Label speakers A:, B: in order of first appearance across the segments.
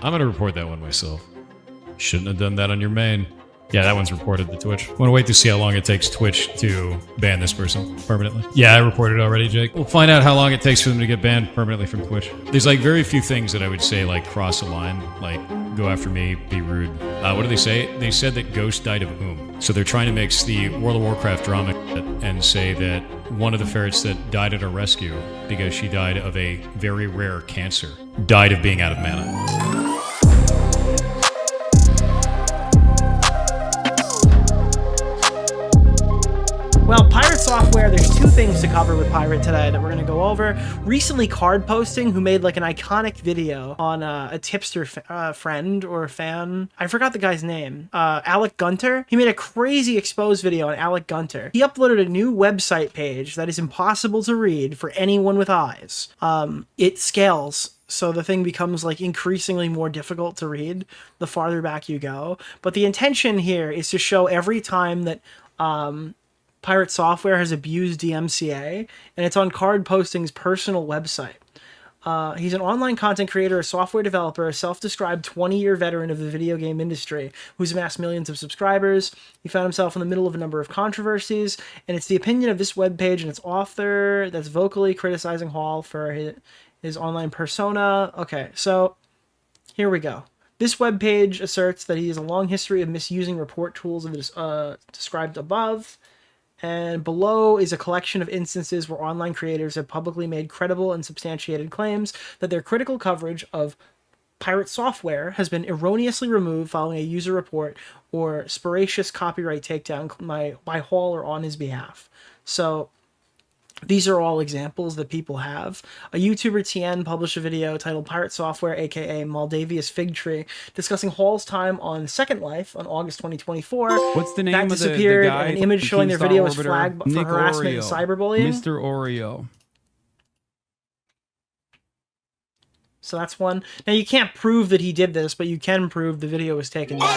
A: I'm gonna report that one myself. Shouldn't have done that on your main. Yeah, that one's reported to Twitch. Want to wait to see how long it takes Twitch to ban this person permanently. Yeah, I reported already, Jake. We'll find out how long it takes for them to get banned permanently from Twitch. There's like very few things that I would say like cross a line, like go after me, be rude. What do they say? They said that Ghost died of whom. So they're trying to mix the World of Warcraft drama and say that one of the ferrets that died at a rescue because she died of a very rare cancer, died of being out of mana.
B: Well, Pirate Software, there's two things to cover with Pirate today that we're going to go over. Recently, Card Posting, who made like an iconic video on a tipster friend or fan. I forgot the guy's name. Alec Gunter. He made a crazy exposed video on Alec Gunter. He uploaded a new website page that is impossible to read for anyone with eyes. It scales. So the thing becomes like increasingly more difficult to read the farther back you go. But the intention here is to show every time that Pirate Software has abused DMCA, and it's on Card Posting's personal website. He's an online content creator, a software developer, a self-described 20-year veteran of the video game industry who's amassed millions of subscribers. He found himself in the middle of a number of controversies, and it's the opinion of this webpage and its author that's vocally criticizing Hall for his online persona. Okay, so here we go. This webpage asserts that he has a long history of misusing report tools described above. And below is a collection of instances where online creators have publicly made credible and substantiated claims that their critical coverage of Pirate Software has been erroneously removed following a user report or spurious copyright takedown by Hall or on his behalf. So these are all examples that people have. A YouTuber TN published a video titled Pirate Software, aka Maldavia's Fig Tree, discussing Hall's time on Second Life on August 2024.
C: What's the name
B: that
C: of
B: disappeared,
C: the guy?
B: and an image showing their video was flagged for
C: Nick
B: harassment and cyberbullying.
C: Mr. Oreo.
B: So that's one. Now, you can't prove that he did this, but you can prove the video was taken down.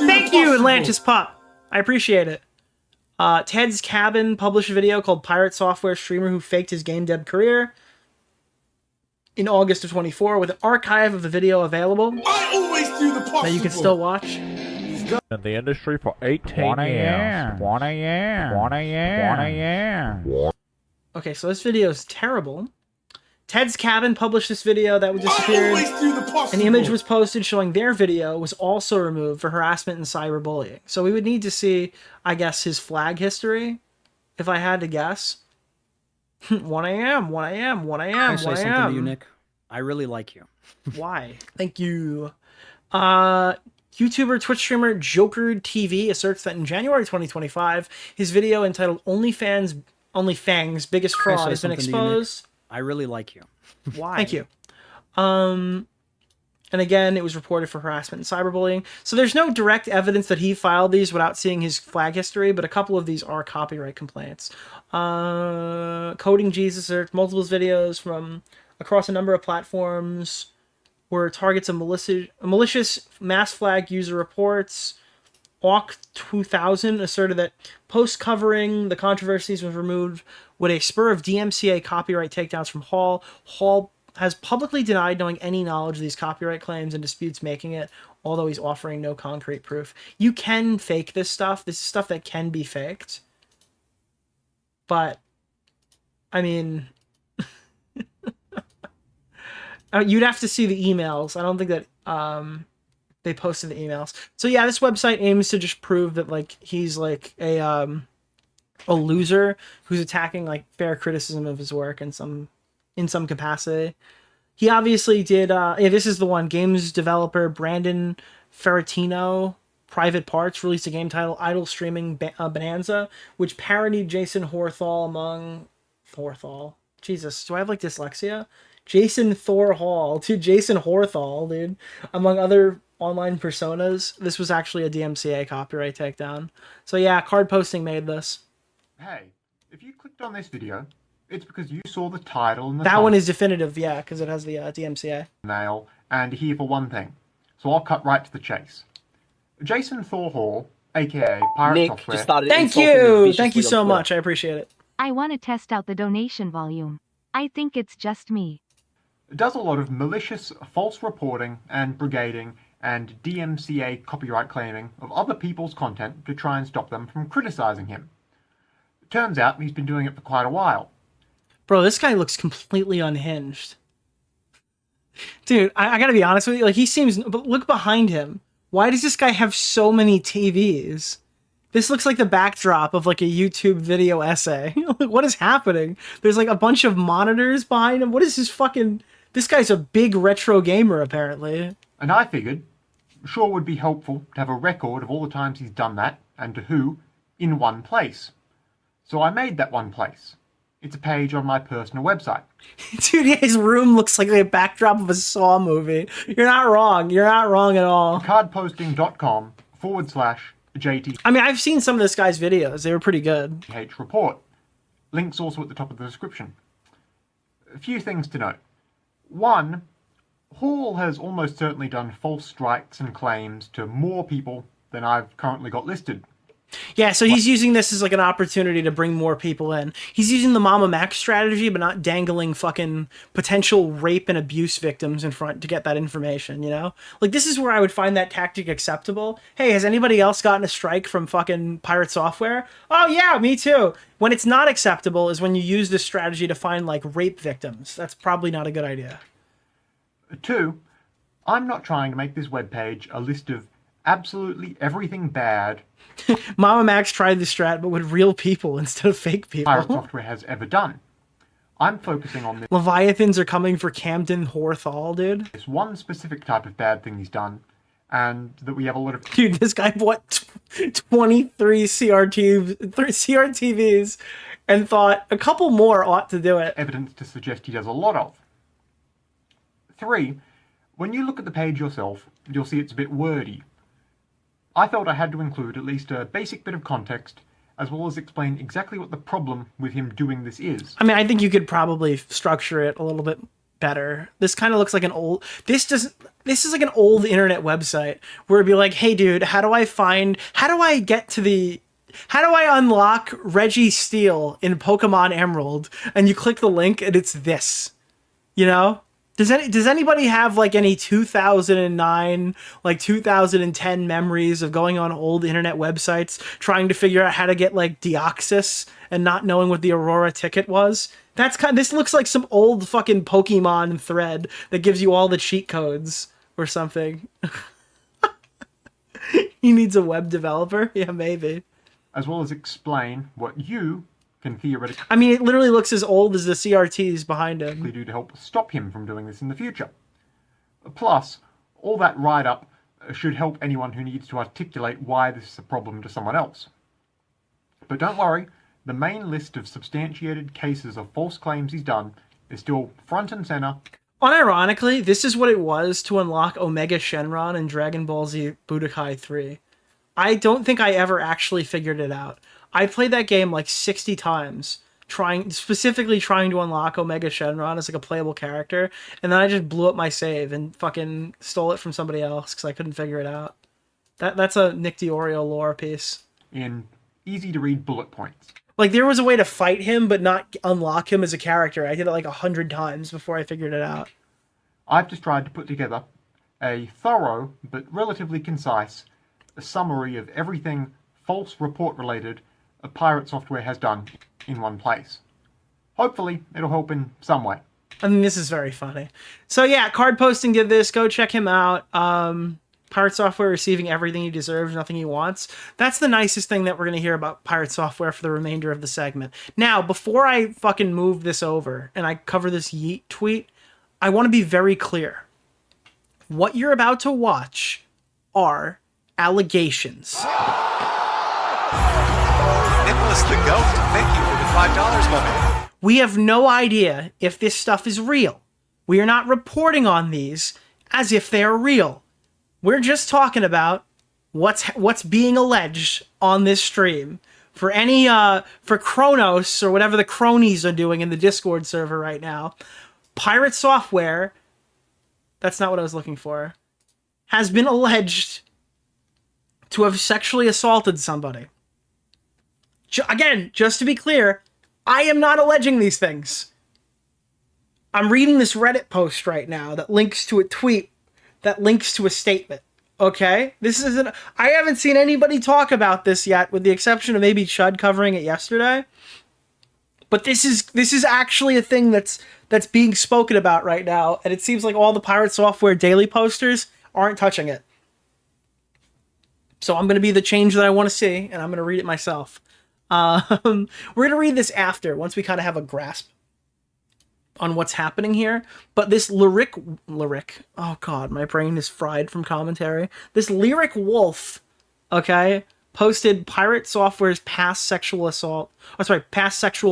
B: Thank you, Atlantis Pup! I appreciate it. Ted's Cabin published a video called Pirate Software Streamer Who Faked His Game Dev Career in August of 24 with an archive of the video available that you can still watch.
D: In the industry for 18 years. 1 a.m. 1 a.m. 1 a.m.
B: Okay, so this video is terrible. Ted's Cabin published this video that disappeared. An image was posted showing their video was also removed for harassment and cyberbullying. So we would need to see, I guess, his flag history, if I had to guess. 1 a.m., 1 a.m., 1 a.m., 1 a.m.
E: Can I say something to you, Nick? I really like you.
B: Why? Thank you. YouTuber, Twitch streamer Joker TV asserts that in January 2025, his video entitled OnlyFang's Biggest Fraud has been exposed.
E: I really like you.
B: Why? Thank you. And again, it was reported for harassment and cyberbullying. So there's no direct evidence that he filed these without seeing his flag history, but a couple of these are copyright complaints. Coding Jesus searched multiple videos from across a number of platforms were targets of malicious mass flag user reports. Awk 2000 asserted that post covering the controversies was removed with a spur of DMCA copyright takedowns from Hall. Hall has publicly denied knowing any knowledge of these copyright claims and disputes making it, although he's offering no concrete proof. You can fake this stuff. This is stuff that can be faked. But, I mean, you'd have to see the emails. I don't think that they posted the emails. So yeah, this website aims to just prove that like he's like a loser who's attacking like fair criticism of his work in some capacity. He obviously did yeah, this is the one. Games developer Brandon Ferrantino Private Parts released a game titled Idle Streaming Bonanza, which parodied Jason Horthall among Jesus, do I have like dyslexia? Jason Thorhall, dude, Jason Horthall, dude, among other online personas. This was actually a DMCA copyright takedown. So yeah, Card Posting made this.
F: Hey, if you clicked on this video, it's because you saw the title and the
B: that one is definitive, yeah, because it has the DMCA.
F: Nail and here for one thing. So I'll cut right to the chase. Jason Thorhall, aka Pirate
G: Nick
F: Software.
G: just started
B: Thank you so much. I appreciate it.
H: I want to test out the donation volume. I think it's just me.
F: does a lot of malicious false reporting and brigading and DMCA copyright claiming of other people's content to try and stop them from criticizing him. It turns out he's been doing it for quite a while.
B: Bro, this guy looks completely unhinged. Dude, I gotta be honest with you. Like, he seems... But look behind him. Why does this guy have so many TVs? This looks like the backdrop of, like, a YouTube video essay. What is happening? There's, like, a bunch of monitors behind him. What is this fucking... This guy's a big retro gamer, apparently.
F: And I figured, sure would be helpful to have a record of all the times he's done that, and to who, in one place. So I made that one place. It's a page on my personal website.
B: Dude, his room looks like the backdrop of a Saw movie. You're not wrong. You're not wrong at all.
F: Cardposting.com/JT.
B: I mean, I've seen some of this guy's videos. They were pretty good.
F: Report. Links also at the top of the description. A few things to note. One, Hall has almost certainly done false strikes and claims to more people than I've currently got listed.
B: Yeah, so he's using this as like an opportunity to bring more people in. He's using the Mama Max strategy, but not dangling fucking potential rape and abuse victims in front to get that information, you know? Like, this is where I would find that tactic acceptable. Hey, has anybody else gotten a strike from fucking Pirate Software? Oh yeah, me too. When it's not acceptable is when you use this strategy to find, like, rape victims. That's probably not a good idea.
F: Two, I'm not trying to make this webpage a list of absolutely everything bad
B: Mama Max tried the strat, but with real people instead of fake people.
F: Pirate Software has ever done. I'm focusing on
B: Leviathans are coming for Camden Horthall, dude.
F: this one specific type of bad thing he's done, and that we have a lot of
B: Dude, this guy bought 23 CRTVs and thought a couple more ought to do it.
F: evidence to suggest he does a lot of. Three, when you look at the page yourself, you'll see it's a bit wordy. I felt I had to include at least a basic bit of context, as well as explain exactly what the problem with him doing this is.
B: I mean, I think you could probably structure it a little bit better. This kind of looks like an old... This is like an old internet website where it'd be like, hey, dude, how do I unlock Reggie Steele in Pokemon Emerald? And you click the link and it's this, you know? Does anybody have like any 2009, like 2010 memories of going on old internet websites trying to figure out how to get like Deoxys and not knowing what the Aurora ticket was? This looks like some old fucking Pokemon thread that gives you all the cheat codes or something. He needs a web developer? Yeah, maybe.
F: As well as explain what you can theoretically
B: I mean, it literally looks as old as the CRTs behind him.
F: do to help stop him from doing this in the future. Plus, all that write-up should help anyone who needs to articulate why this is a problem to someone else. But don't worry, the main list of substantiated cases of false claims he's done is still front and center.
B: Unironically, this is what it was to unlock Omega Shenron in Dragon Ball Z Budokai 3. I don't think I ever actually figured it out. I played that game like 60 times, specifically trying to unlock Omega Shenron as like a playable character, and then I just blew up my save and fucking stole it from somebody else because I couldn't figure it out. That's a Nick DeOrio lore piece.
F: In easy-to-read bullet points.
B: Like, there was a way to fight him but not unlock him as a character. I did it like 100 times before I figured it out.
F: I've just tried to put together a thorough but relatively concise summary of everything false report related Pirate Software has done in one place. Hopefully, it'll help in some way.
B: I mean, this is very funny. So yeah, Card Posting did this. Go check him out. Pirate Software receiving everything he deserves, nothing he wants. That's the nicest thing that we're going to hear about Pirate Software for the remainder of the segment. Now, before I fucking move this over and I cover this yeet tweet, I want to be very clear. What you're about to watch are allegations.
C: Nicholas the Goat, thank you for the $5, my man.
B: We have no idea if this stuff is real. We are not reporting on these as if they are real. We're just talking about what's being alleged on this stream. For any for Kronos or whatever the cronies are doing in the Discord server right now, Pirate Software, that's not what I was looking for, has been alleged to have sexually assaulted somebody. Again, just to be clear, I am not alleging these things. I'm reading this Reddit post right now that links to a tweet that links to a statement. Okay? This isn't... I haven't seen anybody talk about this yet, with the exception of maybe Chud covering it yesterday. But this is actually a thing that's being spoken about right now, and it seems like all the Pirate Software daily posters aren't touching it. So I'm going to be the change that I want to see, and I'm going to read it myself. We're going to read this after, once we kind of have a grasp on what's happening here. But this lyric, oh god, my brain is fried from commentary. This Lyric Wolf, okay, posted Pirate Software's past sexual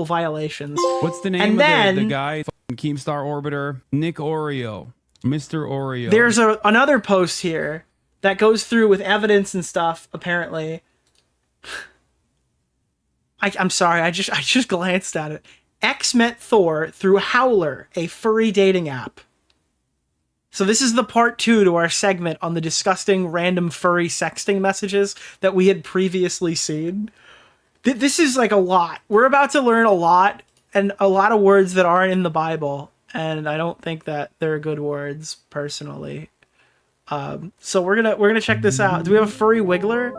B: violations.
G: What's the name of the guy, Keemstar Orbiter? Nick Oreo. Mr. Oreo.
B: There's another post here that goes through with evidence and stuff, apparently. I'm sorry, I just glanced at it. X met Thor through Howler, a furry dating app. So this is the part 2 to our segment on the disgusting random furry sexting messages that we had previously seen. This is like a lot. We're about to learn a lot, and a lot of words that aren't in the Bible, and I don't think that they're good words, personally. So we're gonna check this out. Do we have a furry wiggler?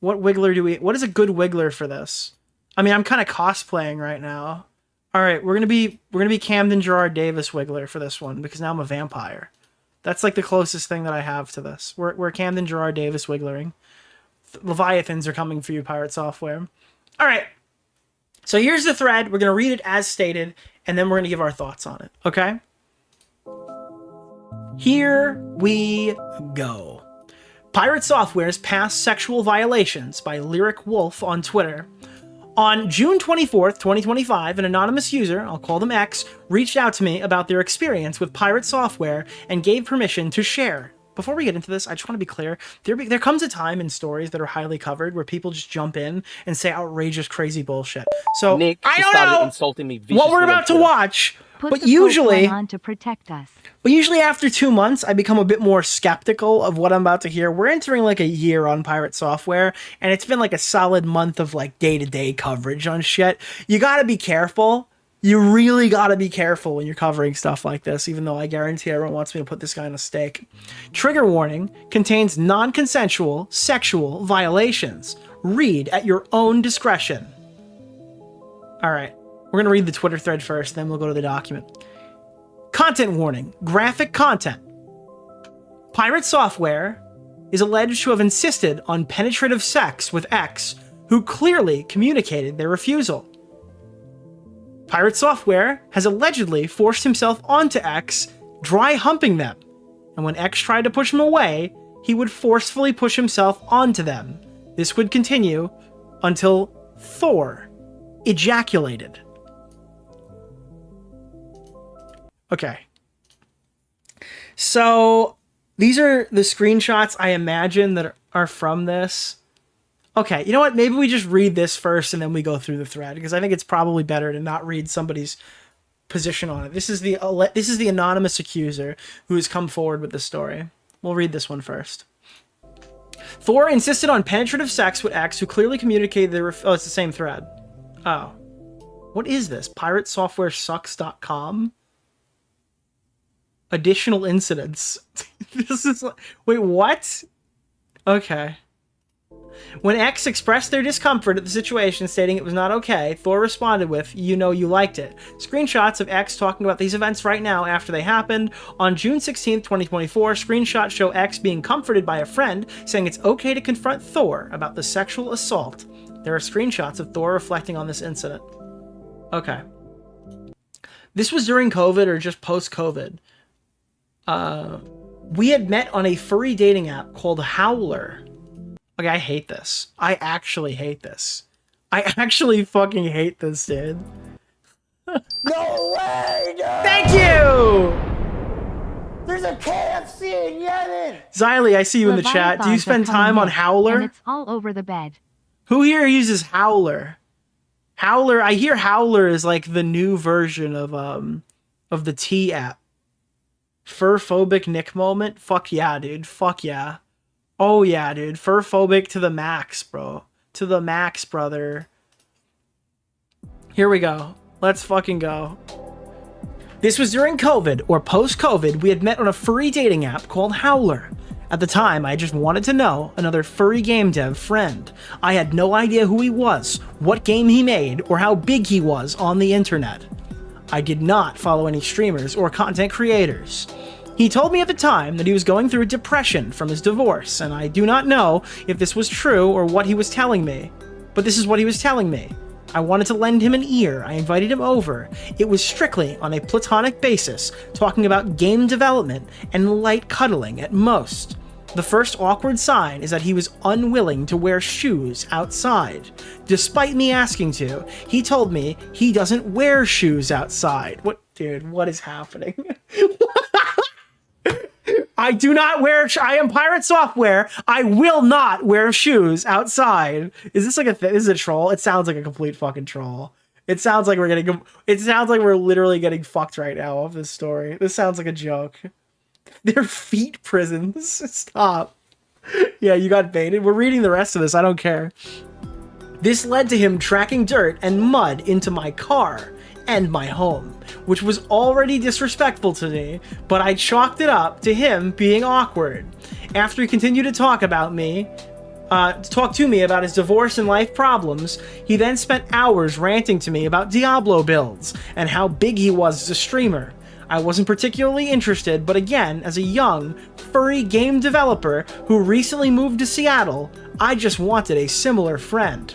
B: What wiggler do we... What is a good wiggler for this? I mean, I'm kind of cosplaying right now. All right, we're gonna be Camden Gerard Davis wiggler for this one, because now I'm a vampire. That's like the closest thing that I have to this. We're Camden Gerard Davis wigglering. Leviathans are coming for you, Pirate Software. All right. So here's the thread. We're gonna read it as stated, and then we're gonna give our thoughts on it. Okay. Here we go. Pirate Software's past sexual violations by Lyric Wolf on Twitter. On June 24th, 2025, an anonymous user, I'll call them X, reached out to me about their experience with Pirate Software and gave permission to share. Before we get into this, I just want to be clear. There comes a time in stories that are highly covered where people just jump in and say outrageous, crazy bullshit. So,
H: Nick
B: I don't know
H: insulting me
B: what we're about to watch, but usually...
I: on to protect us.
B: But usually after 2 months, I become a bit more skeptical of what I'm about to hear. We're entering like a year on Pirate Software, and it's been like a solid month of like day-to-day coverage on shit. You gotta be careful. You really gotta be careful when you're covering stuff like this, even though I guarantee everyone wants me to put this guy on a stake. Trigger warning contains non-consensual sexual violations. Read at your own discretion. All right, we're gonna read the Twitter thread first, then we'll go to the document. Content warning, graphic content. Pirate Software is alleged to have insisted on penetrative sex with X, who clearly communicated their refusal. Pirate Software has allegedly forced himself onto X, dry humping them, and when X tried to push him away, he would forcefully push himself onto them. This would continue until Thor ejaculated. Okay. So these are the screenshots I imagine that are from this. Okay, you know what? Maybe we just read this first and then we go through the thread, because I think it's probably better to not read somebody's position on it. This is the anonymous accuser who has come forward with the story. We'll read this one first. Thor insisted on penetrative sex with X, who clearly communicated their... Oh, it's the same thread. Oh. What is this? PirateSoftwareSucks.com? Additional incidents. This is... Wait, what? Okay. When X expressed their discomfort at the situation, stating it was not okay, Thor responded with, "You know you liked it." Screenshots of X talking about these events right now after they happened. On June 16th, 2024, screenshots show X being comforted by a friend, saying it's okay to confront Thor about the sexual assault. There are screenshots of Thor reflecting on this incident. Okay. This was during COVID or just post-COVID. We had met on a furry dating app called Howler. Okay, I hate this. I actually hate this. I actually fucking hate this, dude.
J: No way, dude!
B: Thank you!
J: There's a KFC in Yemen!
B: Xylee, I see you in the chat. Do you spend time on Howler?
I: And it's all over the bed.
B: Who here uses Howler? Howler, I hear Howler is like the new version of the T app. Furphobic Nick moment? Fuck yeah, dude. Fuck yeah. Oh yeah, dude. Furphobic to the max, bro. To the max, brother. Here we go. Let's fucking go. This was during COVID, or post-COVID. We had met on a furry dating app called Howler. At the time, I just wanted to know another furry game dev friend. I had no idea who he was, what game he made, or how big he was on the internet. I did not follow any streamers or content creators. He told me at the time that he was going through depression from his divorce, and I do not know if this was true or what he was telling me. But this is what he was telling me. I wanted to lend him an ear. I invited him over. It was strictly on a platonic basis, talking about game development and light cuddling at most. The first awkward sign is that he was unwilling to wear shoes outside. Despite me asking to, he told me he doesn't wear shoes outside. What, dude, what is happening? I do not wear, I am Pirate Software. I will not wear shoes outside. Is this like this is a troll? It sounds like a complete fucking troll. It sounds like it sounds like we're literally getting fucked right now off this story. This sounds like a joke. They're feet prisons. Stop. Yeah, you got baited. We're reading the rest of this. I don't care. This led to him tracking dirt and mud into my car and my home, which was already disrespectful to me, but I chalked it up to him being awkward. After he continued to talk to me about his divorce and life problems, he then spent hours ranting to me about Diablo builds and how big he was as a streamer. I wasn't particularly interested, but again, as a young, furry game developer who recently moved to Seattle, I just wanted a similar friend.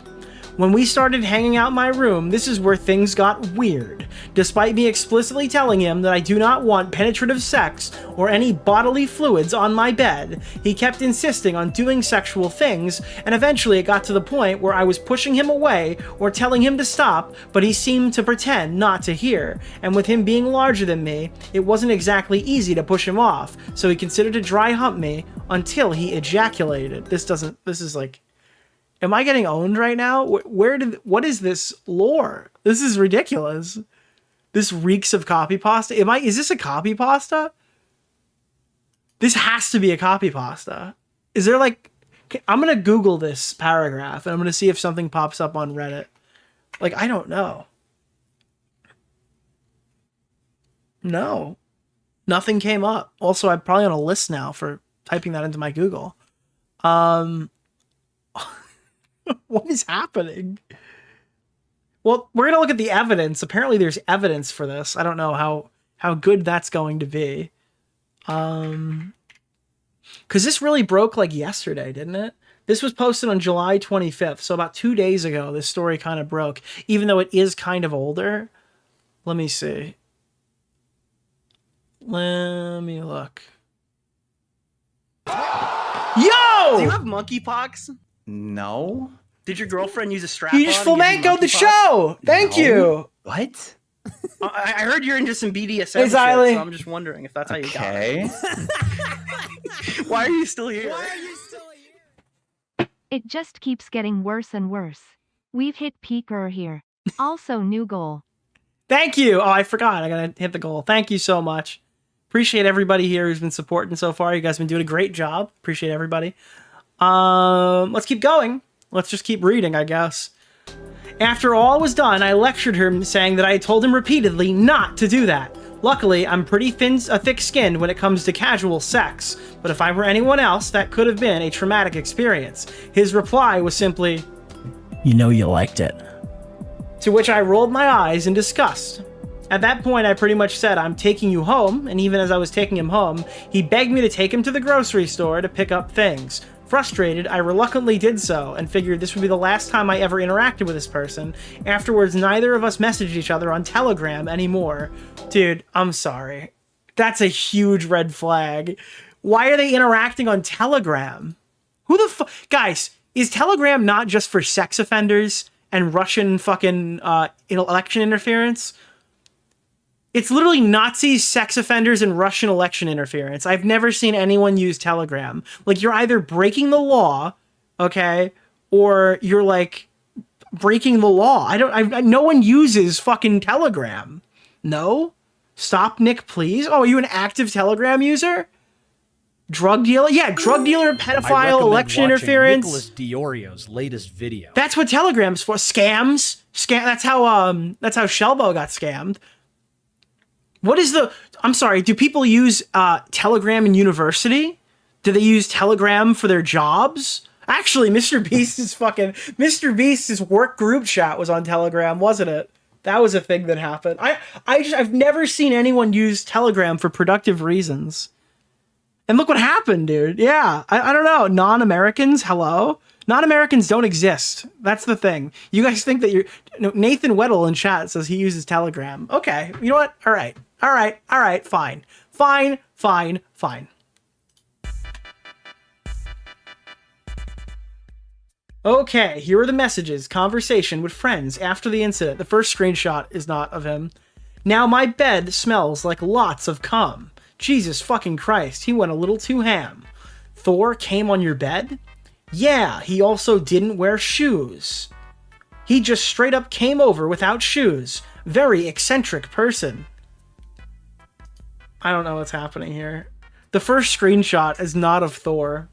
B: When we started hanging out in my room, this is where things got weird. Despite me explicitly telling him that I do not want penetrative sex or any bodily fluids on my bed, he kept insisting on doing sexual things, and eventually it got to the point where I was pushing him away or telling him to stop, but he seemed to pretend not to hear, and with him being larger than me, it wasn't exactly easy to push him off, so he considered to dry hump me until he ejaculated. This is like... Am I getting owned right now? What is this lore? This is ridiculous. This reeks of copy pasta. Is this a copy pasta? This has to be a copy pasta. Is there like, I'm going to Google this paragraph and I'm going to see if something pops up on Reddit. Like, I don't know. No, nothing came up. Also, I'm probably on a list now for typing that into my Google. What is happening? Well, we're going to look at the evidence. Apparently there's evidence for this. I don't know how good that's going to be. Because this really broke like yesterday, didn't it? This was posted on July 25th. So about 2 days ago, this story kind of broke, even though it is kind of older. Let me see. Let me look. Yo!
E: Do you have monkeypox? No. Did your girlfriend use a strap?
B: You just flamencoed the show. Thank you.
E: What? I heard you're into some BDSM
B: Hey,
E: shit,
B: Xylee.
E: so I'm just wondering if that's how you got it. Why are you still here?
I: It just keeps getting worse and worse. We've hit peaker here. Also, new goal.
B: Thank you. Oh, I forgot. I gotta hit the goal. Thank you so much. Appreciate everybody here who's been supporting so far. You guys have been doing a great job. Appreciate everybody. Let's keep going. Let's just keep reading, I guess. After all was done, I lectured him, saying that I had told him repeatedly not to do that. Luckily, I'm pretty thick-skinned when it comes to casual sex, but if I were anyone else, that could have been a traumatic experience. His reply was simply, "You know you liked it." To which I rolled my eyes in disgust. At that point, I pretty much said, "I'm taking you home," and even as I was taking him home, he begged me to take him to the grocery store to pick up things. Frustrated, I reluctantly did so, and figured this would be the last time I ever interacted with this person. Afterwards, neither of us messaged each other on Telegram anymore. Dude, I'm sorry. That's a huge red flag. Why are they interacting on Telegram? Who the fuck? Guys, is Telegram not just for sex offenders and Russian fucking election interference? It's literally Nazis, sex offenders, and Russian election interference. I've never seen anyone use Telegram. Like, you're either breaking the law, okay, or you're, like, breaking the law. No one uses fucking Telegram. No? Stop, Nick, please. Oh, are you an active Telegram user? Drug dealer? Yeah, drug dealer, pedophile, election interference.
H: Nicholas DeOrio's latest video.
B: That's what Telegram's for. Scams. That's how Shelbo got scammed. What is the... I'm sorry, do people use Telegram in university? Do they use Telegram for their jobs? Actually, Mr. Beast's work group chat was on Telegram, wasn't it? That was a thing that happened. I've never seen anyone use Telegram for productive reasons. And look what happened, dude. Yeah, I don't know. Non-Americans, hello? Non-Americans don't exist. That's the thing. You guys think that you're... Nathan Weddle in chat says he uses Telegram. Okay, you know what? All right, fine. Fine. Okay, here are the messages. Conversation with friends after the incident. The first screenshot is not of him. Now my bed smells like lots of cum. Jesus fucking Christ, he went a little too ham. Thor came on your bed? Yeah, he also didn't wear shoes. He just straight up came over without shoes. Very eccentric person. I don't know what's happening here. The first screenshot is not of Thor.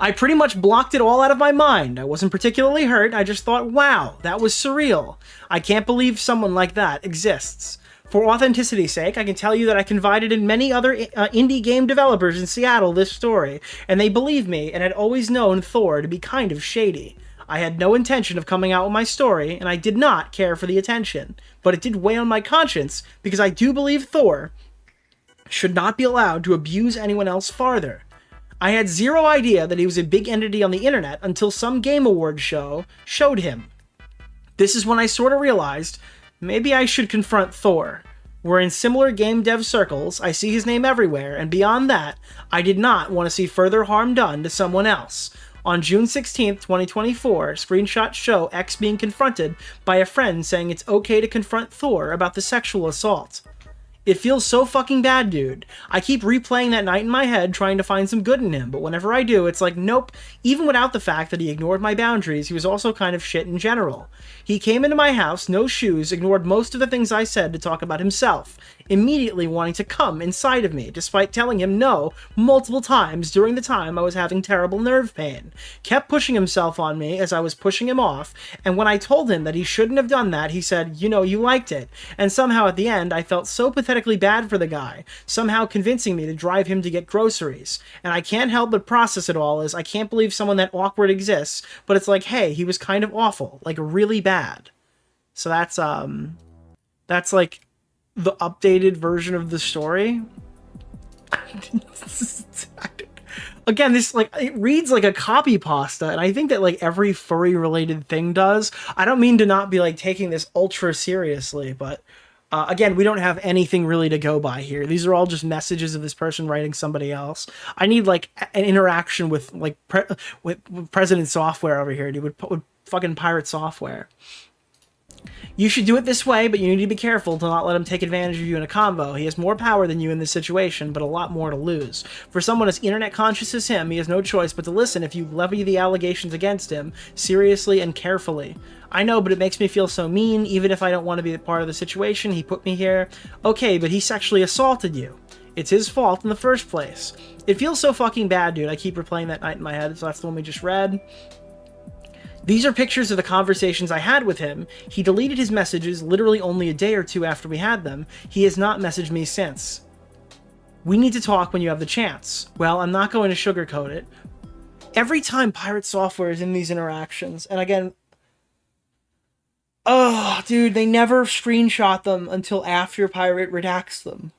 B: I pretty much blocked it all out of my mind. I wasn't particularly hurt. I just thought, wow, that was surreal. I can't believe someone like that exists. For authenticity's sake, I can tell you that I confided in many other indie game developers in Seattle this story, and they believed me and had always known Thor to be kind of shady. I had no intention of coming out with my story, and I did not care for the attention, but it did weigh on my conscience because I do believe Thor should not be allowed to abuse anyone else farther. I had zero idea that he was a big entity on the internet until some Game Awards show showed him. This is when I sort of realized maybe I should confront Thor. We're in similar game dev circles, I see his name everywhere, and beyond that, I did not want to see further harm done to someone else. On June 16th, 2024, screenshots show X being confronted by a friend saying it's okay to confront Thor about the sexual assault. It feels so fucking bad, dude. I keep replaying that night in my head trying to find some good in him, but whenever I do, it's like, nope. Even without the fact that he ignored my boundaries, he was also kind of shit in general. He came into my house, no shoes, ignored most of the things I said to talk about himself, immediately wanting to come inside of me, despite telling him no multiple times during the time I was having terrible nerve pain. Kept pushing himself on me as I was pushing him off, and when I told him that he shouldn't have done that, he said, you know, you liked it. And somehow at the end, I felt so pathetically bad for the guy, somehow convincing me to drive him to get groceries. And I can't help but process it all as I can't believe someone that awkward exists, but it's like, hey, he was kind of awful, like really bad. So that's like the updated version of the story. Again, this like it reads like a copy pasta, and I think that like every furry related thing does. I don't mean to not be like taking this ultra seriously, but again, we don't have anything really to go by here. These are all just messages of this person writing somebody else. I need like an interaction with like with President Software over here, dude. With fucking Pirate Software. You should do it this way, but you need to be careful to not let him take advantage of you in a combo. He has more power than you in this situation, but a lot more to lose. For someone as internet conscious as him, he has no choice but to listen if you levy the allegations against him seriously and carefully. I know, but it makes me feel so mean, even if I don't want to be a part of the situation. He put me here. Okay, but he sexually assaulted you. It's his fault in the first place. It feels so fucking bad, dude. I keep replaying that night in my head, so that's the one we just read. These are pictures of the conversations I had with him. He deleted his messages literally only a day or two after we had them. He has not messaged me since. We need to talk when you have the chance. Well, I'm not going to sugarcoat it. Every time Pirate Software is in these interactions, and again, oh, dude, they never screenshot them until after Pirate redacts them.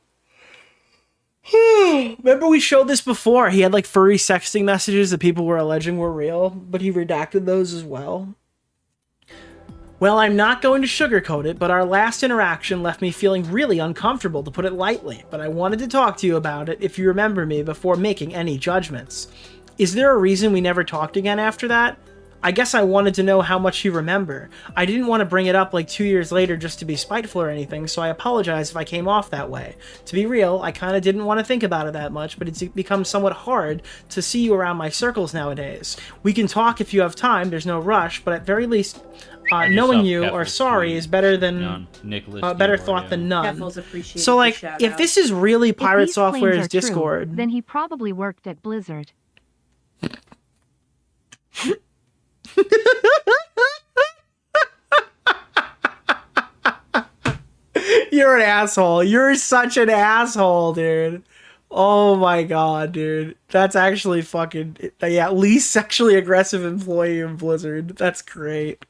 B: Remember we showed this before. He had like furry sexting messages that people were alleging were real, but he redacted those as well. Well, I'm not going to sugarcoat it, but our last interaction left me feeling really uncomfortable, to put it lightly, but I wanted to talk to you about it if you remember me before making any judgments. Is there a reason we never talked again after that? I guess I wanted to know how much you remember. I didn't want to bring it up like 2 years later just to be spiteful or anything, so I apologize if I came off that way. To be real, I kind of didn't want to think about it that much, but it's become somewhat hard to see you around my circles nowadays. We can talk if you have time, there's no rush, but at very least, knowing you or sorry is better than better thought than none. So like, if this is really Pirate Software's Discord,
I: true, then he probably worked at Blizzard.
B: You're an asshole. You're such an asshole, dude. Oh my god, dude. That's actually fucking... Yeah, least sexually aggressive employee in Blizzard. That's great.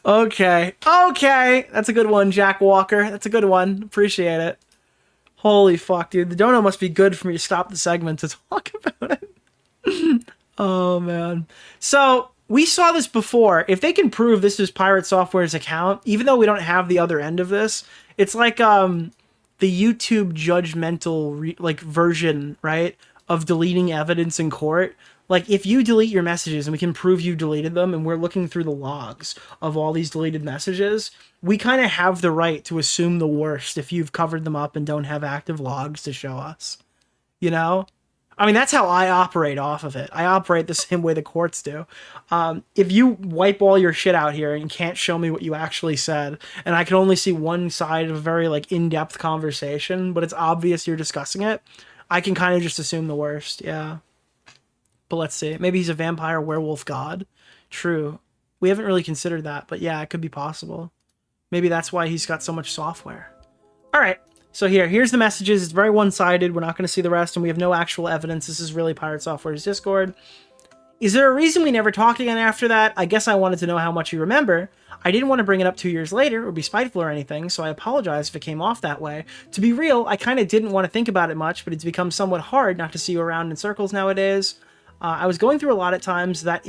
B: Okay. Okay. That's a good one, Jack Walker. That's a good one. Appreciate it. Holy fuck, dude. The dono must be good for me to stop the segment to talk about it. Oh, man. So... we saw this before. If they can prove this is Pirate Software's account, even though we don't have the other end of this, it's like the YouTube judgmental version, right, of deleting evidence in court. Like, if you delete your messages and we can prove you deleted them and we're looking through the logs of all these deleted messages, we kind of have the right to assume the worst if you've covered them up and don't have active logs to show us. You know? I mean, that's how I operate off of it. I operate the same way the courts do. If you wipe all your shit out here and can't show me what you actually said, and I can only see one side of a very like in-depth conversation, but it's obvious you're discussing it, I can kind of just assume the worst. Yeah. But let's see. Maybe he's a vampire werewolf god. True. We haven't really considered that, but yeah, it could be possible. Maybe that's why he's got so much software. All right. So here's the messages. It's very one-sided. We're not going to see the rest, and we have no actual evidence. This is really Pirate Software's Discord. Is there a reason we never talked again after that? I guess I wanted to know how much you remember. I didn't want to bring it up 2 years later or be spiteful or anything, so I apologize if it came off that way. To be real, I kind of didn't want to think about it much, but it's become somewhat hard not to see you around in circles nowadays. I was going through a lot at times. That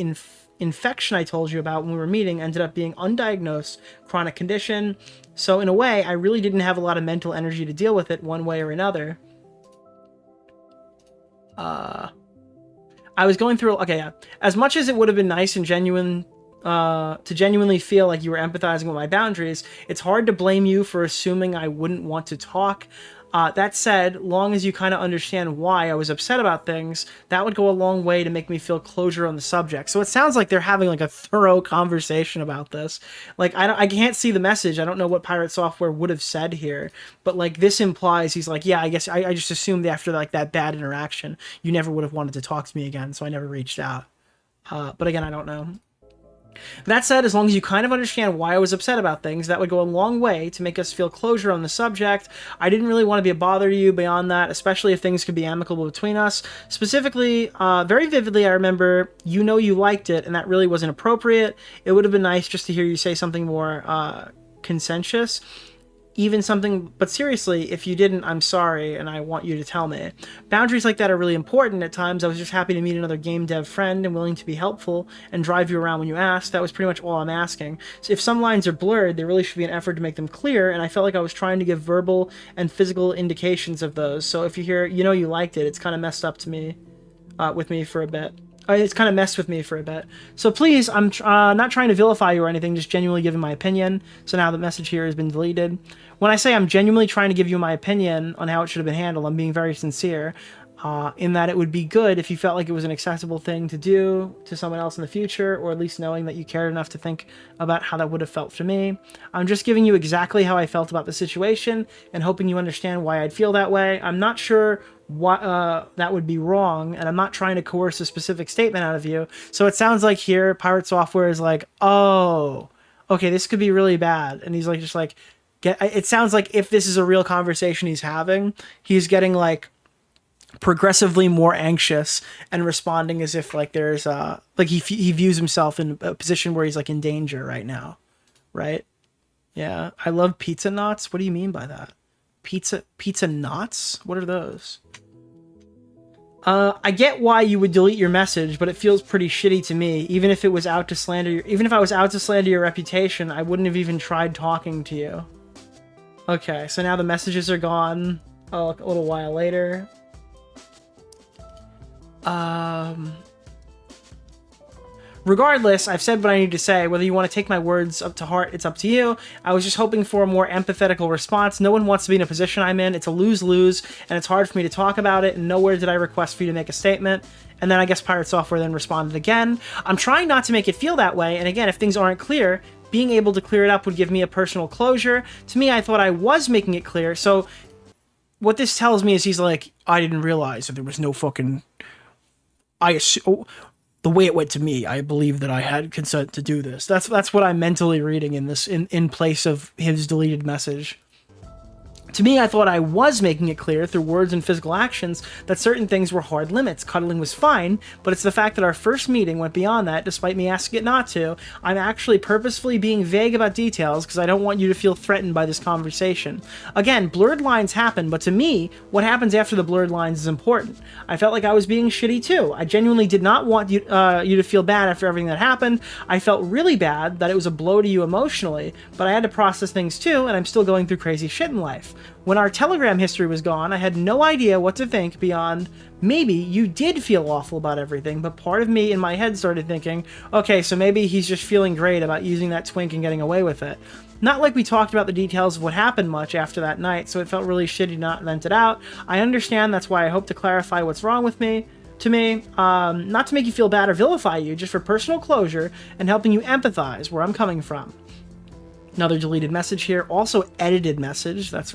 B: infection I told you about when we were meeting ended up being undiagnosed chronic condition. So in a way, I really didn't have a lot of mental energy to deal with it one way or another. I was going through... Okay, yeah. As much as it would have been nice and genuine to genuinely feel like you were empathizing with my boundaries, it's hard to blame you for assuming I wouldn't want to talk. That said, long as you kind of understand why I was upset about things, that would go a long way to make me feel closure on the subject. So it sounds like they're having like a thorough conversation about this. Like, I can't see the message. I don't know what Pirate Software would have said here, but like this implies he's like, yeah, I guess I just assumed after like that bad interaction, you never would have wanted to talk to me again, so I never reached out. But again, I don't know. That said, as long as you kind of understand why I was upset about things, that would go a long way to make us feel closure on the subject. I didn't really want to be a bother to you beyond that, especially if things could be amicable between us. Specifically, very vividly, I remember you know you liked it, and that really wasn't appropriate. It would have been nice just to hear you say something more conscientious. Even something, but seriously, if you didn't, I'm sorry, and I want you to tell me. Boundaries like that are really important. At times, I was just happy to meet another game dev friend and willing to be helpful and drive you around when you asked. That was pretty much all I'm asking. So if some lines are blurred, there really should be an effort to make them clear, and I felt like I was trying to give verbal and physical indications of those. So if you hear, you know you liked it, it's kind of messed up to me, with me for a bit. It's kind of messed with me for a bit. So please, I'm not trying to vilify you or anything, just genuinely giving my opinion. So now the message here has been deleted. When I say I'm genuinely trying to give you my opinion on how it should have been handled, I'm being very sincere. In that it would be good if you felt like it was an acceptable thing to do to someone else in the future, or at least knowing that you cared enough to think about how that would have felt for me. I'm just giving you exactly how I felt about the situation and hoping you understand why I'd feel that way. I'm not sure what that would be wrong, and I'm not trying to coerce a specific statement out of you. So it sounds like here Pirate Software is like, oh, okay, this could be really bad, and he's like, just like, it sounds like if this is a real conversation he's having, he's getting like progressively more anxious and responding as if like there's like he views himself in a position where he's like in danger right now, right? Yeah, I love pizza knots. What do you mean by that? Pizza knots? What are those? I get why you would delete your message, but it feels pretty shitty to me. Even if I was out to slander your reputation, I wouldn't have even tried talking to you. Okay, so now the messages are gone. A little while later. Regardless, I've said what I need to say. Whether you want to take my words up to heart, it's up to you. I was just hoping for a more empathetical response. No one wants to be in a position I'm in. It's a lose-lose, and it's hard for me to talk about it, and nowhere did I request for you to make a statement. And then I guess Pirate Software then responded again. I'm trying not to make it feel that way, and again, if things aren't clear, being able to clear it up would give me a personal closure. To me, I thought I was making it clear, so what this tells me is he's like, I didn't realize that there was no fucking... the way it went to me, I believe that I had consent to do this. That's what I'm mentally reading in this, in place of his deleted message. To me, I thought I was making it clear through words and physical actions that certain things were hard limits. Cuddling was fine, but it's the fact that our first meeting went beyond that, despite me asking it not to. I'm actually purposefully being vague about details because I don't want you to feel threatened by this conversation. Again, blurred lines happen, but to me, what happens after the blurred lines is important. I felt like I was being shitty too. I genuinely did not want you to feel bad after everything that happened. I felt really bad that it was a blow to you emotionally, but I had to process things too, and I'm still going through crazy shit in life. When our Telegram history was gone, I had no idea what to think beyond maybe you did feel awful about everything, but part of me in my head started thinking, okay, so maybe he's just feeling great about using that twink and getting away with it. Not like we talked about the details of what happened much after that night, so it felt really shitty not to vent it out. I understand, that's why I hope to clarify what's wrong with me. To me, not to make you feel bad or vilify you, just for personal closure and helping you empathize where I'm coming from. Another deleted message here, also edited message, that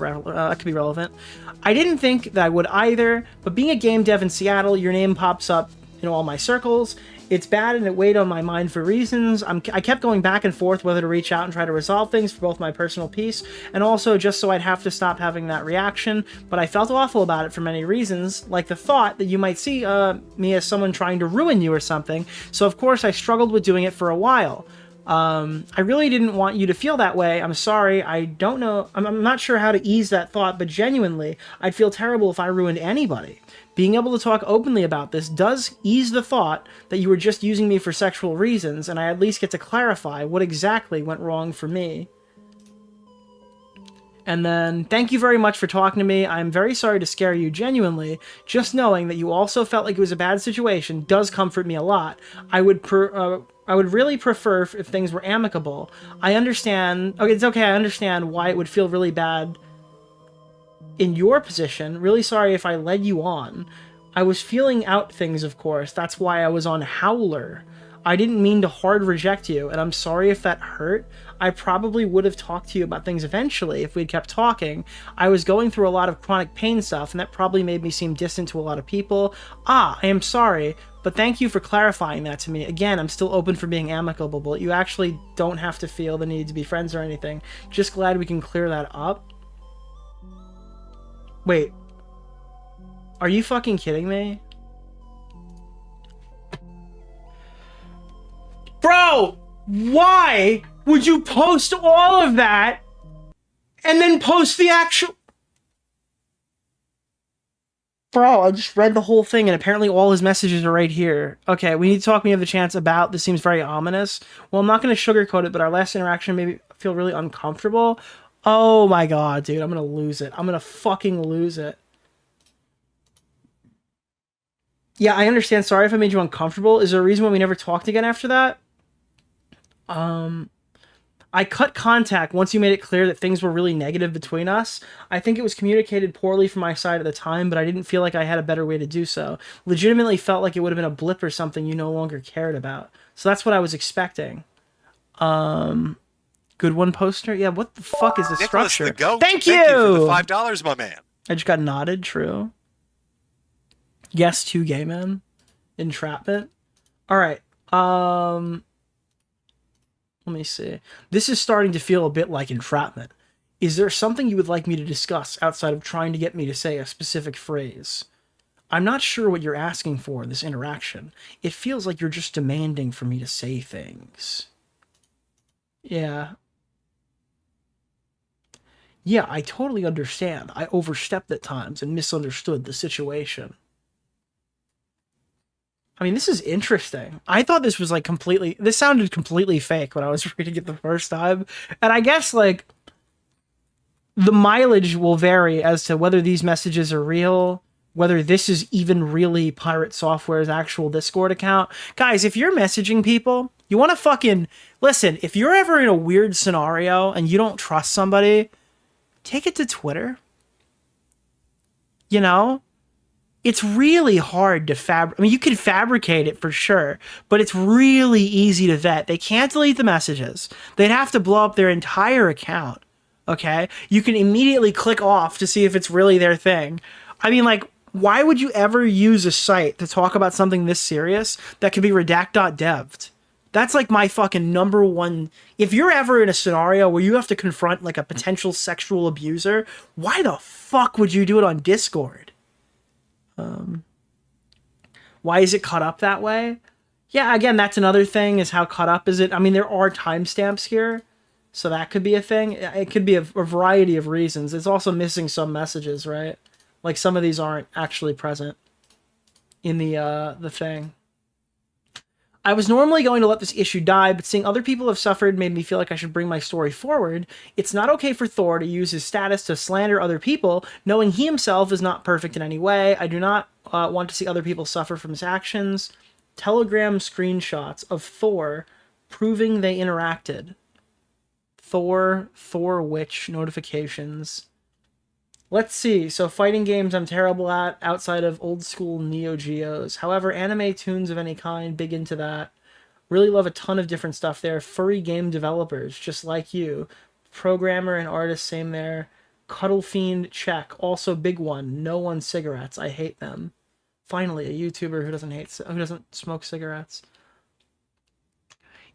B: could be relevant. I didn't think that I would either, but being a game dev in Seattle, your name pops up in all my circles. It's bad and it weighed on my mind for reasons. I kept going back and forth whether to reach out and try to resolve things for both my personal peace and also just so I'd have to stop having that reaction, but I felt awful about it for many reasons, like the thought that you might see me as someone trying to ruin you or something, so of course I struggled with doing it for a while. I really didn't want you to feel that way. I'm sorry. I don't know. I'm not sure how to ease that thought, but genuinely, I'd feel terrible if I ruined anybody. Being able to talk openly about this does ease the thought that you were just using me for sexual reasons, and I at least get to clarify what exactly went wrong for me. And then, thank you very much for talking to me. I'm very sorry to scare you, genuinely. Just knowing that you also felt like it was a bad situation does comfort me a lot. I would really prefer if things were amicable. I understand... Okay, it's okay, I understand why it would feel really bad in your position. Really sorry if I led you on. I was feeling out things, of course. That's why I was on Howler. I didn't mean to hard reject you, and I'm sorry if that hurt. I probably would have talked to you about things eventually if we'd kept talking. I was going through a lot of chronic pain stuff, and that probably made me seem distant to a lot of people. I am sorry, but thank you for clarifying that to me. Again, I'm still open for being amicable, but you actually don't have to feel the need to be friends or anything. Just glad we can clear that up. Wait. Are you fucking kidding me? Bro, why would you post all of that and then post the actual... Bro, I just read the whole thing and apparently all his messages are right here. Okay, we need to talk when you have the chance about... This seems very ominous. Well, I'm not going to sugarcoat it, but our last interaction made me feel really uncomfortable. Oh my god, dude, I'm going to lose it. I'm going to fucking lose it. Yeah, I understand. Sorry if I made you uncomfortable. Is there a reason why we never talked again after that? I cut contact once you made it clear that things were really negative between us. I think it was communicated poorly from my side at the time, but I didn't feel like I had a better way to do so. Legitimately felt like it would have been a blip or something you no longer cared about. So that's what I was expecting. Good one, poster? Yeah, what the fuck is the
C: Nicholas
B: structure?
C: The Goat,
B: Thank you
C: for the $5, my man.
B: I just got nodded, true. Yes, 2 gay men. Entrapment. Alright, let me see. This is starting to feel a bit like entrapment. Is there something you would like me to discuss outside of trying to get me to say a specific phrase? I'm not sure what you're asking for in this interaction. It feels like you're just demanding for me to say things. Yeah. Yeah, I totally understand. I overstepped at times and misunderstood the situation. I mean, this is interesting. I thought this was like this sounded completely fake when I was reading it the first time. And I guess like the mileage will vary as to whether these messages are real whether this is even really Pirate Software's actual Discord account. Guys, if you're messaging people, you want to fucking... Listen, if you're ever in a weird scenario and you don't trust somebody, take it to Twitter. You know? It's really hard to I mean, you can fabricate it for sure, but it's really easy to vet. They can't delete the messages. They'd have to blow up their entire account, okay? You can immediately click off to see if it's really their thing. I mean, like, why would you ever use a site to talk about something this serious that could be redact.dev'd? That's like my fucking number one... If you're ever in a scenario where you have to confront like a potential sexual abuser, why the fuck would you do it on Discord? Why is it cut up that way? Yeah, again, that's another thing, is how cut up is it? I mean, there are timestamps here, so that could be a thing. It could be a variety of reasons. It's also missing some messages, right? Like, some of these aren't actually present in the thing. I was normally going to let this issue die, but seeing other people have suffered made me feel like I should bring my story forward. It's not okay for Thor to use his status to slander other people, knowing he himself is not perfect in any way. I do not want to see other people suffer from his actions. Telegram screenshots of Thor proving they interacted. Thor Witch notifications. Let's see. So fighting games I'm terrible at outside of old school Neo Geos. However, anime tunes of any kind, big into that. Really love a ton of different stuff there. Furry game developers, just like you. Programmer and artist, same there. Cuddle Fiend, check. Also big one. No on cigarettes. I hate them. Finally, a YouTuber who doesn't smoke cigarettes.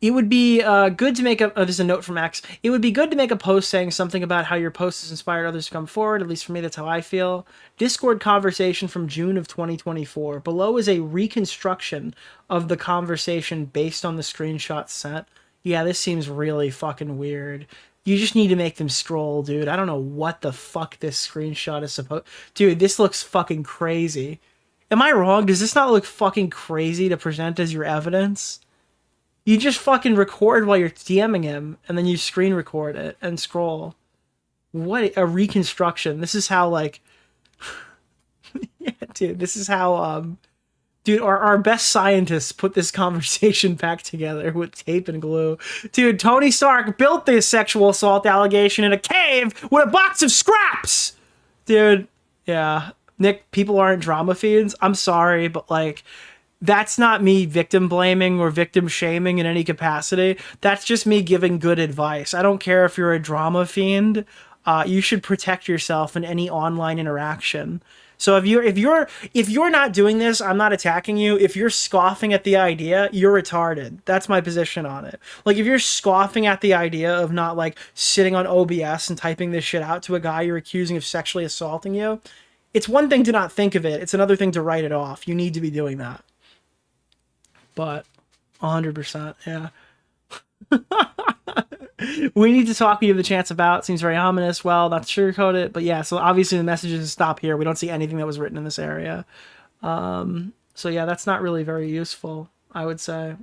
B: It would be good to make there's a note from X. It would be good to make a post saying something about how your post has inspired others to come forward. At least for me, that's how I feel. Discord conversation from June of 2024. Below is a reconstruction of the conversation based on the screenshots sent. Yeah, this seems really fucking weird. You just need to make them scroll, dude. I don't know what the fuck this screenshot is supposed... Dude, this looks fucking crazy. Am I wrong? Does this not look fucking crazy to present as your evidence? You just fucking record while you're DMing him, and then you screen record it and scroll. What a reconstruction. This is how, like... yeah, dude, this is how, dude, our best scientists put this conversation back together with tape and glue. Dude, Tony Stark built this sexual assault allegation in a cave with a box of scraps! Dude, yeah. Nick, people aren't drama fiends. I'm sorry, but, like... That's not me victim blaming or victim shaming in any capacity. That's just me giving good advice. I don't care if you're a drama fiend. You should protect yourself in any online interaction. So if you're not doing this, I'm not attacking you. If you're scoffing at the idea, you're retarded. That's my position on it. Like, if you're scoffing at the idea of not, like, sitting on OBS and typing this shit out to a guy you're accusing of sexually assaulting you, it's one thing to not think of it. It's another thing to write it off. You need to be doing that. But 100%, yeah. We need to talk. We have the chance about. Seems very ominous. Well, not sugarcoat it, but yeah. So obviously the messages stop here. We don't see anything that was written in this area. So yeah, that's not really very useful, I would say.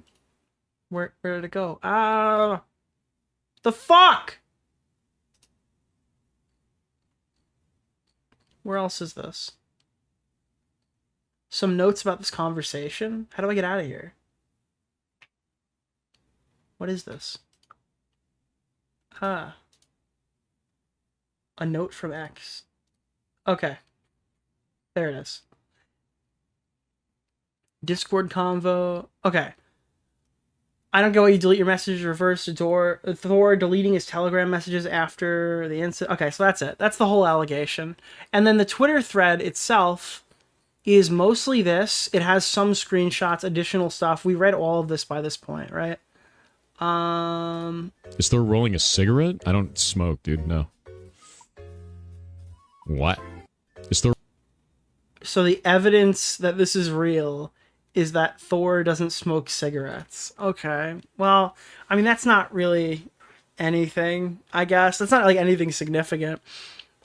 B: Where did it go? The fuck. Where else is this? Some notes about this conversation. How do I get out of here? What is this? A note from X. Okay. There it is. Discord convo. Okay. I don't get why you delete your messages, reverse Thor deleting his Telegram messages after the incident. Okay, so that's it. That's the whole allegation. And then the Twitter thread itself is mostly this. It has some screenshots, additional stuff. We read all of this by this point, right?
A: Is Thor rolling a cigarette? I don't smoke, dude. No. What? Is Thor...
B: So the evidence that this is real is that Thor doesn't smoke cigarettes. Okay. Well, I mean, that's not really anything, I guess. That's not like anything significant.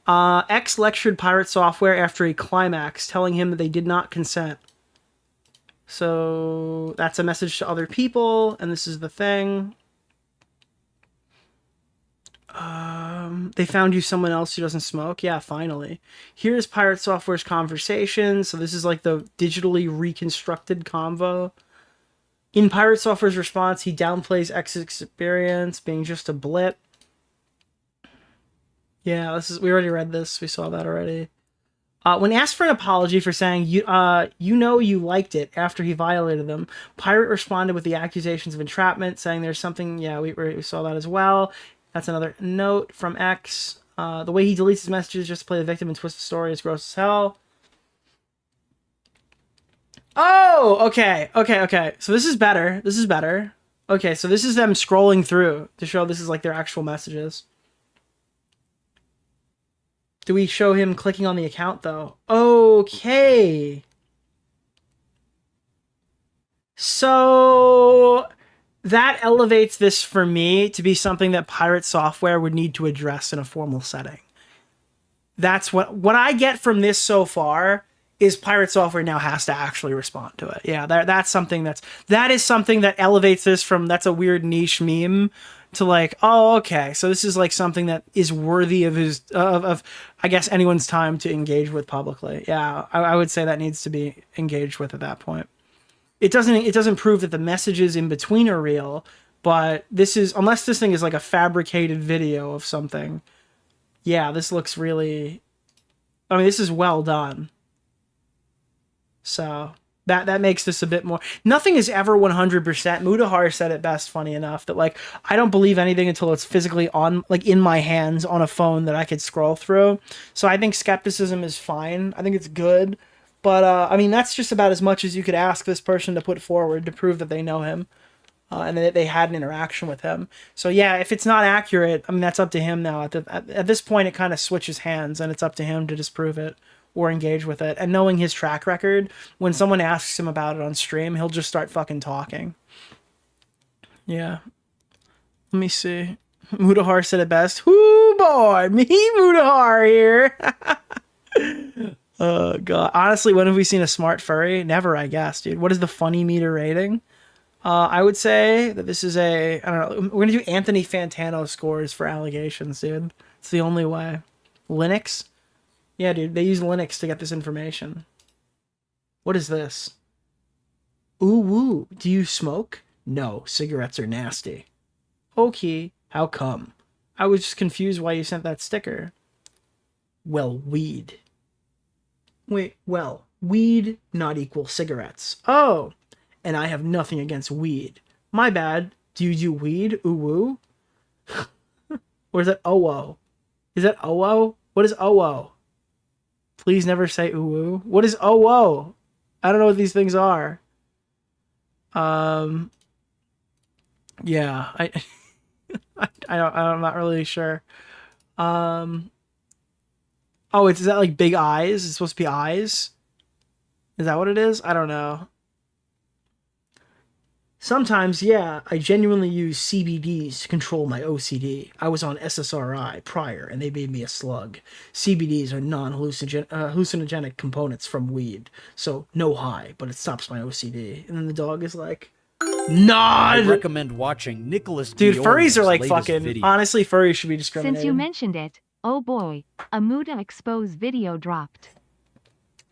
B: X lectured Pirate Software after a climax, telling him that they did not consent. So that's a message to other people, and this is the thing. They found you someone else who doesn't smoke. Yeah, finally. Here's Pirate Software's conversation. So this is like the digitally reconstructed convo. In Pirate Software's response, he downplays X's experience being just a blip. Yeah, we already read this. We saw that already. When asked for an apology for saying you liked it after he violated them, Pirate responded with the accusations of entrapment, saying there's something. Yeah, we saw that as well. That's another note from X. The way he deletes his messages just to play the victim and twist the story is gross as hell. Oh, okay. So this is better. Okay, so this is them scrolling through to show this is like their actual messages. Do we show him clicking on the account, though? Okay. So that elevates this for me to be something that Pirate Software would need to address in a formal setting. That's what I get from this so far is Pirate Software now has to actually respond to it. Yeah, that's something that is something that elevates this from that's a weird niche meme to like, oh, okay, so this is like something that is worthy of his of I guess anyone's time to engage with publicly. Yeah, I would say that needs to be engaged with at that point. It doesn't prove that the messages in between are real, but this is, unless this thing is like a fabricated video of something. Yeah, this looks really, I mean, this is well done. So that makes this a bit more. Nothing is ever 100%. Mudahar said it best, funny enough, that like I don't believe anything until it's physically on, like in my hands on a phone that I could scroll through. So I think skepticism is fine. I think it's good, but I mean that's just about as much as you could ask this person to put forward to prove that they know him and that they had an interaction with him. So yeah, if it's not accurate, I mean that's up to him now. At this point, it kind of switches hands, and it's up to him to disprove it or engage with it. And knowing his track record, when someone asks him about it on stream, he'll just start fucking talking. Yeah. Let me see. Mudahar said it best. Whoo boy, me Mudahar here. Oh god. Honestly, when have we seen a smart furry? Never, I guess, dude. What is the funny meter rating? I would say that this is I don't know. We're gonna do Anthony Fantano scores for allegations, dude. It's the only way. Linux? Yeah, dude, they use Linux to get this information. What is this? Ooh, woo. Do you smoke? No, cigarettes are nasty. Okay, how come? I was just confused why you sent that sticker. Well, weed. Wait, well, weed not equal cigarettes. Oh, and I have nothing against weed. My bad. Do you do weed? Ooh, woo? Or is that oh-oh? Is that oh-oh? What is oh-oh? Please never say ooh. What is oh? I don't know what these things are. Yeah, I'm not really sure. Oh, is that like big eyes? It's supposed to be eyes? Is that what it is? I don't know. Sometimes, yeah, I genuinely use CBDs to control my OCD. I was on SSRI prior, and they made me a slug. CBDs are non-hallucinogenic components from weed, so no high, but it stops my OCD. And then the dog is like, nod!
H: I recommend watching Nicholas DeOrio's
B: Dude, furries are like fucking,
H: video.
B: Honestly, furries should be discriminated.
I: Since you mentioned it, oh boy, a Muda exposed video dropped.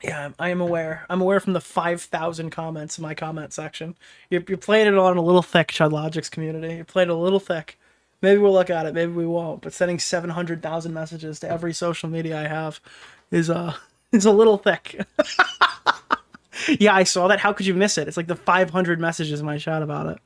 B: Yeah, I am aware. I'm aware from the 5,000 comments in my comment section. You're playing it on a little thick, Chud Logic's community. You're playing it a little thick. Maybe we'll look at it, maybe we won't. But sending 700,000 messages to every social media I have is a little thick. Yeah, I saw that. How could you miss it? It's like the 500 messages in my chat about it.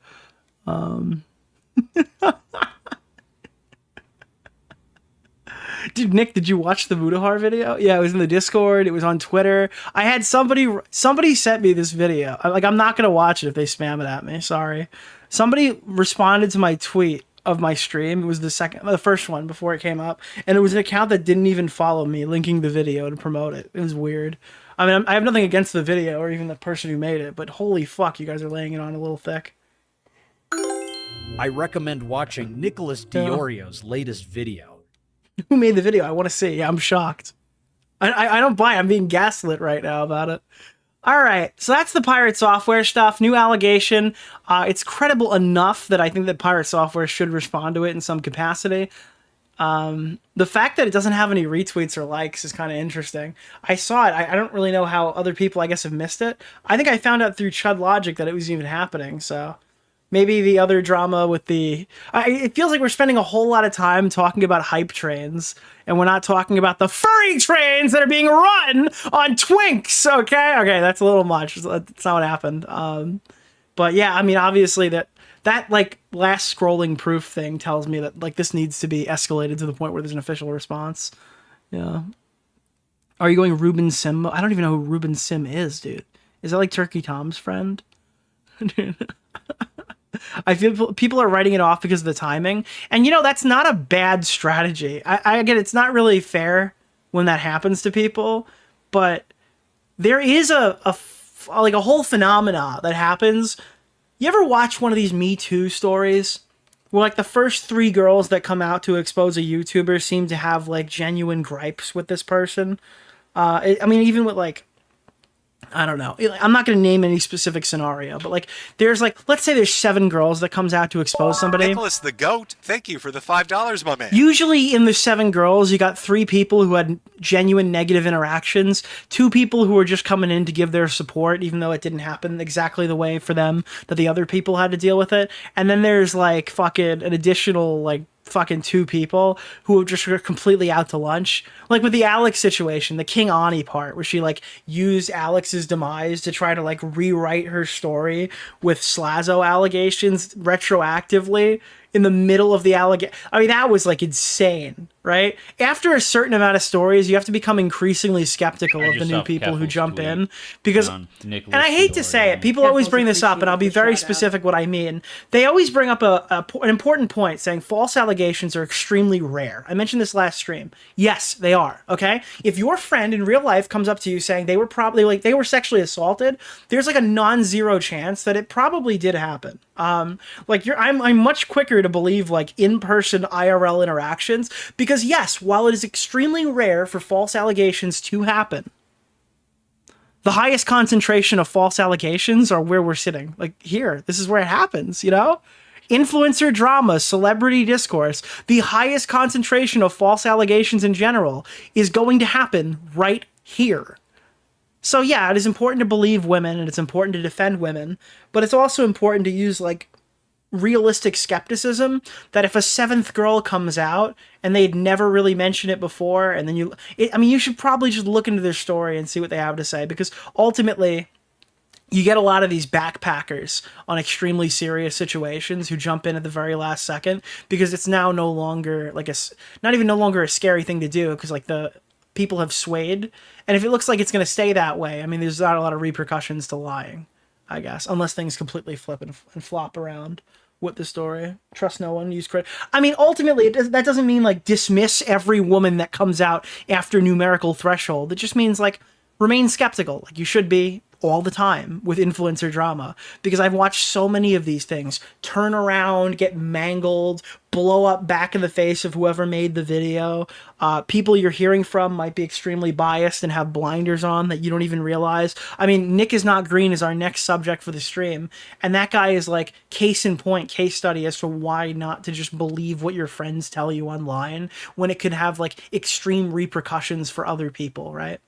B: Dude, Nick, did you watch the Mudahar video? Yeah, it was in the Discord. It was on Twitter. I had somebody sent me this video. I'm not going to watch it if they spam it at me. Sorry. Somebody responded to my tweet of my stream. It was the first one before it came up. And it was an account that didn't even follow me, linking the video to promote it. It was weird. I mean, I have nothing against the video or even the person who made it, but holy fuck, you guys are laying it on a little thick.
H: I recommend watching Nicholas DeOrio's latest video.
B: Who made the video? I want to see. Yeah, I'm shocked. I don't buy it. I'm being gaslit right now about it. All right, so that's the Pirate Software stuff. New allegation. It's credible enough that I think that Pirate Software should respond to it in some capacity. The fact that it doesn't have any retweets or likes is kind of interesting. I saw it. I don't really know how other people, I guess, have missed it. I think I found out through Chud Logic that it was even happening, so maybe the other drama with the... it feels like we're spending a whole lot of time talking about hype trains, and we're not talking about the furry trains that are being run on Twinks, okay? Okay, that's a little much. That's not what happened. But yeah, I mean, obviously that like last scrolling proof thing tells me that like this needs to be escalated to the point where there's an official response. Yeah. Are you going Ruben Sim? I don't even know who Ruben Sim is, dude. Is that like Turkey Tom's friend? I feel people are writing it off because of the timing. And you know, that's not a bad strategy. I get it's not really fair when that happens to people, but there is a whole phenomena that happens. You ever watch one of these Me Too stories where like the first 3 girls that come out to expose a YouTuber seem to have like genuine gripes with this person? I mean, even with like, I don't know. I'm not going to name any specific scenario, but like, there's like, let's say there's 7 girls that comes out to expose somebody.
C: Nicholas the Goat, thank you for the $5, my man.
B: Usually in the 7 girls, you got 3 people who had genuine negative interactions, 2 people who were just coming in to give their support, even though it didn't happen exactly the way for them that the other people had to deal with it. And then there's like fucking an additional like fucking 2 people who just were completely out to lunch. Like with the Alex situation, the King Ani part, where she like used Alex's demise to try to like rewrite her story with Slazo allegations retroactively in the middle of the allegation. I mean, that was like insane, right? After a certain amount of stories, you have to become increasingly skeptical of the new people who jump in because, and I hate to say it, people always bring this up, and I'll be very specific what I mean. They always bring up an important point, saying false allegations are extremely rare. I mentioned this last stream. Yes, they are, okay? If your friend in real life comes up to you saying they were probably like, they were sexually assaulted, there's like a non-zero chance that it probably did happen. Like I'm much quicker to believe like in-person IRL interactions because yes, while it is extremely rare for false allegations to happen, the highest concentration of false allegations are where we're sitting. Like here, this is where it happens, you know? Influencer drama, celebrity discourse, the highest concentration of false allegations in general is going to happen right here. So yeah, it is important to believe women and it's important to defend women, but it's also important to use like realistic skepticism that if a 7th girl comes out and they'd never really mentioned it before, and then you should probably just look into their story and see what they have to say, because ultimately you get a lot of these backpackers on extremely serious situations who jump in at the very last second because it's now no longer like not even no longer a scary thing to do because like the people have swayed. And if it looks like it's going to stay that way, I mean, there's not a lot of repercussions to lying, I guess, unless things completely flip and flop around with the story. Trust no one, use credit. I mean, ultimately, that doesn't mean like dismiss every woman that comes out after numerical threshold. It just means like remain skeptical, like you should be all the time with influencer drama, because I've watched so many of these things turn around, get mangled, blow up back in the face of whoever made the video. People you're hearing from might be extremely biased and have blinders on that you don't even realize. I mean, NickIsNotGreen is our next subject for the stream, and that guy is like case in point, case study as to why not to just believe what your friends tell you online when it could have like extreme repercussions for other people, right?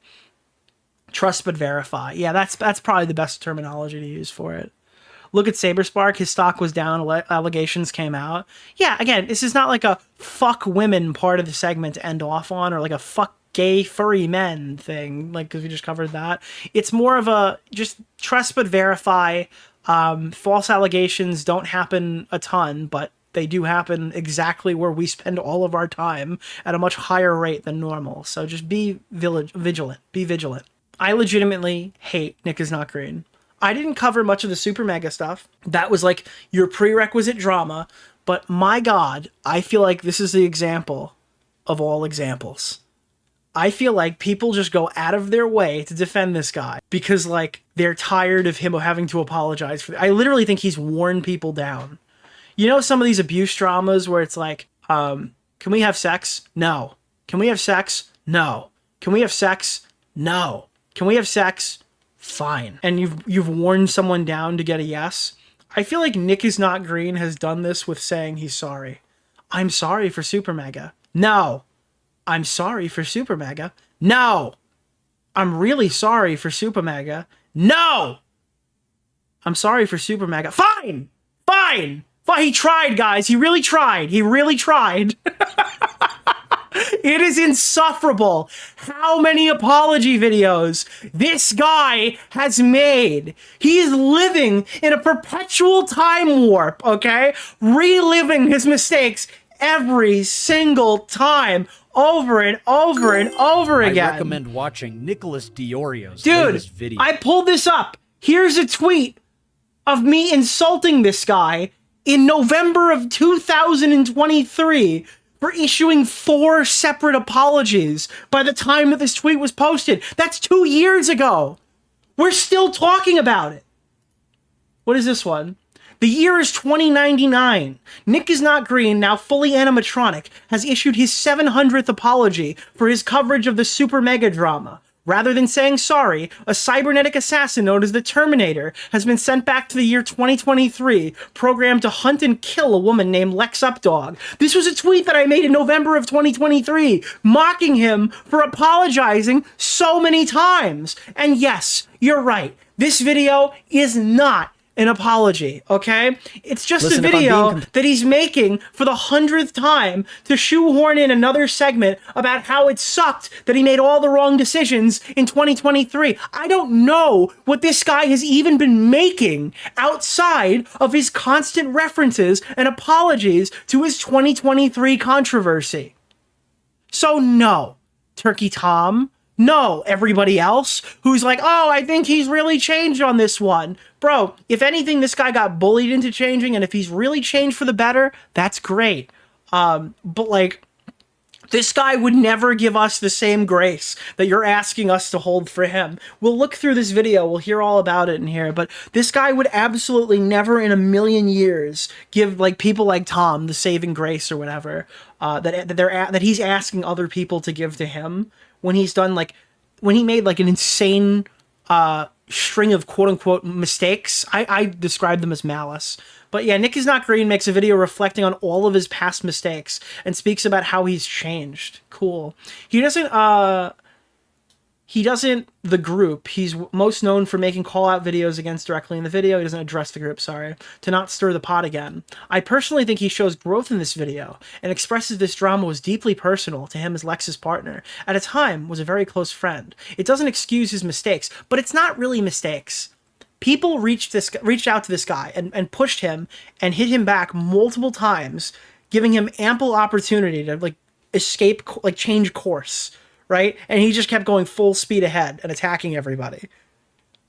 B: Trust but verify. Yeah, that's probably the best terminology to use for it. Look at Saberspark. His stock was down. Allegations came out. Yeah, again, this is not like a fuck women part of the segment to end off on, or like a fuck gay furry men thing, like, because we just covered that. It's more of a just trust but verify. False allegations don't happen a ton, but they do happen exactly where we spend all of our time at a much higher rate than normal. So just be vigilant. Be vigilant. I legitimately hate NickIsNotGreen. I didn't cover much of the Super Mega stuff. That was like your prerequisite drama. But my God, I feel like this is the example of all examples. I feel like people just go out of their way to defend this guy because like they're tired of him having to apologize for it. I literally think he's worn people down. You know, some of these abuse dramas where it's like, can we have sex? No. Can we have sex? No. Can we have sex? No. Can we have sex? Fine. And you've worn someone down to get a yes. I feel like NickIsNotGreen has done this with saying he's sorry. I'm sorry for Super Mega. No. I'm sorry for Super Mega. No. I'm really sorry for Super Mega. No. I'm sorry for Super Mega. Fine. Fine. Fine. He tried, guys. He really tried. He really tried. It is insufferable how many apology videos this guy has made. He is living in a perpetual time warp, okay? Reliving his mistakes every single time, over and over and over again.
H: I recommend watching Nicholas DeOrio's latest video.
B: I pulled this up. Here's a tweet of me insulting this guy in November of 2023 for issuing 4 separate apologies by the time that this tweet was posted. That's 2 years ago. We're still talking about it. What is this one? The year is 2099. NickIsNotGreen, now fully animatronic, has issued his 700th apology for his coverage of the Super Mega drama. Rather than saying sorry, a cybernetic assassin known as the Terminator has been sent back to the year 2023, programmed to hunt and kill a woman named Lex Updog. This was a tweet that I made in November of 2023, mocking him for apologizing so many times. And yes, you're right. This video is not an apology, okay? It's just a video that he's making for the 100th time to shoehorn in another segment about how it sucked that he made all the wrong decisions in 2023. I don't know what this guy has even been making outside of his constant references and apologies to his 2023 controversy. So no, Turkey Tom. No, everybody else who's like, oh, I think he's really changed on this one. Bro, if anything, this guy got bullied into changing, and if he's really changed for the better, that's great. But like, this guy would never give us the same grace that you're asking us to hold for him. We'll look through this video, we'll hear all about it in here, but this guy would absolutely never in a million years give like people like Tom the saving grace or whatever that he's asking other people to give to him. When he's done like, when he made like an insane string of quote unquote mistakes. I describe them as malice. But yeah, NickIsNotGreen makes a video reflecting on all of his past mistakes and speaks about how he's changed. Cool. He doesn't, the group, he's most known for making call-out videos against directly in the video. He doesn't address the group, sorry, to not stir the pot again. I personally think he shows growth in this video and expresses this drama was deeply personal to him as Lex's partner. At a time, was a very close friend. It doesn't excuse his mistakes, but it's not really mistakes. People reached out to this guy and pushed him and hit him back multiple times, giving him ample opportunity to like escape, like change course. Right? And he just kept going full speed ahead and attacking everybody.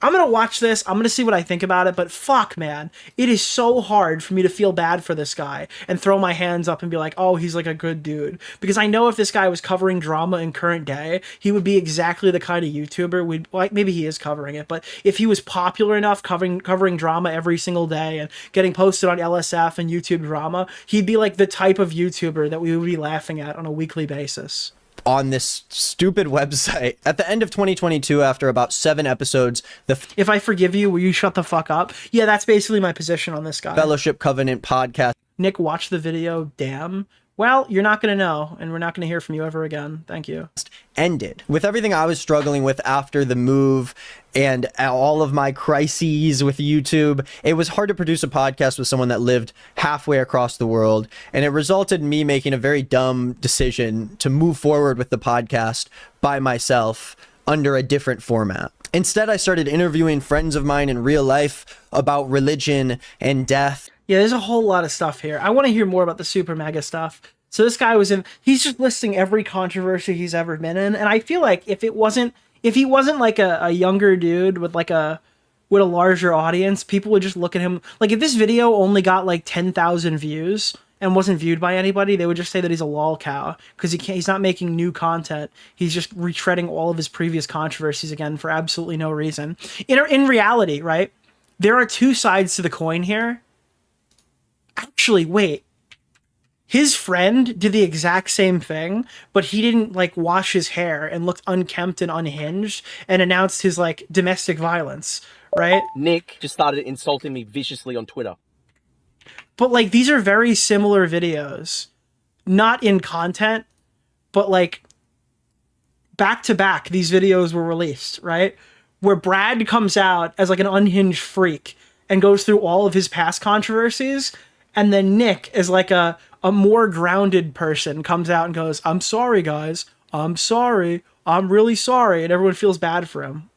B: I'm going to watch this. I'm going to see what I think about it. But fuck, man. It is so hard for me to feel bad for this guy and throw my hands up and be like, oh, he's like a good dude. Because I know if this guy was covering drama in current day, he would be exactly the kind of YouTuber like maybe he is covering it. But if he was popular enough covering drama every single day and getting posted on LSF and YouTube drama, he'd be like the type of YouTuber that we would be laughing at on a weekly basis.
K: On this stupid website at the end of 2022, after about 7 episodes,
B: If I forgive you, will you shut the fuck up? Yeah, that's basically my position on this guy.
K: Fellowship Covenant podcast.
B: Nick, watch the video. Damn. Well, you're not going to know, and we're not going to hear from you ever again. Thank you.
K: Ended. With everything I was struggling with after the move and all of my crises with YouTube, it was hard to produce a podcast with someone that lived halfway across the world, and it resulted in me making a very dumb decision to move forward with the podcast by myself under a different format. Instead, I started interviewing friends of mine in real life about religion and death.
B: Yeah, there's a whole lot of stuff here. I want to hear more about the Super Mega stuff. So this guy he's just listing every controversy he's ever been in. And I feel like if he wasn't like a younger dude with a larger audience, people would just look at him. Like if this video only got like 10,000 views and wasn't viewed by anybody, they would just say that he's a lol cow because he's not making new content. He's just retreading all of his previous controversies again for absolutely no reason. In reality, right? There are two sides to the coin here. Actually, wait. His friend did the exact same thing, but he didn't like wash his hair and looked unkempt and unhinged and announced his like domestic violence, right?
L: Nick just started insulting me viciously on Twitter.
B: But like these are very similar videos. not in content, but like back to back, these videos were released, right? Where Brad comes out as like an unhinged freak and goes through all of his past controversies, and then Nick, as like a more grounded person, comes out and goes, I'm sorry, guys. I'm sorry. I'm really sorry. And everyone feels bad for him.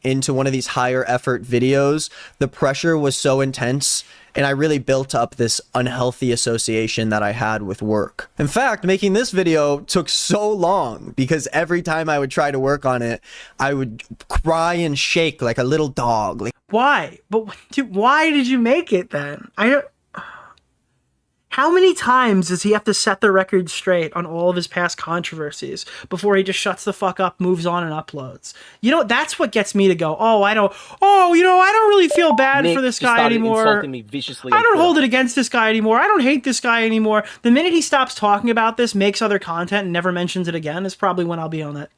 K: Into one of these higher effort videos, the pressure was so intense, and I really built up this unhealthy association that I had with work. In fact, making this video took so long because every time I would try to work on it, I would cry and shake like a little dog. Like,
B: why? But dude, why did you make it then? How many times does he have to set the record straight on all of his past controversies before he just shuts the fuck up, moves on, and uploads? You know, that's what gets me to go, I don't really feel bad
L: Nick
B: for this guy anymore.
L: Insulting me viciously
B: I don't hold it against this guy anymore. I don't hate this guy anymore. The minute he stops talking about this, makes other content, and never mentions it again is probably when I'll be on it.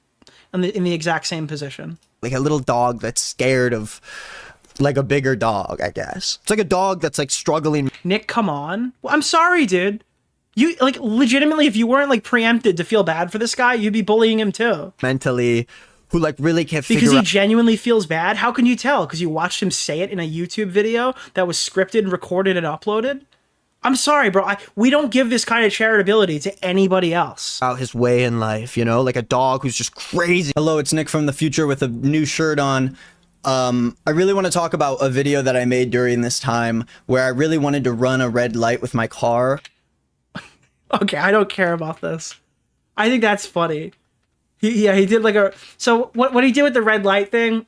B: In the exact same position.
K: Like a little dog that's scared of like a bigger dog, I guess. It's like a dog that's like struggling.
B: Nick, come on. Well, I'm sorry, dude. You like legitimately, if you weren't like preempted to feel bad for this guy, you'd be bullying him too.
K: Mentally, who like really can't figure out.
B: Because he genuinely feels bad? How can you tell? Because you watched him say it in a YouTube video that was scripted, recorded, and uploaded? I'm sorry, bro. We don't give this kind of charitability to anybody else.
K: Out his way in life, you know? Like a dog who's just crazy.
M: Hello, it's Nick from the future with a new shirt on. I really want to talk about a video that I made during this time where I really wanted to run a red light with my car.
B: Okay, I don't care about this. I think that's funny. He did like a... So what he did with the red light thing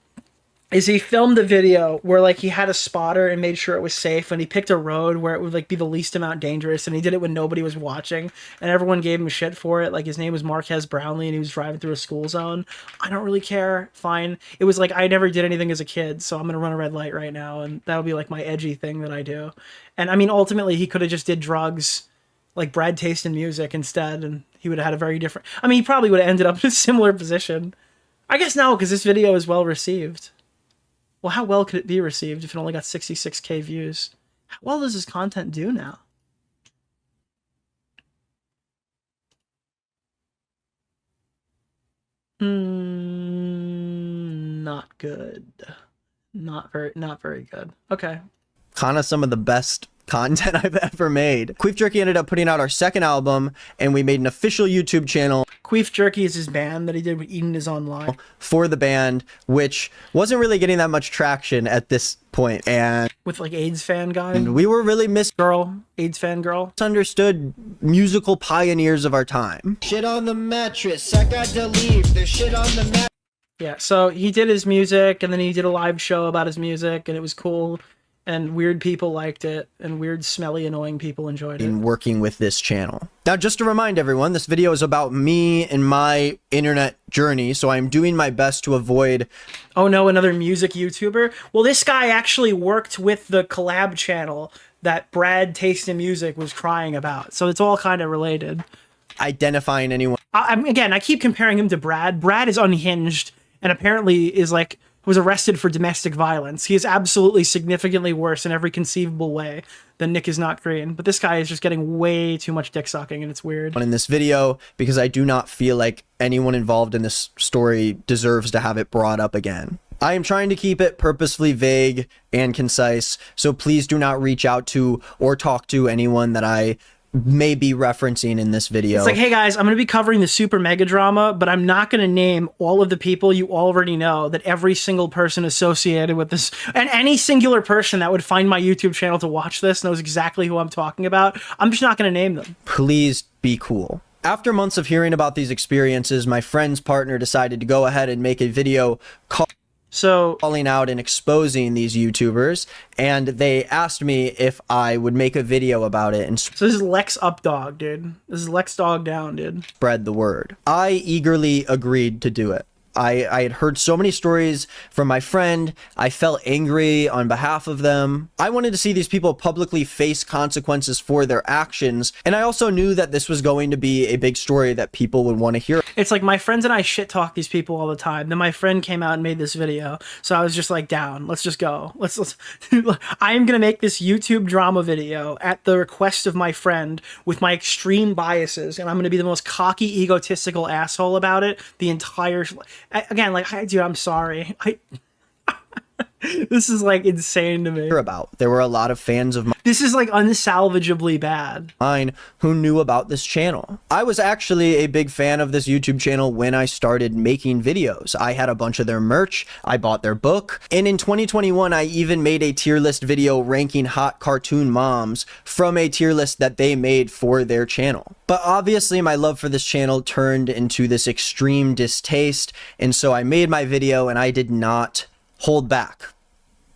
B: is he filmed a video where like he had a spotter and made sure it was safe, and he picked a road where it would like be the least amount dangerous, and he did it when nobody was watching, and everyone gave him shit for it. Like his name was Marquez Brownlee and he was driving through a school zone. I don't really care. Fine. It was like I never did anything as a kid, so I'm gonna run a red light right now, and that'll be like my edgy thing that I do. And I mean, ultimately he could have just did drugs like Brad Taste in music instead, and he would have had a very different... I mean, he probably would have ended up in a similar position. I guess no, because this video is well received. Well, how well could it be received if it only got 66K views? How well does his content do now? Not good. Not very good. Okay.
K: Kind of some of the best content I've ever made. Queef Jerky ended up putting out our second album, and we made an official YouTube channel.
B: Queef Jerky is his band that he did with Eden is Online.
K: For the band, which wasn't really getting that much traction at this point. And
B: with like AIDS fan guy.
K: And we were really
B: AIDS fan girl.
K: Misunderstood musical pioneers of our time.
J: Shit on the mattress. I got to leave. There's shit on the mattress.
B: Yeah, so he did his music, and then he did a live show about his music, and it was cool. And weird people liked it, and weird, smelly, annoying people enjoyed it.
K: In working with this channel. Now, just to remind everyone, this video is about me and my internet journey, so I'm doing my best to avoid...
B: Oh no, another music YouTuber? Well, this guy actually worked with the collab channel that Brad Taste in Music was crying about, so it's all kind of related.
K: Identifying anyone...
B: Again, I keep comparing him to Brad. Brad is unhinged, and apparently is like... was arrested for domestic violence. He is absolutely significantly worse in every conceivable way than Nick is Not Green. But this guy is just getting way too much dick sucking, and it's weird.
K: In this video, because I do not feel like anyone involved in this story deserves to have it brought up again. I am trying to keep it purposefully vague and concise, so please do not reach out to or talk to anyone that I may be referencing in this video.
B: It's like, hey guys, I'm going to be covering the super mega drama, but I'm not going to name all of the people you already know, that every single person associated with this, and any singular person that would find my YouTube channel to watch this knows exactly who I'm talking about. I'm just not going to name them.
K: Please be cool. After months of hearing about these experiences, my friend's partner decided to go ahead and make a video calling out and exposing these YouTubers, and they asked me if I would make a video about it and
B: so this is Lex Updog, dude. This is Lex Dog Down, dude.
K: Spread the word. I eagerly agreed to do it. I had heard so many stories from my friend. I felt angry on behalf of them. I wanted to see these people publicly face consequences for their actions. And I also knew that this was going to be a big story that people would want to hear.
B: It's like my friends and I shit talk these people all the time. Then my friend came out and made this video. So I was just like, down, let's just go. Let's I am going to make this YouTube drama video at the request of my friend with my extreme biases. And I'm going to be the most cocky, egotistical asshole about it the entire... Again, like, dude, I'm sorry. This is like insane to me.
K: There were a lot of fans of mine.
B: This is like unsalvageably bad.
K: Who knew about this channel. I was actually a big fan of this YouTube channel when I started making videos. I had a bunch of their merch. I bought their book. And in 2021, I even made a tier list video ranking hot cartoon moms from a tier list that they made for their channel. But obviously my love for this channel turned into this extreme distaste. And so I made my video and I did not hold back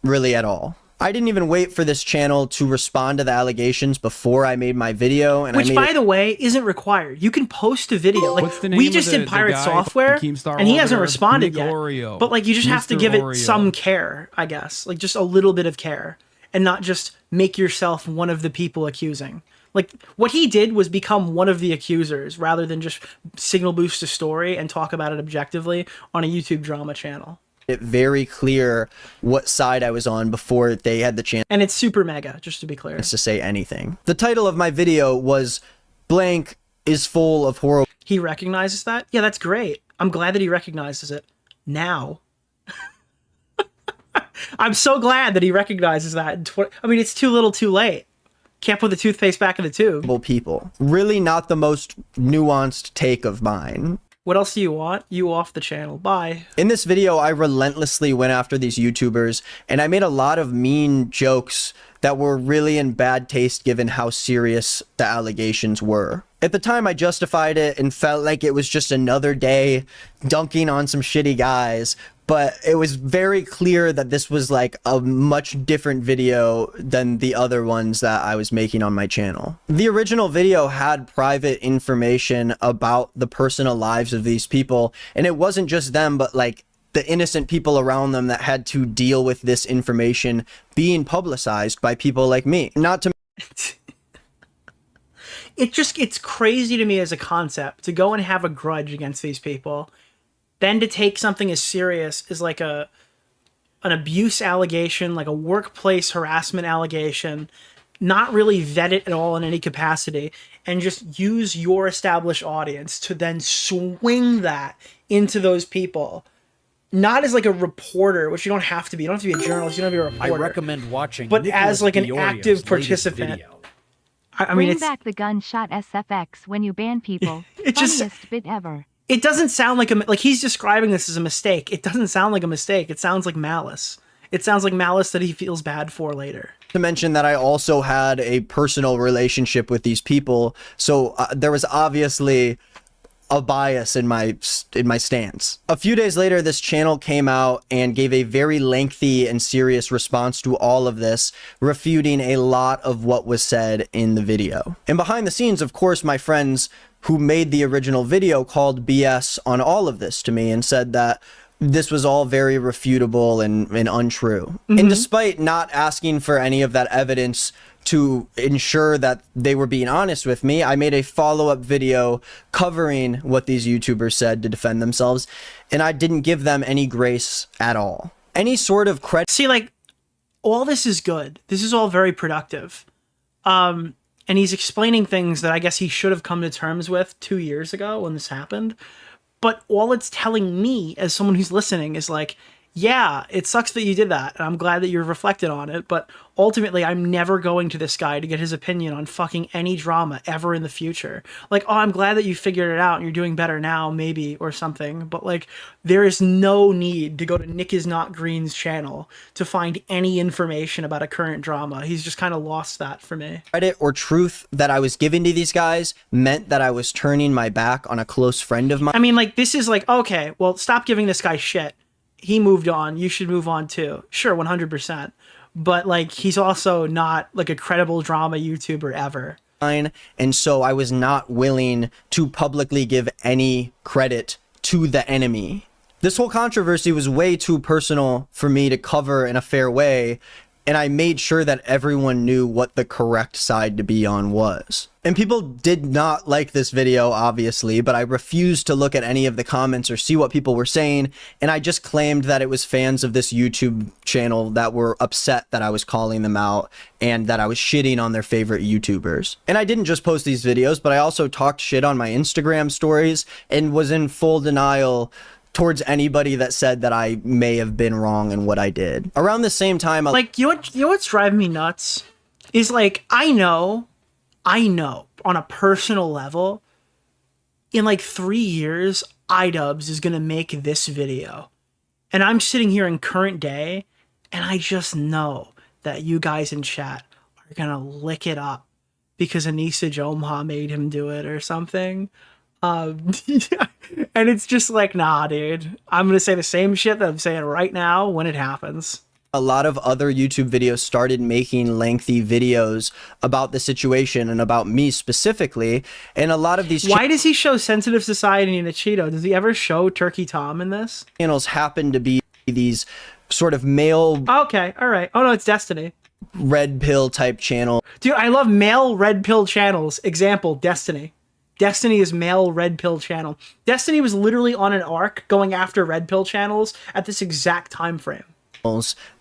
K: really at all. I didn't even wait for this channel to respond to the allegations before I made my video. And
B: which, by the way, isn't required. You can post a video. Like, we just did Pirate Software, and he hasn't responded yet. But like, you just have to give it some care, I guess. Like, just a little bit of care, and not just make yourself one of the people accusing. Like, what he did was become one of the accusers rather than just signal boost a story and talk about it objectively on a YouTube drama channel.
K: It very clear what side I was on before they had the chance.
B: And it's super mega, just to be clear.
K: To say anything. The title of my video was "Blank is full of horrible."
B: He recognizes that? Yeah, that's great. I'm glad that he recognizes it now. I'm so glad that he recognizes that. I mean, it's too little too late. Can't put the toothpaste back in the tube.
K: People. Really not the most nuanced take of mine.
B: What else do you want? You off the channel. Bye.
K: In this video, I relentlessly went after these YouTubers, and I made a lot of mean jokes that were really in bad taste given how serious the allegations were. At the time, I justified it and felt like it was just another day dunking on some shitty guys, but it was very clear that this was like a much different video than the other ones that I was making on my channel. The original video had private information about the personal lives of these people, and it wasn't just them, but like the innocent people around them that had to deal with this information being publicized by people like me. Not to...
B: It's crazy to me as a concept to go and have a grudge against these people, then to take something as serious as like an abuse allegation, like a workplace harassment allegation, not really vet it at all in any capacity, and just use your established audience to then swing that into those people. Not as like a reporter, which you don't have to be. You don't have to be a journalist. You don't have to be a reporter.
H: I recommend watching
B: but
H: Nicholas
B: as like an
H: DeOrio's
B: active participant. I mean,
I: bring back the gunshot SFX when you ban people.
B: It just
I: funniest bit ever.
B: It doesn't sound like he's describing this as a mistake. It doesn't sound like a mistake. It sounds like malice. It sounds like malice that he feels bad for later.
K: To mention that I also had a personal relationship with these people, so there was obviously a bias in my stance. A few days later, this channel came out and gave a very lengthy and serious response to all of this, refuting a lot of what was said in the video. And behind the scenes, of course, my friends who made the original video called BS on all of this to me and said that this was all very refutable and untrue. And despite not asking for any of that evidence to ensure that they were being honest with me, I made a follow-up video covering what these YouTubers said to defend themselves, and I didn't give them any grace at all. Any sort of credit.
B: See, like, all this is good. This is all very productive. And he's explaining things that I guess he should have come to terms with 2 years ago when this happened. But all it's telling me as someone who's listening is like, yeah, it sucks that you did that, and I'm glad that you've reflected on it, but ultimately I'm never going to this guy to get his opinion on fucking any drama ever in the future. Like, oh, I'm glad that you figured it out and you're doing better now, maybe, or something, but like, there is no need to go to NickIsNotGreen's channel to find any information about a current drama. He's just kind of lost that for me.
K: Credit or truth that I was giving to these guys meant that I was turning my back on a close friend of mine.
B: I mean, like, this is like, okay, well, stop giving this guy shit. He moved on. You should move on too. Sure, 100%. But like, he's also not like a credible drama YouTuber ever.
K: And so I was not willing to publicly give any credit to the enemy
M: This whole controversy was way too personal for me to cover in a fair way, and I made sure that everyone knew what the correct side to be on was. And people did not like this video, obviously, but I refused to look at any of the comments or see what people were saying, and I just claimed that it was fans of this YouTube channel that were upset that I was calling them out and that I was shitting on their favorite YouTubers. And I didn't just post these videos, but I also talked shit on my Instagram stories and was in full denial towards anybody that said that I may have been wrong in what I did. Around the same time,
B: like, you know what's driving me nuts is, like, I know on a personal level, in like 3 years, iDubbbz is gonna make this video, and I'm sitting here in current day, and I just know that you guys in chat are gonna lick it up because Anissa Jomha made him do it or something. And it's just like, nah, dude, I'm gonna say the same shit that I'm saying right now when it happens.
M: A lot of other YouTube videos started making lengthy videos about the situation and about me specifically, and a lot of these
B: Why does he show Sensitive Society and a Cheeto? Does he ever show Turkey Tom in this?
M: Channels happen to be these sort of male...
B: Okay, alright. Oh no, it's Destiny.
M: Red pill type channel.
B: Dude, I love male red pill channels. Example, Destiny. Destiny is male red pill channel. Destiny was literally on an arc going after red pill channels at this exact time frame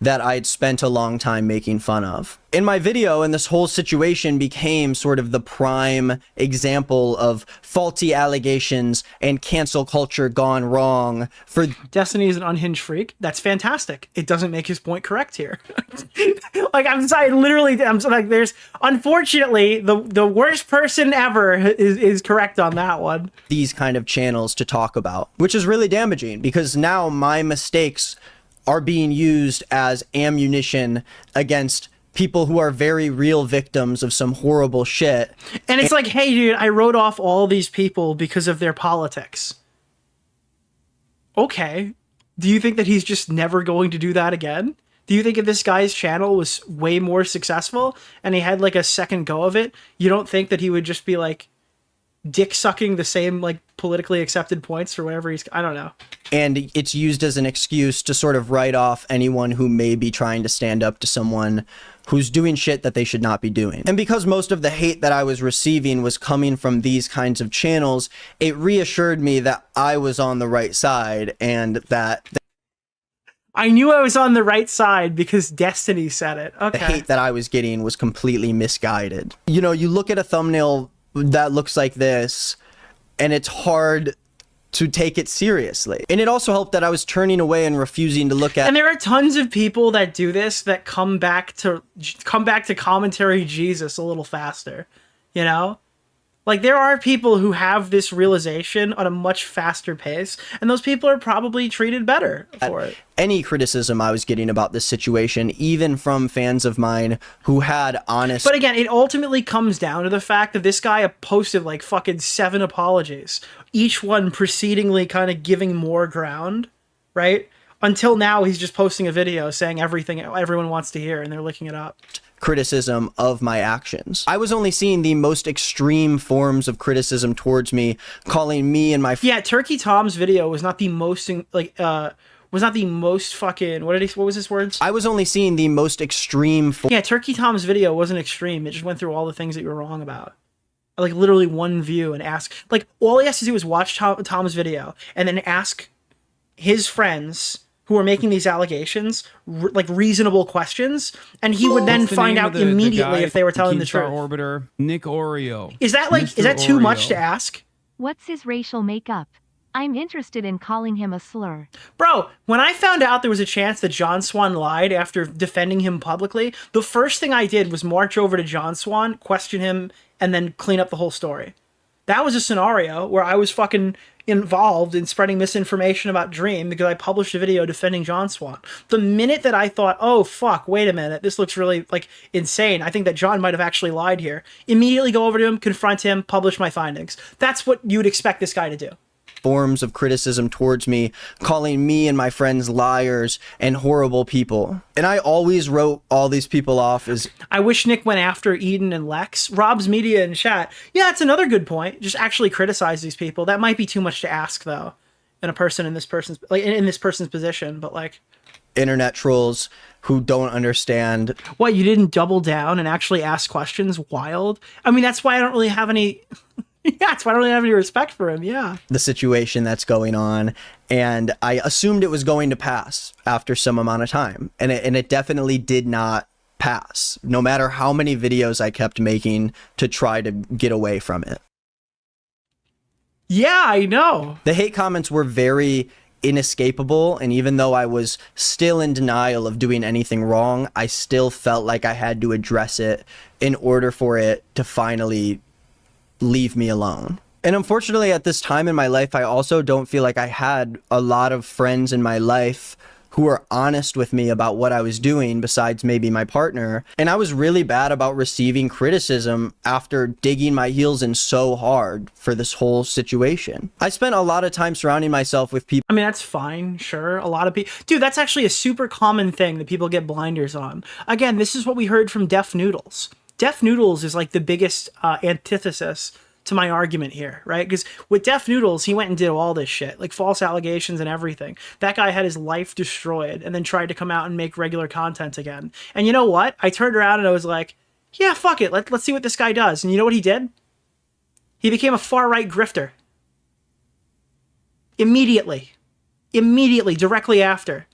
M: that I'd spent a long time making fun of. In my video, and this whole situation became sort of the prime example of faulty allegations and cancel culture gone wrong for...
B: Destiny is an unhinged freak. That's fantastic. It doesn't make his point correct here. Like, I'm sorry, literally, I'm like, there's, unfortunately, the worst person ever is correct on that one.
M: These kind of channels to talk about, which is really damaging because now my mistakes are being used as ammunition against people who are very real victims of some horrible shit.
B: And it's like, hey, dude, I wrote off all these people because of their politics. Okay. Do you think that he's just never going to do that again? Do you think if this guy's channel was way more successful and he had like a second go of it, you don't think that he would just be like dick sucking the same like politically accepted points for whatever he's, I don't know.
M: And it's used as an excuse to sort of write off anyone who may be trying to stand up to someone who's doing shit that they should not be doing. And because most of the hate that I was receiving was coming from these kinds of channels, it reassured me that I was on the right side and that
B: I knew I was on the right side because Destiny said it. Okay.
M: The hate that I was getting was completely misguided. You know, you look at a thumbnail that looks like this and it's hard to take it seriously. And it also helped that I was turning away and refusing to look at...
B: And there are tons of people that do this that come back to commentary Jesus a little faster, you know? Like, there are people who have this realization on a much faster pace, and those people are probably treated better for it.
M: Any criticism I was getting about this situation, even from fans of mine who had honest...
B: But again, it ultimately comes down to the fact that this guy posted like fucking 7 apologies, each one precedingly kind of giving more ground, right? Until now, he's just posting a video saying everything everyone wants to hear, and they're looking it up.
M: Criticism of my actions. I was only seeing the most extreme forms of criticism towards me, calling me and my...
B: Yeah, Turkey Tom's video was not the most, was not the most fucking... What was his words?
M: I was only seeing the most extreme...
B: Yeah, Turkey Tom's video wasn't extreme. It just went through all the things that you were wrong about. Like, literally one view and ask... Like, all he has to do is watch Tom's video and then ask his friends who are making these allegations, like, reasonable questions, and he would then find out immediately if they were telling the truth.
G: Orbiter, DeOrio.
B: Is that, like, is that too much to ask?
I: What's his racial makeup? I'm interested in calling him a slur.
B: Bro, when I found out there was a chance that John Swan lied after defending him publicly, the first thing I did was march over to John Swan, question him, and then clean up the whole story. That was a scenario where I was fucking involved in spreading misinformation about Dream because I published a video defending John Swan. The minute that I thought, oh fuck, wait a minute, this looks really like insane, I think that John might have actually lied here, immediately go over to him, confront him, publish my findings. That's what you'd expect this guy to do.
M: Forms of criticism towards me, calling me and my friends liars and horrible people. And I always wrote all these people off as...
B: I wish Nick went after Eden and Lex. Rob's Media in chat. Yeah, that's another good point. Just actually criticize these people. That might be too much to ask, though. in a person in this person's like in this person's position, but like
M: internet trolls who don't understand.
B: What, you didn't double down and actually ask questions? Wild. I mean, that's why I don't really have any yeah, that's why I don't really have any respect for him. Yeah.
M: The situation that's going on, and I assumed it was going to pass after some amount of time, and it definitely did not pass, no matter how many videos I kept making to try to get away from it.
B: Yeah, I know.
M: The hate comments were very inescapable, and even though I was still in denial of doing anything wrong, I still felt like I had to address it in order for it to finally leave me alone. And unfortunately, at this time in my life, I also don't feel like I had a lot of friends in my life who were honest with me about what I was doing, besides maybe my partner. And I was really bad about receiving criticism after digging my heels in so hard for this whole situation. I spent a lot of time surrounding myself with people.
B: I mean, that's fine, sure. A lot of people, dude, that's actually a super common thing that people get blinders on. Again, this is what we heard from Def Noodles. Def Noodles is like the biggest antithesis to my argument here, right? Because with Def Noodles, he went and did all this shit, like false allegations and everything. That guy had his life destroyed and then tried to come out and make regular content again. And you know what? I turned around and I was like, yeah, fuck it. Let's see what this guy does. And you know what he did? He became a far-right grifter. Immediately, directly after.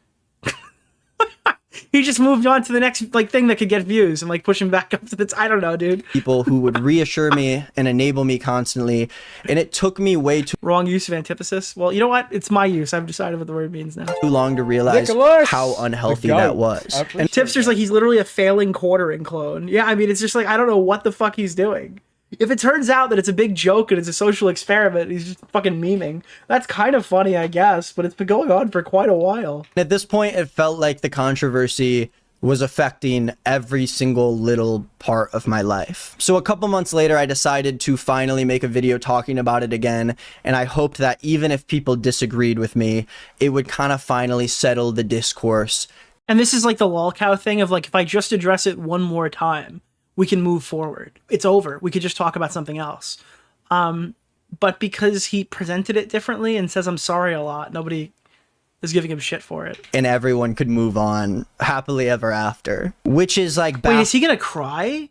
B: He just moved on to the next like thing that could get views and like push him back up to the I don't know, dude.
M: People who would reassure me and enable me constantly, and it took me way too
B: wrong use of antithesis. Well, you know what? It's my use. I've decided what the word means now.
M: Too long to realize
J: Nicholas!
M: how unhealthy that was.
B: And Tipster's like he's literally a failing quartering clone. Yeah, I mean it's just like I don't know what the fuck he's doing. If it turns out that it's a big joke and it's a social experiment, he's just fucking memeing. That's kind of funny, I guess, but it's been going on for quite a while.
M: At this point, it felt like the controversy was affecting every single little part of my life. So a couple months later, I decided to finally make a video talking about it again, and I hoped that even if people disagreed with me, it would kind of finally settle the discourse.
B: And this is like the lolcow thing of like, if I just address it one more time, we can move forward. It's over. We could just talk about something else. But because he presented it differently and says I'm sorry a lot, nobody is giving him shit for it.
M: And everyone could move on happily ever after. Which is like...
B: Wait, is he gonna cry?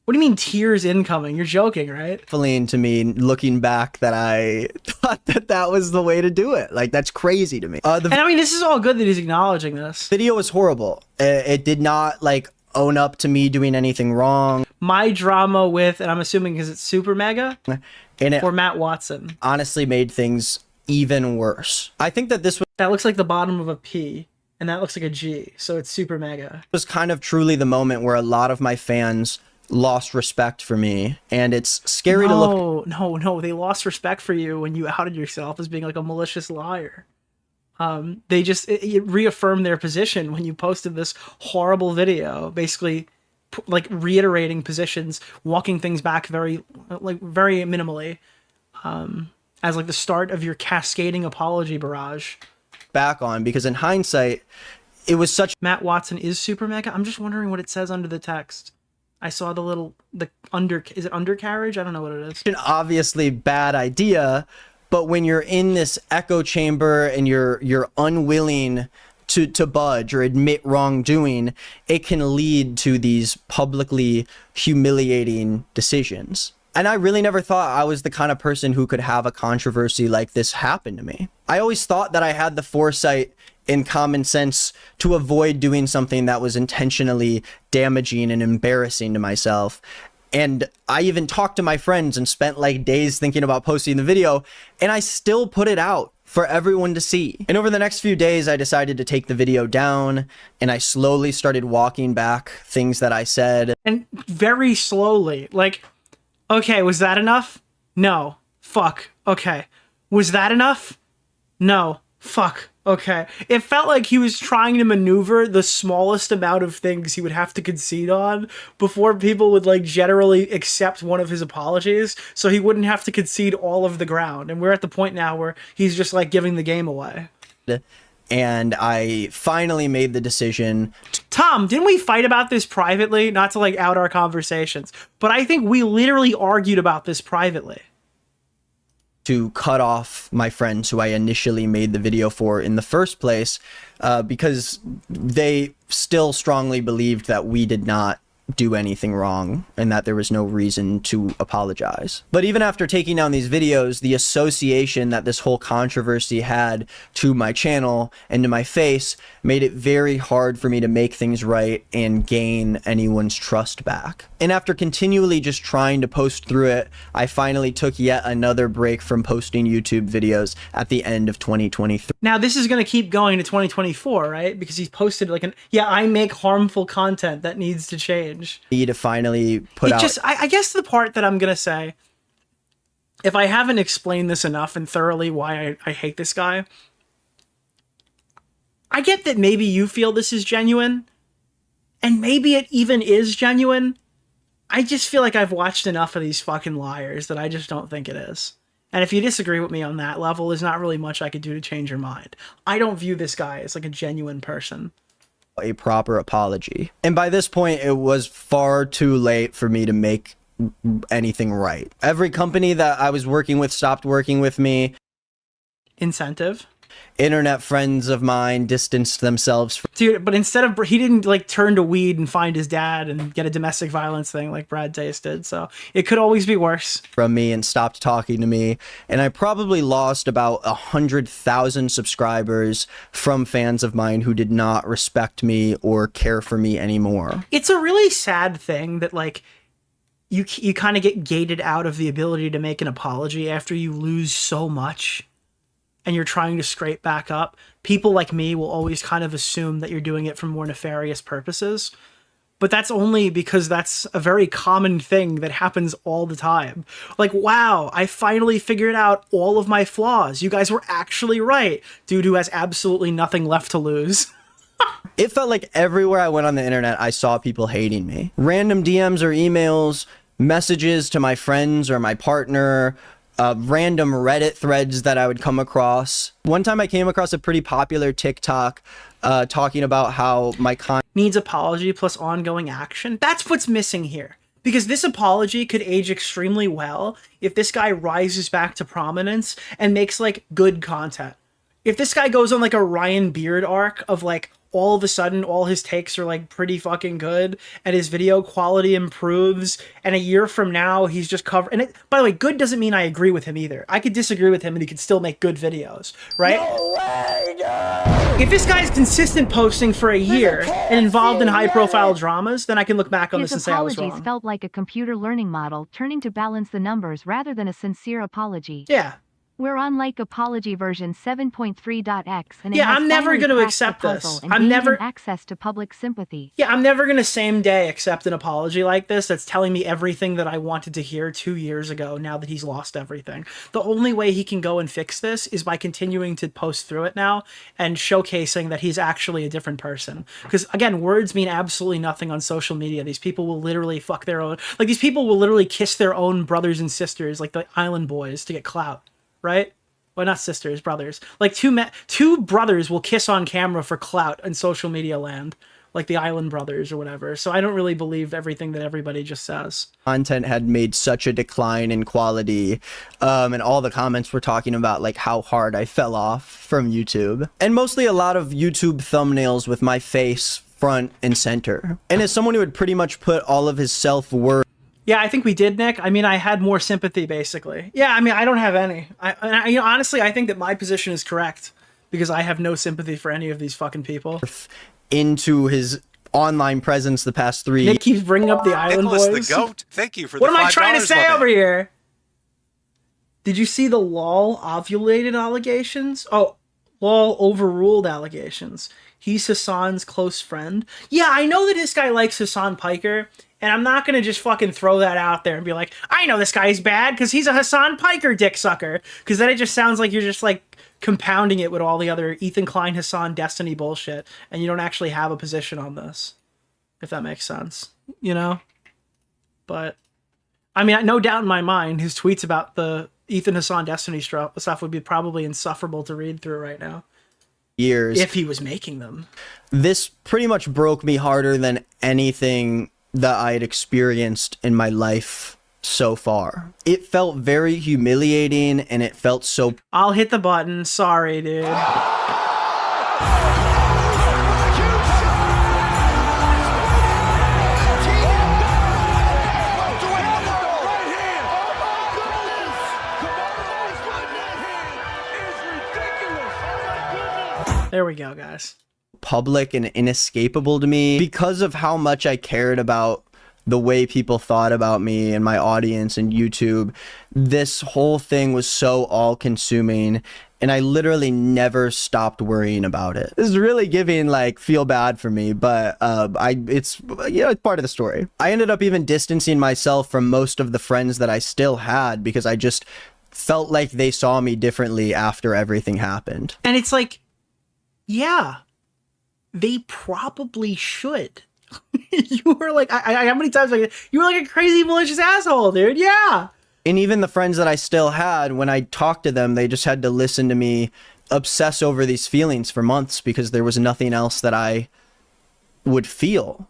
B: What do you mean tears incoming? You're joking, right?
M: Baffling to me, looking back, that I thought that was the way to do it. Like, that's crazy to me.
B: And I mean, this is all good that he's acknowledging this.
M: Video was horrible. It did not, like, own up to me doing anything wrong.
B: My drama with, and I'm assuming because it's Super Mega,
M: and it
B: or Matt Watson,
M: honestly made things even worse. I think that this was...
B: That looks like the bottom of a P, and that looks like a G, so it's Super Mega.
M: It was kind of truly the moment where a lot of my fans lost respect for me, and it's scary to look...
B: No, they lost respect for you when you outed yourself as being like a malicious liar. They just it reaffirmed their position when you posted this horrible video, basically like reiterating positions, walking things back very minimally, as like the start of your cascading apology barrage.
M: Back on, because in hindsight, it was such...
B: Matt Watson is Super Mega. I'm just wondering what it says under the text. I saw is it undercarriage? I don't know what it is.
M: An obviously bad idea. But when you're in this echo chamber and you're unwilling to budge or admit wrongdoing, it can lead to these publicly humiliating decisions. And I really never thought I was the kind of person who could have a controversy like this happen to me. I always thought that I had the foresight and common sense to avoid doing something that was intentionally damaging and embarrassing to myself. And I even talked to my friends and spent like days thinking about posting the video, and I still put it out for everyone to see. And over the next few days, I decided to take the video down, and I slowly started walking back things that I said.
B: And very slowly, like, okay, was that enough? No. Fuck. Okay. Was that enough? No. Fuck. Okay. It felt like he was trying to maneuver the smallest amount of things he would have to concede on before people would like generally accept one of his apologies, so he wouldn't have to concede all of the ground. And we're at the point now where he's just like giving the game away.
M: And I finally made the decision.
B: Tom, didn't we fight about this privately? Not to like out our conversations, but I think we literally argued about this privately.
M: to cut off my friends who I initially made the video for in the first place, because they still strongly believed that we did not do anything wrong and that there was no reason to apologize. But even after taking down these videos, the association that this whole controversy had to my channel and to my face made it very hard for me to make things right and gain anyone's trust back. And after continually just trying to post through it, I finally took yet another break from posting YouTube videos at the end of 2023.
B: Now this is going to keep going to 2024, right? Because he's posted like I make harmful content that needs to change.
M: To finally put out.
B: I guess the part that I'm going to say, if I haven't explained this enough and thoroughly why I hate this guy, I get that maybe you feel this is genuine, and maybe it even is genuine. I just feel like I've watched enough of these fucking liars that I just don't think it is. And if you disagree with me on that level, there's not really much I could do to change your mind. I don't view this guy as like a genuine person.
M: A proper apology. And by this point, it was far too late for me to make anything right. Every company that I was working with stopped working with me.
B: Incentive.
M: Internet friends of mine distanced themselves from.
B: Dude, but instead of, he didn't like turn to weed and find his dad and get a domestic violence thing like Brad Tace did. So it could always be worse.
M: From me and stopped talking to me. And I probably lost about 100,000 subscribers from fans of mine who did not respect me or care for me anymore.
B: It's a really sad thing that like you kind of get gated out of the ability to make an apology after you lose so much. And you're trying to scrape back up. People like me will always kind of assume that you're doing it for more nefarious purposes. But that's only because that's a very common thing that happens all the time. Like, wow, I finally figured out all of my flaws. You guys were actually right. Dude who has absolutely nothing left to lose.
M: It felt like everywhere I went on the internet, I saw people hating me. Random DMs or emails, messages to my friends or my partner, random Reddit threads that I would come across. One time I came across a pretty popular TikTok talking about how my
B: needs apology plus ongoing action. That's what's missing here. Because this apology could age extremely well if this guy rises back to prominence and makes like good content. If this guy goes on like a Ryan Beard arc of like all of a sudden all his takes are like pretty fucking good and his video quality improves and a year from now he's just and it, by the way, good doesn't mean I agree with him either. I could disagree with him and he could still make good videos, right?
J: No way, no.
B: If this guy's consistent posting for a year and involved in high profile dramas, then I can look back on this and say I was wrong.
I: His apologies felt like a computer learning model turning to balance the numbers rather than a sincere apology.
B: Yeah.
I: We're on like apology version 7.3.x and
B: yeah, I'm never going to accept this. I'm never
I: access to public sympathy.
B: Yeah, I'm never going to same day accept an apology like this that's telling me everything that I wanted to hear 2 years ago now that he's lost everything. The only way he can go and fix this is by continuing to post through it now and showcasing that he's actually a different person. Because again, words mean absolutely nothing on social media. These people will literally fuck their own, like these people will literally kiss their own brothers and sisters like the Island Boys to get clout. Right? Well, not sisters, brothers. Like two brothers will kiss on camera for clout in social media land, like the Island Brothers or whatever. So I don't really believe everything that everybody just says.
M: Content had made such a decline in quality, and all the comments were talking about like how hard I fell off from YouTube. And mostly a lot of YouTube thumbnails with my face front and center. And as someone who had pretty much put all of his self-worth.
B: Yeah, I think we did, Nick. I mean, I had more sympathy, basically. Yeah, I mean, I don't have any. You know, honestly, I think that my position is correct because I have no sympathy for any of these fucking people.
M: Into his online presence the past 3 years.
B: Nick keeps bringing up the Island
C: Nicholas
B: Boys.
C: the Goat, thank you for
B: what
C: the $5
B: am I trying to say
C: limit.
B: over here? Did you see the lol ovulated allegations? Oh, lol overruled allegations. He's Hassan's close friend. Yeah, I know that this guy likes Hassan Piker. And I'm not going to just fucking throw that out there and be like, I know this guy's bad because he's a Hassan Piker dick sucker. Because then it just sounds like you're just like compounding it with all the other Ethan Klein, Hassan, Destiny bullshit. And you don't actually have a position on this. If that makes sense. You know? But, I mean, no doubt in my mind, his tweets about the Ethan Hassan Destiny stuff would be probably insufferable to read through right now.
M: Years.
B: If he was making them.
M: This pretty much broke me harder than anything that I had experienced in my life so far. It felt very humiliating, and it felt so...
B: I'll hit the button. Sorry, dude. There we go, guys.
M: Public and inescapable to me because of how much I cared about the way people thought about me and my audience and YouTube. This whole thing was so all-consuming, and I literally never stopped worrying about it. This is really giving like feel bad for me, but it's part of the story. I ended up even distancing myself from most of the friends that I still had because I just felt like they saw me differently after everything happened.
B: And it's like, yeah, they probably should. You were like, how many times you were like a crazy malicious asshole, dude. Yeah.
M: And even the friends that I still had, when I talked to them, they just had to listen to me obsess over these feelings for months because there was nothing else that I would feel,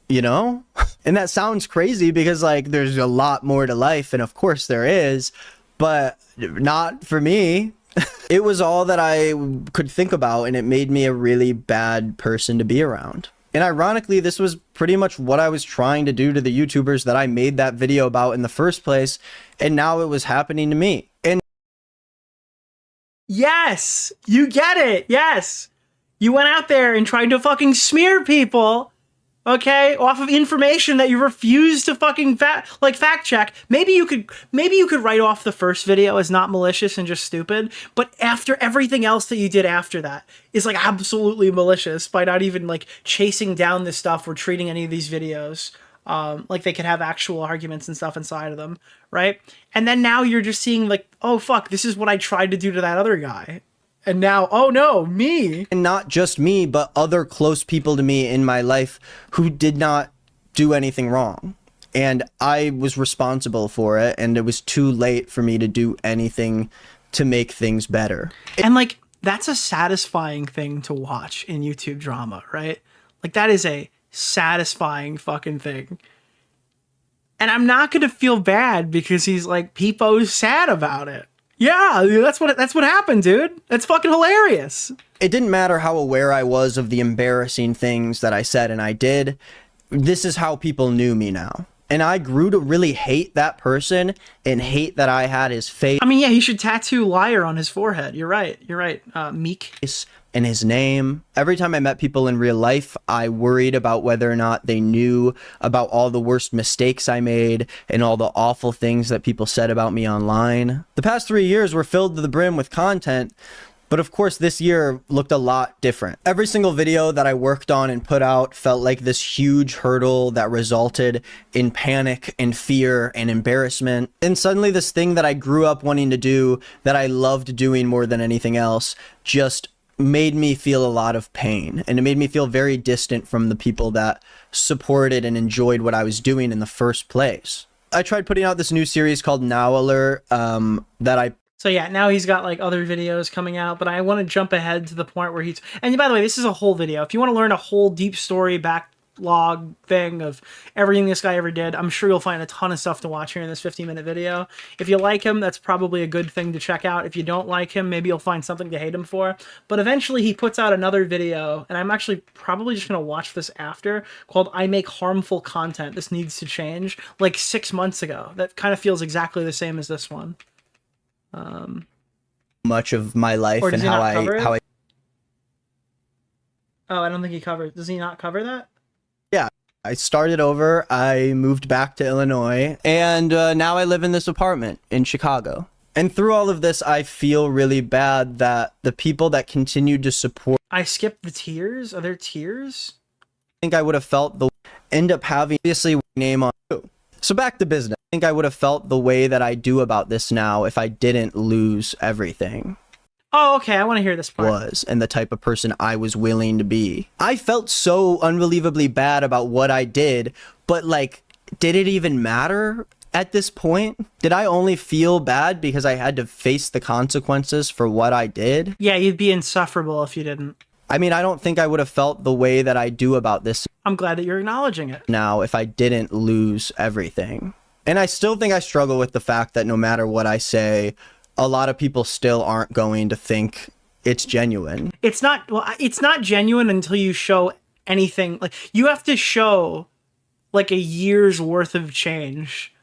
M: you know? And that sounds crazy because like there's a lot more to life, and of course there is, but not for me. It was all that I could think about, and it made me a really bad person to be around. And ironically, this was pretty much what I was trying to do to the YouTubers that I made that video about in the first place, and now it was happening to me. And
B: yes, you get it. Yes. You went out there and tried to fucking smear people, okay, off of information that you refused to fucking fact check. Maybe you could write off the first video as not malicious and just stupid, but after everything else that you did after that is like absolutely malicious by not even like chasing down this stuff or treating any of these videos like they could have actual arguments and stuff inside of them, right? And then now you're just seeing like, oh fuck, this is what I tried to do to that other guy. And now, oh no, me.
M: And not just me, but other close people to me in my life who did not do anything wrong. And I was responsible for it, and it was too late for me to do anything to make things better.
B: And like, that's a satisfying thing to watch in YouTube drama, right? Like that is a satisfying fucking thing. And I'm not going to feel bad because he's like, Peepo's sad about it. Yeah, that's what happened, dude. That's fucking hilarious.
M: It didn't matter how aware I was of the embarrassing things that I said and I did. This is how people knew me now. And I grew to really hate that person and hate that I had his face.
B: I mean, yeah, he should tattoo liar on his forehead. You're right. You're right. Meek.
M: And his name. Every time I met people in real life, I worried about whether or not they knew about all the worst mistakes I made and all the awful things that people said about me online. The past 3 years were filled to the brim with content, but of course this year looked a lot different. Every single video that I worked on and put out felt like this huge hurdle that resulted in panic and fear and embarrassment. And suddenly this thing that I grew up wanting to do, that I loved doing more than anything else, just made me feel a lot of pain, and it made me feel very distant from the people that supported and enjoyed what I was doing in the first place. I tried putting out this new series called Now Alert
B: So yeah, now he's got like other videos coming out, but I want to jump ahead to the point where he's, and by the way, this is a whole video. If you want to learn a whole deep story backlog thing of everything this guy ever did, I'm sure you'll find a ton of stuff to watch here in this 15-minute video. If you like him, that's probably a good thing to check out. If you don't like him, maybe you'll find something to hate him for. But eventually he puts out another video, and I'm actually probably just going to watch this after, called I Make Harmful Content. This Needs to Change, like 6 months ago. That kind of feels exactly the same as this one.
M: Much of my life and how I
B: Oh, I don't think he covered. Does he not cover that?
M: Yeah, I started over. I moved back to Illinois, and now I live in this apartment in Chicago. And through all of this, I feel really bad that the people that continued to support...
B: I skipped the tears? Are there tears?
M: I think I would have felt the... end up having, obviously, name on you. So back to business. I think I would have felt the way that I do about this now if I didn't lose everything.
B: Oh, okay, I want to hear this part.
M: Was, and the type of person I was willing to be. I felt so unbelievably bad about what I did, but like, did it even matter at this point? Did I only feel bad because I had to face the consequences for what I did?
B: Yeah, you'd be insufferable if you didn't.
M: I mean, I don't think I would have felt the way that I do about this.
B: I'm glad that you're acknowledging it.
M: Now, if I didn't lose everything. And I still think I struggle with the fact that no matter what I say, a lot of people still aren't going to think it's genuine.
B: It's not genuine until you show anything. Like, you have to show like a year's worth of change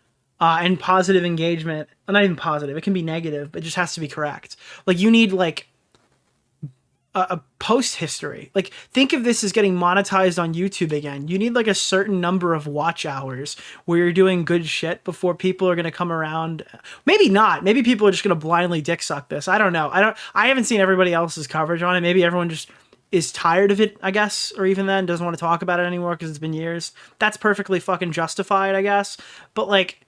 B: and positive engagement. Well, not even positive, it can be negative, but it just has to be correct. Like, you need like a post history. Like, think of this as getting monetized on YouTube again. You need like a certain number of watch hours where you're doing good shit before people are going to come around. Maybe not. Maybe people are just going to blindly dick suck this. I don't know. I haven't seen everybody else's coverage on it. Maybe everyone just is tired of it, I guess, or even then doesn't want to talk about it anymore because it's been years. That's perfectly fucking justified, I guess. But like,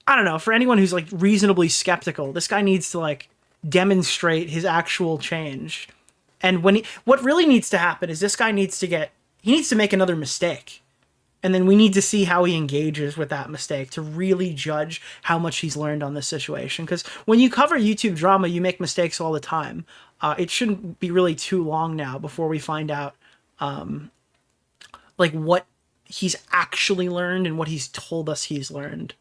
B: I don't know, for anyone who's like reasonably skeptical, this guy needs to like demonstrate his actual change. And what really needs to happen is this guy needs to make another mistake. And then we need to see how he engages with that mistake to really judge how much he's learned on this situation. Because when you cover YouTube drama, you make mistakes all the time. It shouldn't be really too long now before we find out like what he's actually learned and what he's told us he's learned.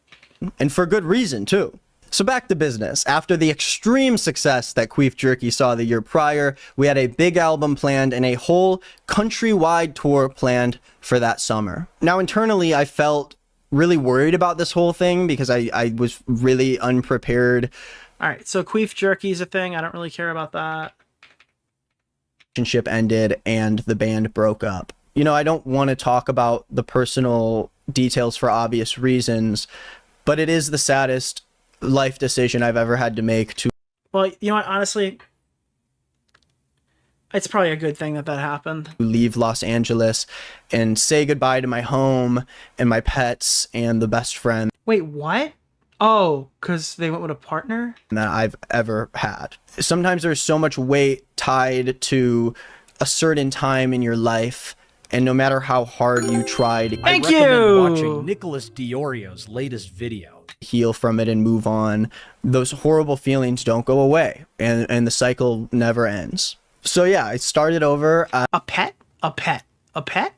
M: And for good reason, too. So back to business. After the extreme success that Queef Jerky saw the year prior, we had a big album planned and a whole countrywide tour planned for that summer. Now, internally, I felt really worried about this whole thing because I was really unprepared.
B: All right, so Queef Jerky is a thing. I don't really care about that.
M: Relationship ended and the band broke up. You know, I don't want to talk about the personal details for obvious reasons, but it is the saddest life decision I've ever had to make.
B: Well, you know what, honestly, it's probably a good thing that happened.
M: Leave Los Angeles and say goodbye to my home and my pets and the best friend.
B: Wait, what? Oh, because they went with a partner?
M: That I've ever had. Sometimes there's so much weight tied to a certain time in your life, and no matter how hard you try to
H: I recommend watching Nicholas DeOrio's latest video.
M: Heal from it and move on, those horrible feelings don't go away, and the cycle never ends. So yeah, I started over.
B: A pet?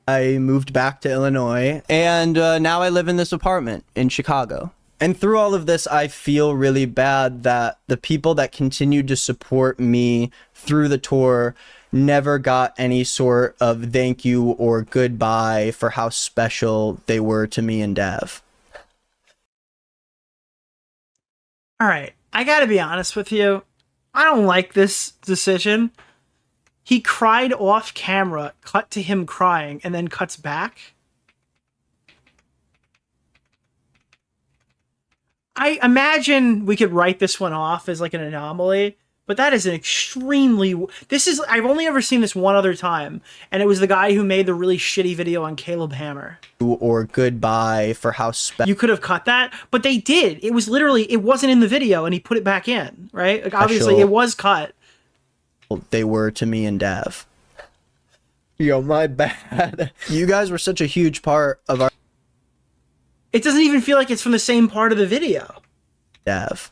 M: I moved back to Illinois, and now I live in this apartment in Chicago. And through all of this, I feel really bad that the people that continued to support me through the tour never got any sort of thank you or goodbye for how special they were to me and Dev.
B: All right, I gotta be honest with you. I don't like this decision. He cried off camera, cut to him crying, and then cuts back. I imagine we could write this one off as like an anomaly, but that is an extremely... I've only ever seen this one other time, and it was the guy who made the really shitty video on Caleb Hammer.
M: Or goodbye for how
B: You could have cut that, but they did. It was literally, it wasn't in the video, and he put it back in, right? Like, obviously, it was cut.
M: They were to me and Dev. Yo, my bad. You guys were such a huge part of our...
B: It doesn't even feel like it's from the same part of the video.
M: Dev.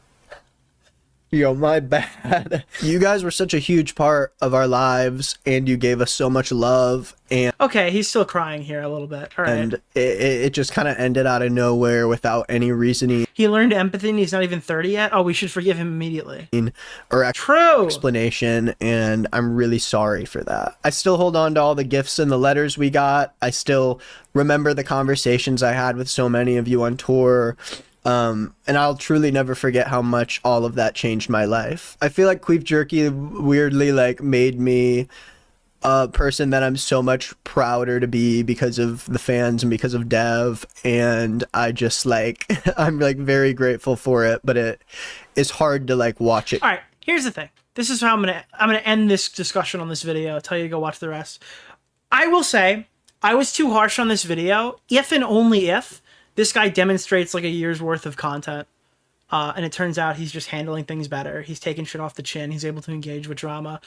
M: Yo, my bad. You guys were such a huge part of our lives, and you gave us so much love. And
B: okay, he's still crying here a little bit. All right.
M: And it just kind of ended out of nowhere without any reasoning.
B: He learned empathy, and he's not even 30 yet. Oh, we should forgive him immediately.
M: Or
B: true
M: explanation, and I'm really sorry for that. I still hold on to all the gifts and the letters we got. I still remember the conversations I had with so many of you on tour. And I'll truly never forget how much all of that changed my life. I feel like Queef Jerky weirdly like made me a person that I'm so much prouder to be because of the fans and because of Dev. And I just like, I'm like very grateful for it, but it is hard to like watch it.
B: All right, here's the thing. This is how I'm gonna end this discussion on this video. I'll tell you to go watch the rest. I will say I was too harsh on this video, if and only if this guy demonstrates like a year's worth of content, and it turns out he's just handling things better. He's taking shit off the chin. He's able to engage with drama.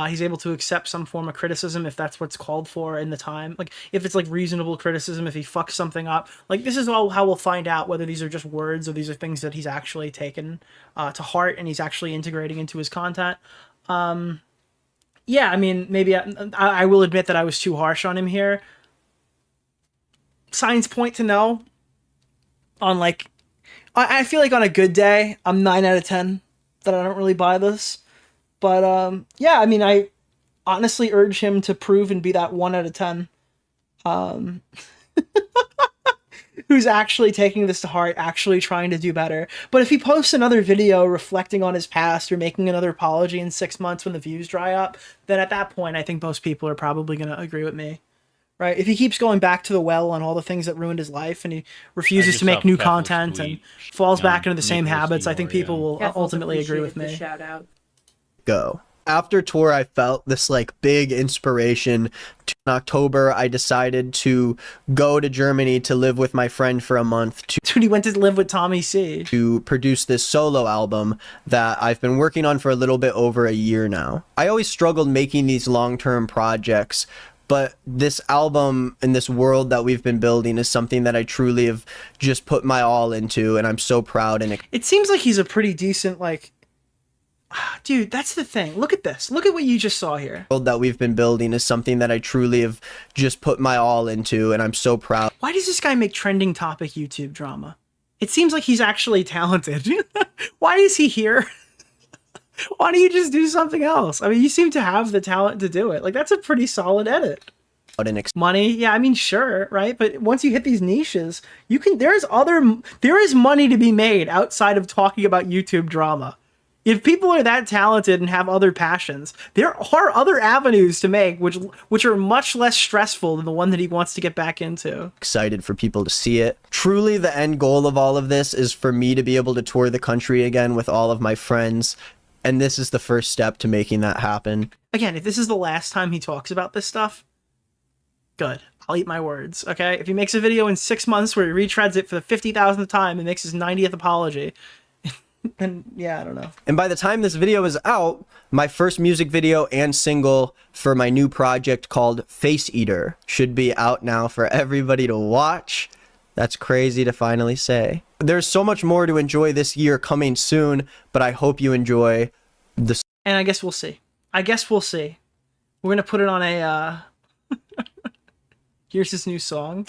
B: He's able to accept some form of criticism if that's what's called for in the time. Like, if it's like reasonable criticism, if he fucks something up. Like, this is all how we'll find out whether these are just words or these are things that he's actually taken to heart and he's actually integrating into his content. Yeah, I mean, maybe I will admit that I was too harsh on him here. Signs point to no. On like I feel like on a good day, I'm 9 out of 10 that I don't really buy this. But yeah, I mean, I honestly urge him to prove and be that 1 out of 10. Who's actually taking this to heart, actually trying to do better. But if he posts another video reflecting on his past or making another apology in 6 months when the views dry up, then at that point, I think most people are probably going to agree with me. Right? If he keeps going back to the well on all the things that ruined his life and he refuses to make new content and falls back into the same habits, I think people will ultimately agree with me.
N: Shout out.
M: Go. After tour, I felt this like big inspiration. In October, I decided to go to Germany to live with my friend for a month.
B: Dude, he went to live with Tommy C.
M: To produce this solo album that I've been working on for a little bit over a year now. I always struggled making these long-term projects, but this album and this world that we've been building is something that I truly have just put my all into, and I'm so proud. And
B: it seems like he's a pretty decent, like, dude, that's the thing. Look at this. Look at what you just saw here.
M: The world that we've been building is something that I truly have just put my all into, and I'm so proud.
B: Why does this guy make trending topic YouTube drama? It seems like he's actually talented. Why is he here? Why don't you just do something else? I mean, you seem to have the talent to do it. Like, that's a pretty solid edit. Money, yeah, I mean, sure, right? But once you hit these niches, you can. There is money to be made outside of talking about YouTube drama. If people are that talented and have other passions, there are other avenues to make, which are much less stressful than the one that he wants to get back into.
M: Excited for people to see it. Truly, the end goal of all of this is for me to be able to tour the country again with all of my friends. And this is the first step to making that happen.
B: Again, if this is the last time he talks about this stuff, good. I'll eat my words, okay? If he makes a video in 6 months where he retreads it for the 50,000th time and makes his 90th apology, then yeah, I don't know.
M: And by the time this video is out, my first music video and single for my new project called Face Eater should be out now for everybody to watch. That's crazy to finally say. There's so much more to enjoy this year coming soon, but I hope you enjoy this.
B: And I guess we'll see. We're going to put it on a, here's this new song.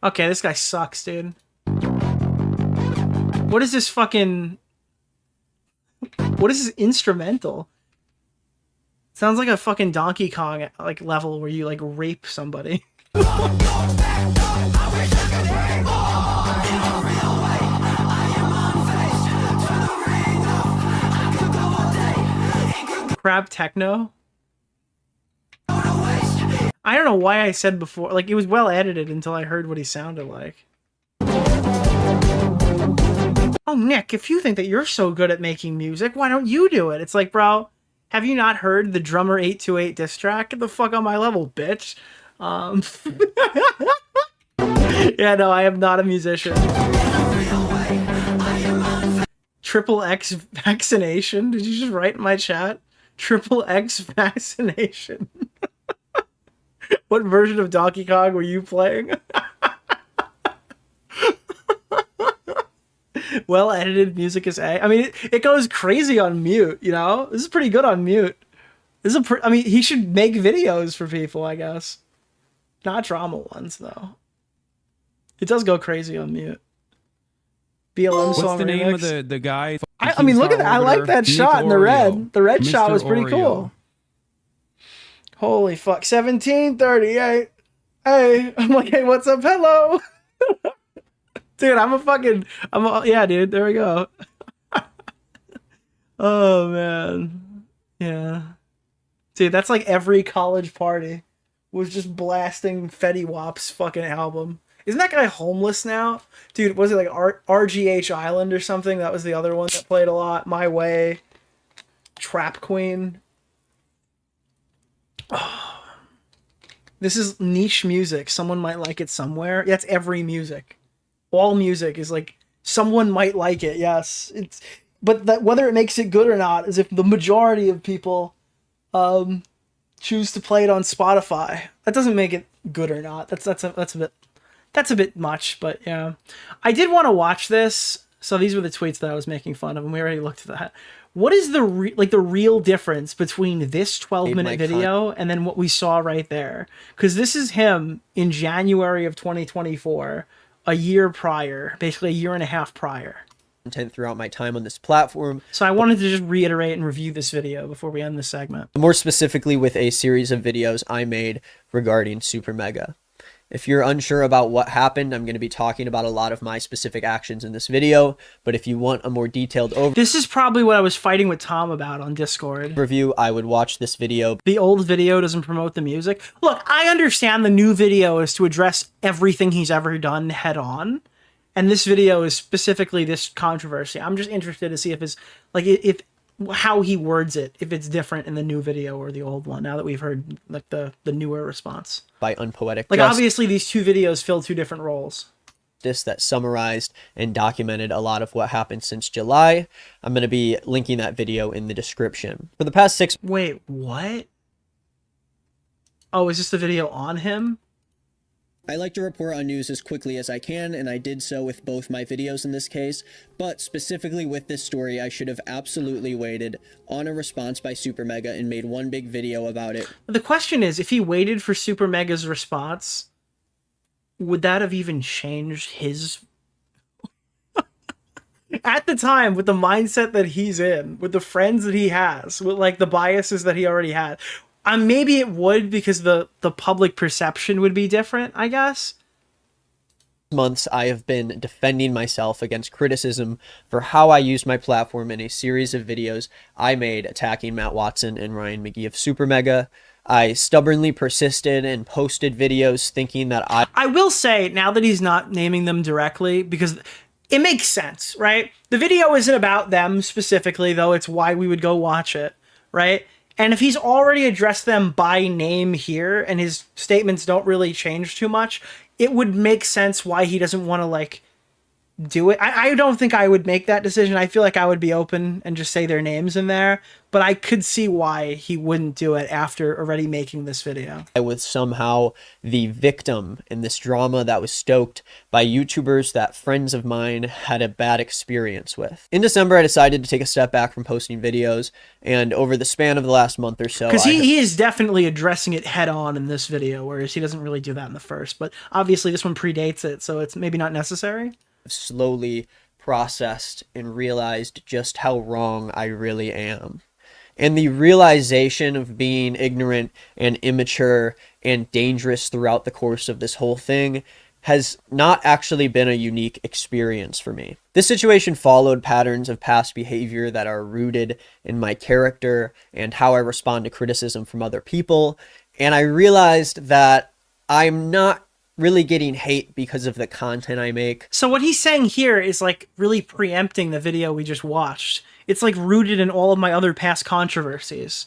B: Okay, this guy sucks, dude. What is this fucking... What is this instrumental? Sounds like a fucking Donkey Kong like level where you like rape somebody. Crab techno? I don't know why I said before, like it was well edited until I heard what he sounded like. Oh, Nick, if you think that you're so good at making music, why don't you do it? It's like, bro, have you not heard the Drummer 828 diss track? Get the fuck on my level, bitch. Yeah, no, I am not a musician. Triple X vaccination? Did you just write in my chat? Triple X vaccination. What version of Donkey Kong were you playing? Well edited music is A. I mean, it goes crazy on mute, you know? This is pretty good on mute. This is I mean, he should make videos for people, I guess. Not drama ones, though. It does go crazy on mute. BLM song.
G: What's the name
B: remix.
G: of the guy?
B: I mean, look at that. I like that shot in the red. The red shot was pretty cool. Holy fuck. 1738. Hey. I'm like, hey, what's up? Hello. Dude, yeah, dude. There we go. Oh, man. Yeah. Dude, that's like every college party was just blasting Fetty Wap's fucking album. Isn't that guy homeless now? Dude, was it like RGH Island or something? That was the other one that played a lot. My Way. Trap Queen. Oh. This is niche music. Someone might like it somewhere. That's every music. All music is like, someone might like it, yes. But that whether it makes it good or not is if the majority of people choose to play it on Spotify. That doesn't make it good or not. That's a bit much, but yeah. I did want to watch this, So these were the tweets that I was making fun of, and we already looked at that. What is the real difference between this 12-minute video and then what we saw right there? Because this is him in January of 2024, a year prior, basically a year and a half prior.
M: Content throughout my time on this platform.
B: So I wanted to just reiterate and review this video before we end this segment.
M: More specifically with a series of videos I made regarding Super Mega. If you're unsure about what happened, I'm going to be talking about a lot of my specific actions in this video, but if you want a more detailed overview,
B: this is probably what I was fighting with Tom about on Discord.
M: I would watch this video.
B: The old video doesn't promote the music. Look, I understand the new video is to address everything he's ever done head on, and this video is specifically this controversy. I'm just interested to see if it's like if how he words it, if it's different in the new video or the old one, now that we've heard like the newer response.
M: By unpoetic
B: like obviously these two videos fill two different roles.
M: That summarized and documented a lot of what happened since July. I'm going to be linking that video in the description. For the past 6...
B: Wait, what? Oh, is this the video on him?
M: I like to report on news as quickly as I can, and I did so with both my videos in this case, but specifically with this story, I should have absolutely waited on a response by Super Mega and made one big video about it.
B: The question is, if he waited for Super Mega's response, would that have even changed his... At the time, with the mindset that he's in, with the friends that he has, with like the biases that he already had... maybe it would, because the public perception would be different, I guess.
M: Months I have been defending myself against criticism for how I used my platform in a series of videos I made attacking Matt Watson and Ryan McGee of Super Mega. I stubbornly persisted and posted videos thinking that
B: I will say, now that he's not naming them directly, because it makes sense, right? The video isn't about them specifically, though it's why we would go watch it, right? And if he's already addressed them by name here and his statements don't really change too much, it would make sense why he doesn't want to, like, do it. I don't think I would make that decision. I feel like I would be open and just say their names in there, but I could see why he wouldn't do it after already making this video.
M: I was somehow the victim in this drama that was stoked by YouTubers that friends of mine had a bad experience with. In December, I decided to take a step back from posting videos, and over the span of the last month or so...
B: Because he is definitely addressing it head on in this video, whereas he doesn't really do that in the first, but obviously this one predates it, so it's maybe not necessary.
M: Slowly processed and realized just how wrong I really am. And the realization of being ignorant and immature and dangerous throughout the course of this whole thing has not actually been a unique experience for me. This situation followed patterns of past behavior that are rooted in my character and how I respond to criticism from other people. And I realized that I'm not really getting hate because of the content I make.
B: So what he's saying here is like really preempting the video we just watched. It's like rooted in all of my other past controversies.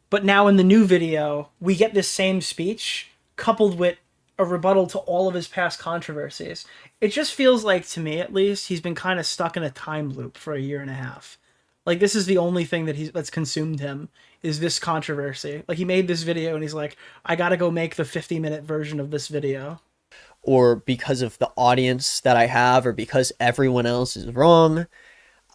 B: But now in the new video, we get this same speech coupled with a rebuttal to all of his past controversies. It just feels like, to me at least, he's been kind of stuck in a time loop for a year and a half. Like, this is the only thing that's consumed him, is this controversy. Like, he made this video and he's like, I gotta go make the 50-minute version of this video.
M: Or because of the audience that I have, or because everyone else is wrong.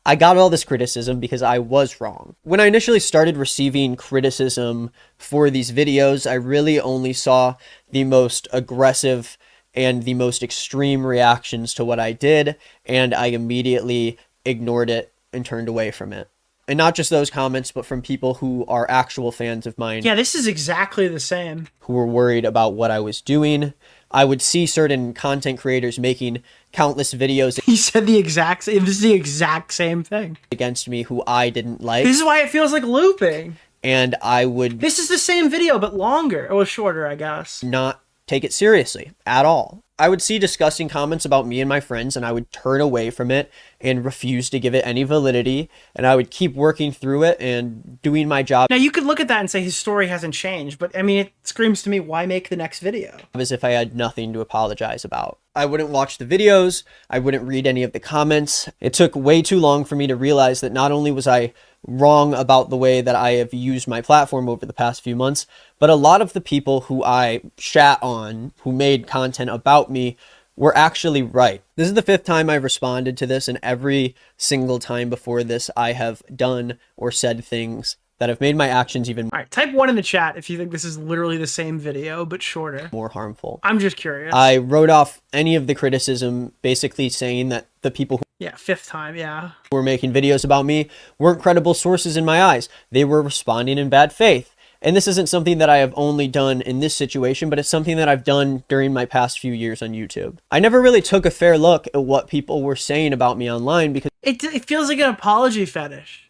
M: I got all this criticism because I was wrong. When I initially started receiving criticism for these videos, I really only saw the most aggressive and the most extreme reactions to what I did, and I immediately ignored it and turned away from it. And not just those comments, but from people who are actual fans of mine.
B: Yeah, this is exactly the same.
M: Who were worried about what I was doing. I would see certain content creators making countless videos.
B: He said the exact same. This is the exact same thing.
M: Against me, who I didn't like.
B: This is why it feels like looping.
M: And I would...
B: This is the same video, but longer. Or shorter, I guess.
M: Not take it seriously at all. I would see disgusting comments about me and my friends, and I would turn away from it and refuse to give it any validity, and I would keep working through it and doing my job.
B: Now, you could look at that and say his story hasn't changed, but I mean, it screams to me, why make the next video?
M: As if I had nothing to apologize about. I wouldn't watch the videos, I wouldn't read any of the comments. It took way too long for me to realize that not only was I wrong about the way that I have used my platform over the past few months, but a lot of the people who I shat on, who made content about me, were actually right. This is the 5th time I've responded to this, and every single time before this, I have done or said things that have made my actions even
B: All right, type 1 in the chat if you think this is literally the same video, but shorter.
M: more harmful.
B: I'm just curious.
M: I wrote off any of the criticism, basically saying that the people who
B: Yeah, 5th time, yeah.
M: were making videos about me weren't credible sources in my eyes. They were responding in bad faith. And this isn't something that I have only done in this situation, but it's something that I've done during my past few years on YouTube. I never really took a fair look at what people were saying about me online because
B: it feels like an apology fetish.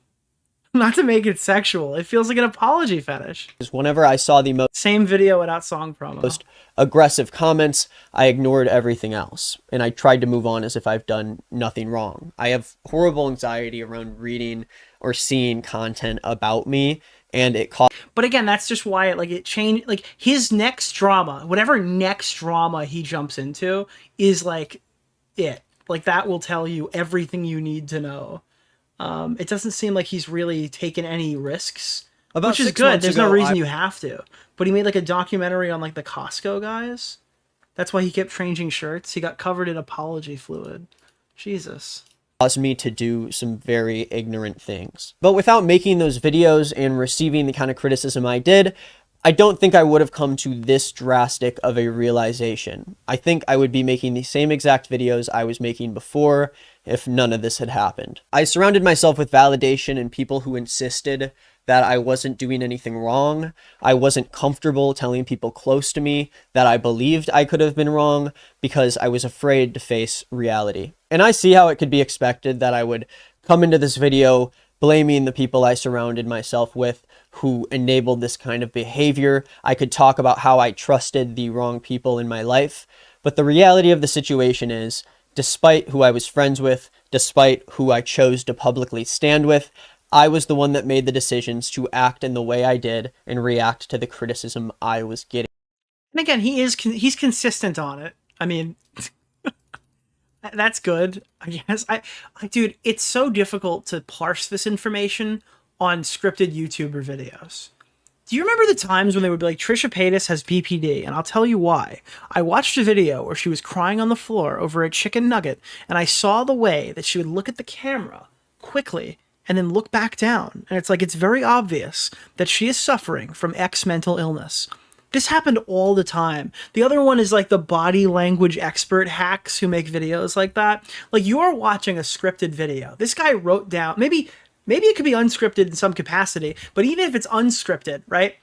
B: Not to make it sexual, it feels like an apology fetish.
M: whenever I saw the
B: Same video without song promo.
M: most aggressive comments, I ignored everything else. And I tried to move on as if I've done nothing wrong. I have horrible anxiety around reading or seeing content about me. And it caused.
B: But again, that's just why it changed. Like his next drama, whatever next drama he jumps into, is like it. Like that will tell you everything you need to know. It doesn't seem like he's really taken any risks, which is good. There's no reason you have to. But he made like a documentary on like the Costco guys. That's why he kept changing shirts. He got covered in apology fluid. Jesus.
M: Caused me to do some very ignorant things. But without making those videos and receiving the kind of criticism I did, I don't think I would have come to this drastic of a realization. I think I would be making the same exact videos I was making before if none of this had happened. I surrounded myself with validation and people who insisted that I wasn't doing anything wrong. I wasn't comfortable telling people close to me that I believed I could have been wrong because I was afraid to face reality. And I see how it could be expected that I would come into this video blaming the people I surrounded myself with who enabled this kind of behavior. I could talk about how I trusted the wrong people in my life. But the reality of the situation is, despite who I was friends with, despite who I chose to publicly stand with, I was the one that made the decisions to act in the way I did and react to the criticism I was getting.
B: And again, he's consistent on it. I mean, that's good, I guess. Dude, it's so difficult to parse this information on scripted YouTuber videos. Do you remember the times when they would be like, Trisha Paytas has BPD? And I'll tell you why. I watched a video where she was crying on the floor over a chicken nugget, and I saw the way that she would look at the camera quickly and then look back down. And it's like, it's very obvious that she is suffering from X mental illness. This happened all the time. The other one is like the body language expert hacks who make videos like that. Like, you are watching a scripted video. This guy wrote down, maybe it could be unscripted in some capacity, but even if it's unscripted, right?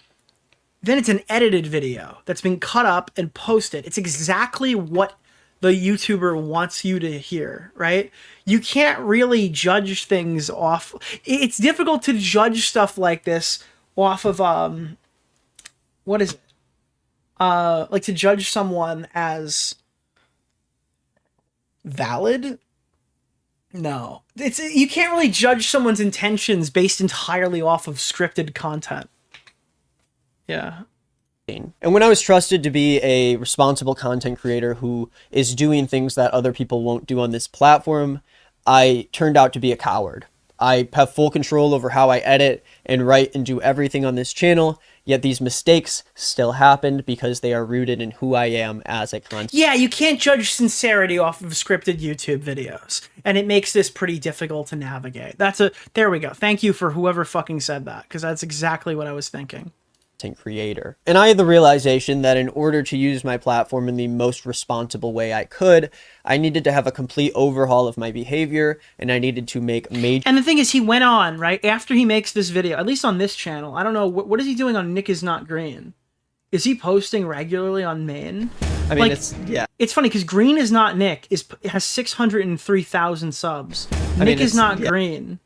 B: Then it's an edited video that's been cut up and posted. It's exactly what the YouTuber wants you to hear, right? You can't really judge things off. It's difficult to judge stuff like this off of, what is it? Like to judge someone as valid? No. You can't really judge someone's intentions based entirely off of scripted content. Yeah.
M: And when I was trusted to be a responsible content creator who is doing things that other people won't do on this platform, I turned out to be a coward. I have full control over how I edit and write and do everything on this channel, yet these mistakes still happened because they are rooted in who I am as a content.
B: Yeah, you can't judge sincerity off of scripted YouTube videos, and it makes this pretty difficult to navigate. There we go. Thank you for whoever fucking said that, because that's exactly what I was thinking.
M: Creator. And I had the realization that in order to use my platform in the most responsible way I could, I needed to have a complete overhaul of my behavior, and I needed to make major...
B: And the thing is, he went on, right, after he makes this video, at least on this channel, I don't know, what is he doing on NickIsNotGreen? Is he posting regularly on main?
M: I mean, yeah.
B: It's funny, because Green is not Nick, has 603,000 subs. Nick is not Green.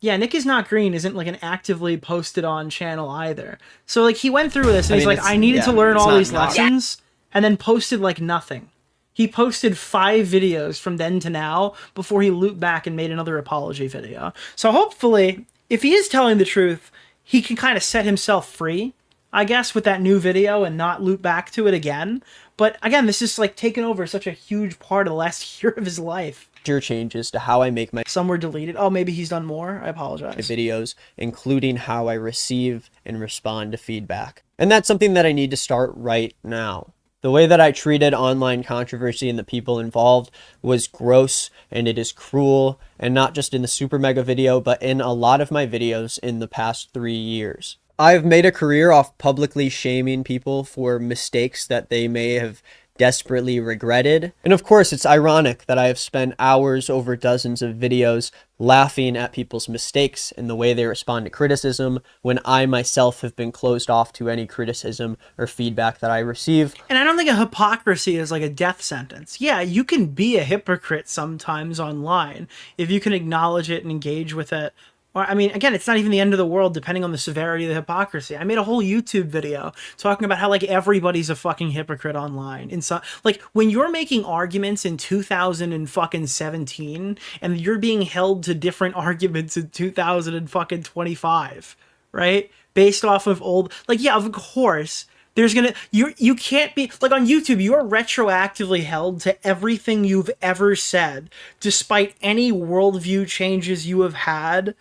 B: Yeah, Nick is not Green isn't like an actively posted on channel either. So like he went through this and he's like, I needed to learn all these lessons, and then posted like nothing. He posted 5 videos from then to now before he looped back and made another apology video. So hopefully, if he is telling the truth, he can kind of set himself free, I guess, with that new video and not loop back to it again. But again, this is like taken over such a huge part of the last year of his life.
M: Changes to how I make my...
B: Some were deleted. Oh, maybe he's done more. I apologize.
M: ...videos, including how I receive and respond to feedback. And that's something that I need to start right now.
K: The way that I treated online controversy and the people involved was gross, and it is cruel, and not just in the Super Mega video, but in a lot of my videos in the past 3 years. I've made a career off publicly shaming people for mistakes that they may have desperately regretted. And of course, it's ironic that I have spent hours over dozens of videos laughing at people's mistakes and the way they respond to criticism when I myself have been closed off to any criticism or feedback that I receive.
B: And I don't think a hypocrisy is like a death sentence. Yeah, you can be a hypocrite sometimes online if you can acknowledge it and engage with it. Or, I mean, again, it's not even the end of the world depending on the severity of the hypocrisy. I made a whole YouTube video talking about how, like, everybody's a fucking hypocrite online. Like, when you're making arguments in 2017 and you're being held to different arguments in 2025, right? Based off of old, like, yeah, of course, there's gonna, you can't be, like, on YouTube, you are retroactively held to everything you've ever said, despite any worldview changes you have had.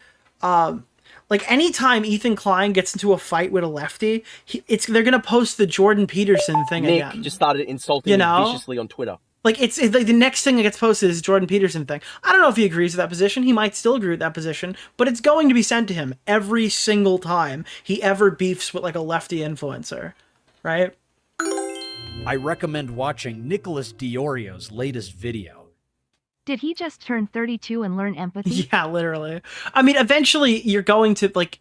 B: Like, anytime Ethan Klein gets into a fight with a lefty, they're gonna post the Jordan Peterson thing
L: Nick
B: again.
L: just started insulting me viciously on Twitter.
B: Like, it's like the next thing that gets posted is Jordan Peterson thing. I don't know if he agrees with that position. He might still agree with that position, but it's going to be sent to him every single time he ever beefs with, like, a lefty influencer, right?
H: I recommend watching Nicholas DeOrio's latest video.
I: Did he just turn 32 and learn empathy?
B: Yeah, literally. I mean, eventually you're going to, like,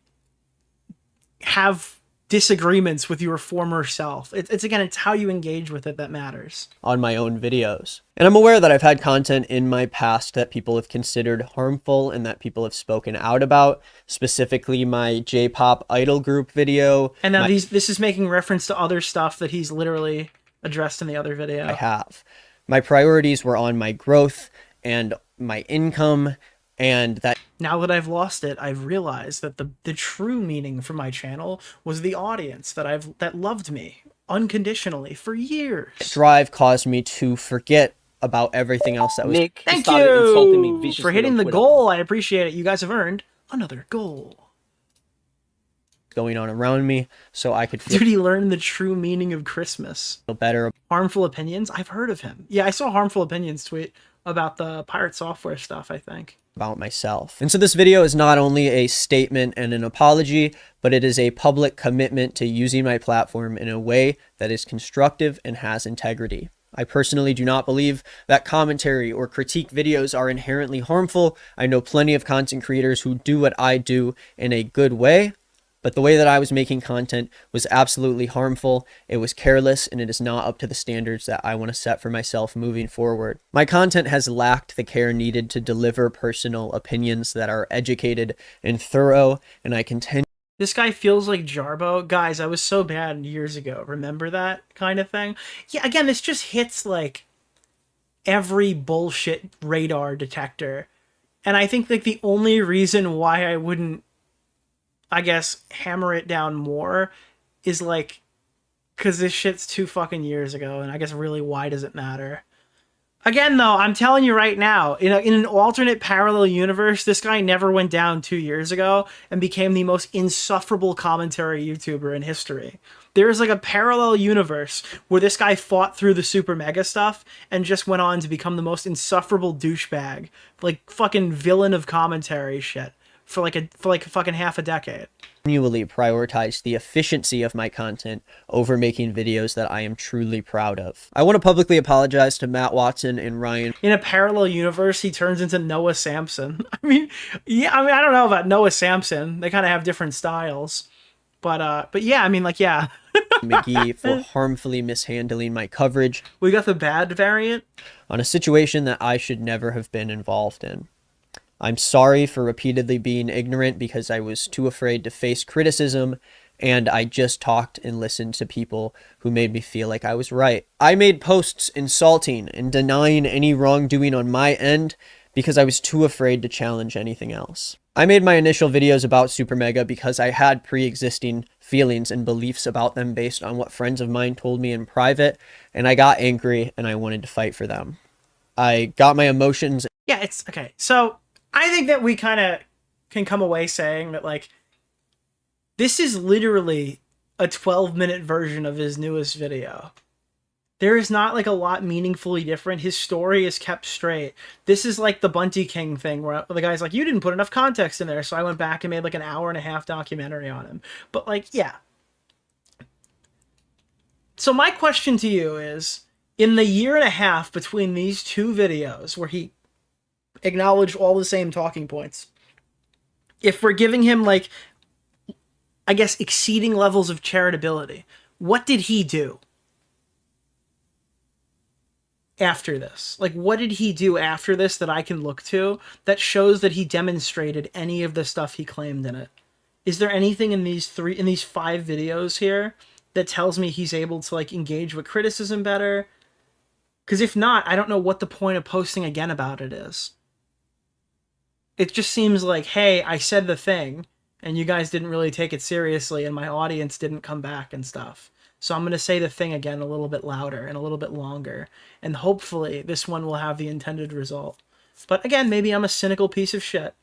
B: have disagreements with your former self. It's how you engage with it that matters.
K: On my own videos. And I'm aware that I've had content in my past that people have considered harmful and that people have spoken out about, specifically my J-pop idol group video.
B: And now this is making reference to other stuff that he's literally addressed in the other video.
K: I have. My priorities were on my growth and my income, and that
B: now that I've lost it, I've realized that the true meaning for my channel was the audience that loved me unconditionally for years.
K: Drive caused me to forget about everything else that was.
L: Nick,
B: thank you for hitting the goal. I appreciate it. You guys have earned another goal
K: going on around me, so I could feel.
B: Dude, he learned the true meaning of Christmas.
K: Feel better.
B: Harmful Opinions? I've heard of him. Yeah, I saw Harmful Opinions tweet about the Pirate Software stuff, I think.
K: About myself. And so this video is not only a statement and an apology, but it is a public commitment to using my platform in a way that is constructive and has integrity. I personally do not believe that commentary or critique videos are inherently harmful. I know plenty of content creators who do what I do in a good way, but the way that I was making content was absolutely harmful. It was careless, and it is not up to the standards that I want to set for myself moving forward. My content has lacked the care needed to deliver personal opinions that are educated and thorough, and I continue.
B: This guy feels like Jarbo. Guys, I was so bad years ago. Remember that kind of thing? Yeah, again, this just hits, like, every bullshit radar detector. And I think, like, the only reason why I wouldn't, I guess, hammer it down more is, like, because this shit's 2 fucking years ago, and I guess really why does it matter? Again, though, I'm telling you right now, in an alternate parallel universe, this guy never went down 2 years ago and became the most insufferable commentary YouTuber in history. There is, like, a parallel universe where this guy fought through the Super Mega stuff and just went on to become the most insufferable douchebag, like, fucking villain of commentary shit. For like fucking half a decade.
K: Continually prioritize the efficiency of my content over making videos that I am truly proud of. I want to publicly apologize to Matt Watson and Ryan.
B: In a parallel universe, he turns into Noah Samson. I mean, I don't know about Noah Samson. They kind of have different styles. But yeah, I mean, like, yeah.
K: McGee for harmfully mishandling my coverage.
B: We got the bad variant.
K: On a situation that I should never have been involved in. I'm sorry for repeatedly being ignorant because I was too afraid to face criticism, and I just talked and listened to people who made me feel like I was right. I made posts insulting and denying any wrongdoing on my end because I was too afraid to challenge anything else. I made my initial videos about Super Mega because I had pre-existing feelings and beliefs about them based on what friends of mine told me in private, and I got angry and I wanted to fight for them. I got my emotions.
B: Yeah, it's okay. So I think that we kind of can come away saying that, like, this is literally a 12-minute version of his newest video. There is not like a lot meaningfully different. His story is kept straight. This is like the Bunty King thing where the guy's like, you didn't put enough context in there. So I went back and made like an 1.5-hour documentary on him. But like, yeah. So my question to you is, in the 1.5 years between these two videos where he acknowledged all the same talking points, if we're giving him like, I guess, exceeding levels of charitability, what did he do after this? Like, what did he do after this that I can look to that shows that he demonstrated any of the stuff he claimed in it? Is there anything in these 5 videos here that tells me he's able to like engage with criticism better? Because if not, I don't know what the point of posting again about it is. It just seems like, hey, I said the thing, and you guys didn't really take it seriously, and my audience didn't come back and stuff. So I'm going to say the thing again a little bit louder and a little bit longer, and hopefully this one will have the intended result. But again, maybe I'm a cynical piece of shit.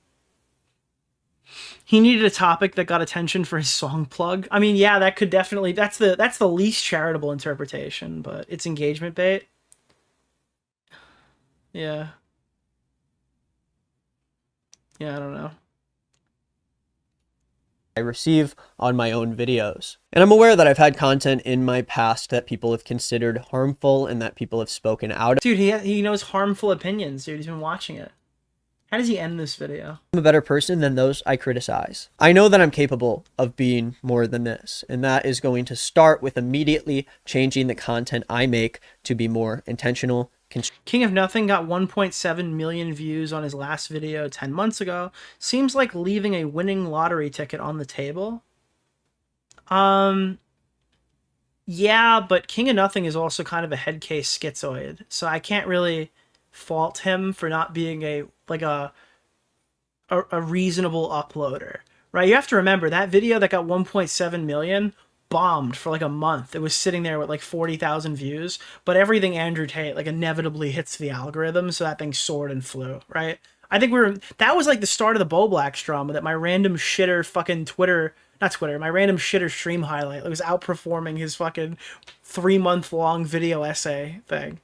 B: He needed a topic that got attention for his song plug. I mean, yeah, that could definitely, that's the least charitable interpretation, but it's engagement bait. Yeah. Yeah, I don't know.
K: I receive on my own videos. And I'm aware that I've had content in my past that people have considered harmful and that people have spoken out.
B: Dude, he knows harmful opinions, dude. He's been watching it. How does he end this video?
K: I'm a better person than those I criticize. I know that I'm capable of being more than this, and that is going to start with immediately changing the content I make to be more intentional.
B: King of Nothing got 1.7 million views on his last video 10 months ago. Seems like leaving a winning lottery ticket on the table. Yeah, but King of Nothing is also kind of a head case schizoid, so I can't really fault him for not being a reasonable uploader, right? You have to remember that video that got 1.7 million bombed for like a month. It was sitting there with like 40,000 views, but everything Andrew Tate like inevitably hits the algorithm, so that thing soared and flew, right? I think that was like the start of the Bo Blacks drama, that my random shitter fucking my random shitter stream highlight was outperforming his fucking 3-month-long video essay thing.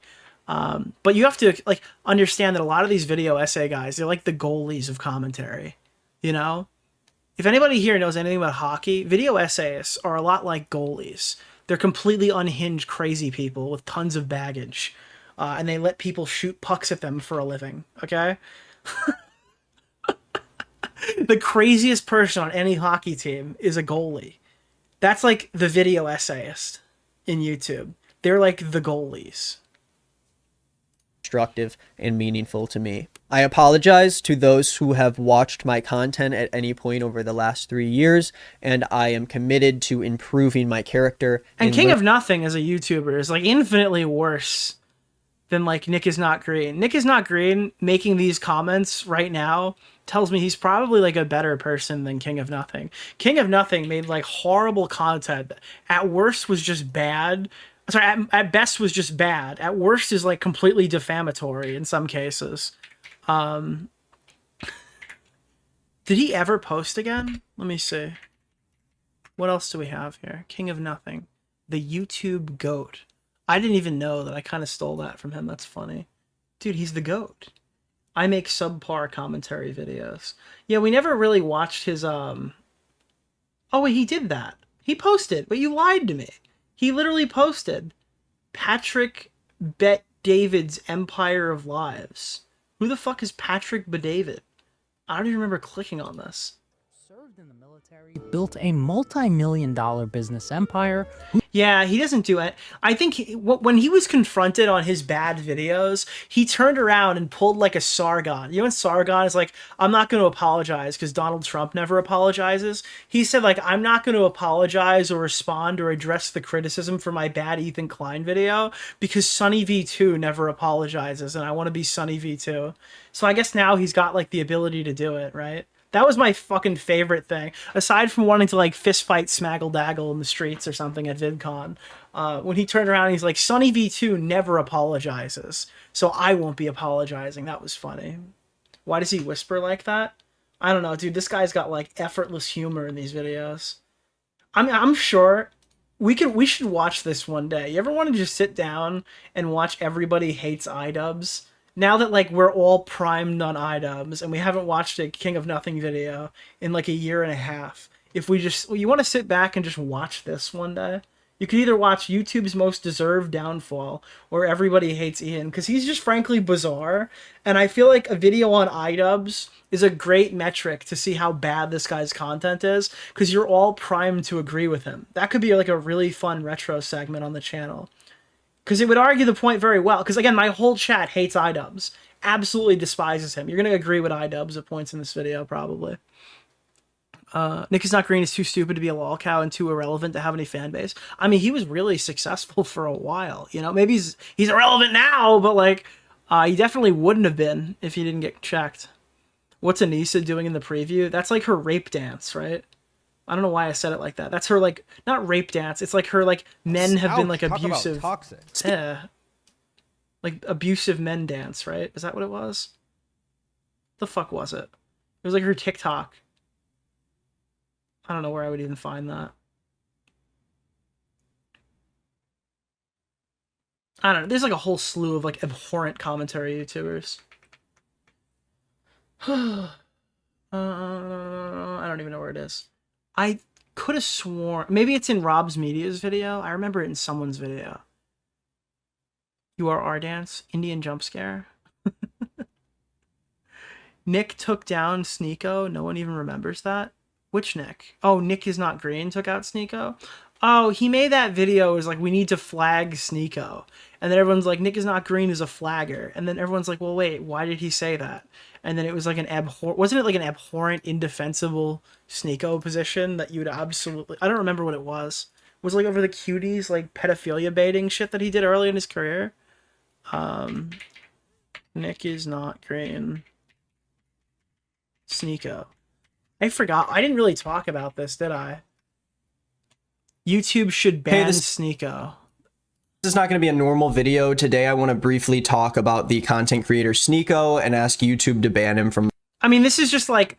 B: But you have to like understand that a lot of these video essay guys, they're like the goalies of commentary, you know? If anybody here knows anything about hockey, video essayists are a lot like goalies. They're completely unhinged, crazy people with tons of baggage, and they let people shoot pucks at them for a living, okay? The craziest person on any hockey team is a goalie. That's like the video essayist in YouTube. They're like the goalies.
K: Constructive and meaningful to me. I apologize to those who have watched my content at any point over the last 3 years, and I am committed to improving my character.
B: And King of Nothing as a YouTuber is like infinitely worse than like Nick is Not Green. Nick is Not Green making these comments right now tells me he's probably like a better person than King of Nothing. King of Nothing made like horrible content. At worst was just bad. Sorry, at best was just bad. At worst is like completely defamatory in some cases. Did he ever post again? Let me see. What else do we have here? King of Nothing. The YouTube GOAT. I didn't even know that. I kind of stole that from him. That's funny. Dude, he's the GOAT. I make subpar commentary videos. Yeah, we never really watched his, Oh, wait, he did that. He posted, but you lied to me. He literally posted Patrick Bet David's Empire of Lives. Who the fuck is Patrick Bet-David? I don't even remember clicking on this.
N: Served in the military, built a multi-million-dollar business empire.
B: Yeah, he doesn't do it. I think when he was confronted on his bad videos, he turned around and pulled like a Sargon. You know when Sargon is like, I'm not going to apologize because Donald Trump never apologizes? He said like, I'm not going to apologize or respond or address the criticism for my bad Ethan Klein video because Sunny V2 never apologizes and I want to be Sunny V2. So I guess now he's got like the ability to do it, right? That was my fucking favorite thing. Aside from wanting to like fist fight Smaggle Daggle in the streets or something at VidCon. When he turned around, he's like, Sunny V2 never apologizes. So I won't be apologizing. That was funny. Why does he whisper like that? I don't know, dude. This guy's got like effortless humor in these videos. I mean, I'm sure We should watch this one day. You ever want to just sit down and watch Everybody Hates iDubbbz? Now that like we're all primed on iDubbbz and we haven't watched a King of Nothing video in like a year and a half. If we just you want to sit back and just watch this one day, you could either watch YouTube's Most Deserved Downfall or Everybody Hates Ian, because he's just frankly bizarre. And I feel like a video on iDubbbz is a great metric to see how bad this guy's content is, because you're all primed to agree with him. That could be like a really fun retro segment on the channel, because it would argue the point very well. Because again, my whole chat hates iDubbbz, absolutely despises him. You're going to agree with iDubbbz at points in this video, probably. NickIsNotGreen is too stupid to be a lol cow and too irrelevant to have any fan base. I mean, he was really successful for a while, you know? Maybe he's irrelevant now, but like, he definitely wouldn't have been if he didn't get checked. What's Anissa doing in the preview? That's like her rape dance, right? I don't know why I said it like that. That's her, like, not rape dance. It's like her, like, men have been, like, abusive.
O: Toxic.
B: Yeah. Like, abusive men dance, right? Is that what it was? The fuck was it? It was like her TikTok. I don't know where I would even find that. I don't know. There's like a whole slew of like abhorrent commentary YouTubers. I don't even know where it is. I could have sworn... Maybe it's in Rob's Media's video. I remember it in someone's video. You are R-Dance. Indian jump scare. Nick took down Sneeko. No one even remembers that. Which Nick? Oh, NickIsNotGreen took out Sneeko? Oh, he made that video. It was like, we need to flag Sneeko. And then everyone's like, NickIsNotGreen is a flagger. And then everyone's like, well, wait, why did he say that? And then it was like an wasn't it like an abhorrent, indefensible Sneeko position that you would absolutely... I don't remember what it was. Was it like over the cuties, like pedophilia baiting shit that he did early in his career? NickIsNotGreen. Sneeko. I forgot. I didn't really talk about this, did I? YouTube should ban Sneeko.
M: This is not going to be a normal video. Today I want to briefly talk about the content creator Sneeko and ask YouTube to ban him from...
B: I mean, this is just like...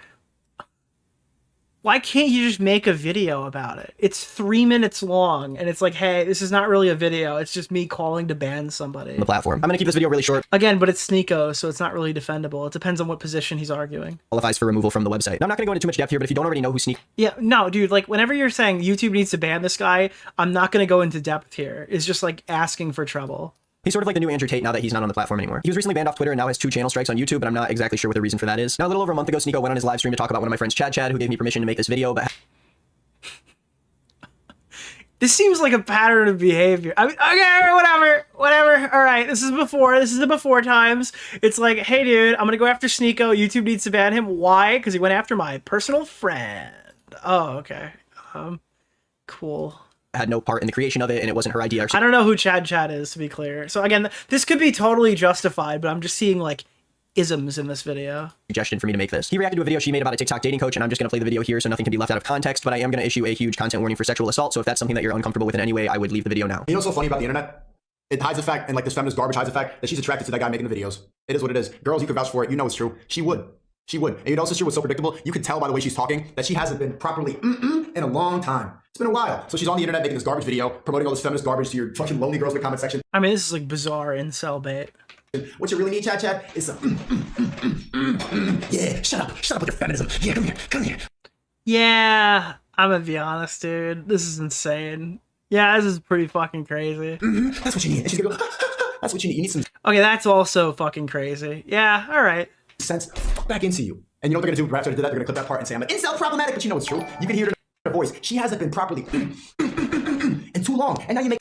B: Why can't you just make a video about it? It's 3 minutes long, and it's like, hey, this is not really a video. It's just me calling to ban somebody.
M: The platform. I'm going to keep this video really short.
B: Again, but it's Sneeko, so it's not really defendable. It depends on what position he's arguing.
M: Qualifies for removal from the website. Now, I'm not going to go into too much depth here, but if you don't already know who Sneeko...
B: Yeah, no, dude, like, whenever you're saying YouTube needs to ban this guy, I'm not going to go into depth here. It's just, like, asking for trouble.
M: He's sort of like the new Andrew Tate now that he's not on the platform anymore. He was recently banned off Twitter and now has 2 channel strikes on YouTube, but I'm not exactly sure what the reason for that is. Now, a little over a month ago, Sneeko went on his live stream to talk about one of my friends, Chad, who gave me permission to make this video, but...
B: This seems like a pattern of behavior. I mean, okay, whatever. All right, this is the before times. It's like, hey, dude, I'm going to go after Sneeko. YouTube needs to ban him. Why? Because he went after my personal friend. Oh, okay. Cool.
M: Had no part in the creation of it, and it wasn't her idea.
B: I don't know who Chad is, to be clear. So again, this could be totally justified, but I'm just seeing, like, isms in this video.
M: Suggestion for me to make this. He reacted to a video she made about a TikTok dating coach, and I'm just going to play the video here so nothing can be left out of context, but I am going to issue a huge content warning for sexual assault, so if that's something that you're uncomfortable with in any way, I would leave the video now.
P: You know what's so funny about the internet? It hides the fact, and like this feminist garbage hides the fact that she's attracted to that guy making the videos. It is what it is. Girls, you could vouch for it. You know it's true. She would. And you know what's true? What's so predictable? You could tell by the way she's talking that she hasn't been properly in a long time. It's been a while. So she's on the internet making this garbage video, promoting all this feminist garbage to your fucking lonely girls in the comment section.
B: I mean, this is like bizarre incel bait.
P: What you really need, Chad, is some yeah, shut up with your feminism. Yeah, come here.
B: Yeah, I'm gonna be honest, dude. This is insane. Yeah, this is pretty fucking crazy.
P: That's what you need. And she's gonna go, that's what you need. You need some...
B: Okay, that's also fucking crazy. Yeah, all right.
P: Sense back into you. And you know what they're gonna do after they did that? They're gonna clip that part and say, I'm like, incel problematic, but you know it's true. You can hear her voice. She hasn't been properly in too long. And now you make...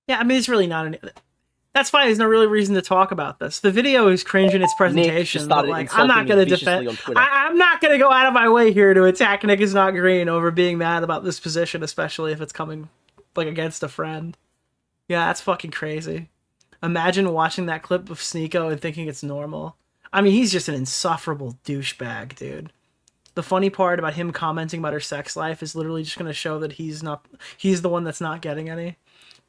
B: Yeah, I mean, it's really not an... That's fine. There's no really reason to talk about this. The video is cringe in its presentation, but like, I'm not going to defend... I'm not going to go out of my way here to attack NickIsNotGreen over being mad about this position, especially if it's coming, like, against a friend. Yeah, that's fucking crazy. Imagine watching that clip of Sneeko and thinking it's normal. I mean, he's just an insufferable douchebag, dude. The funny part about him commenting about her sex life is literally just going to show that he's the one that's not getting any.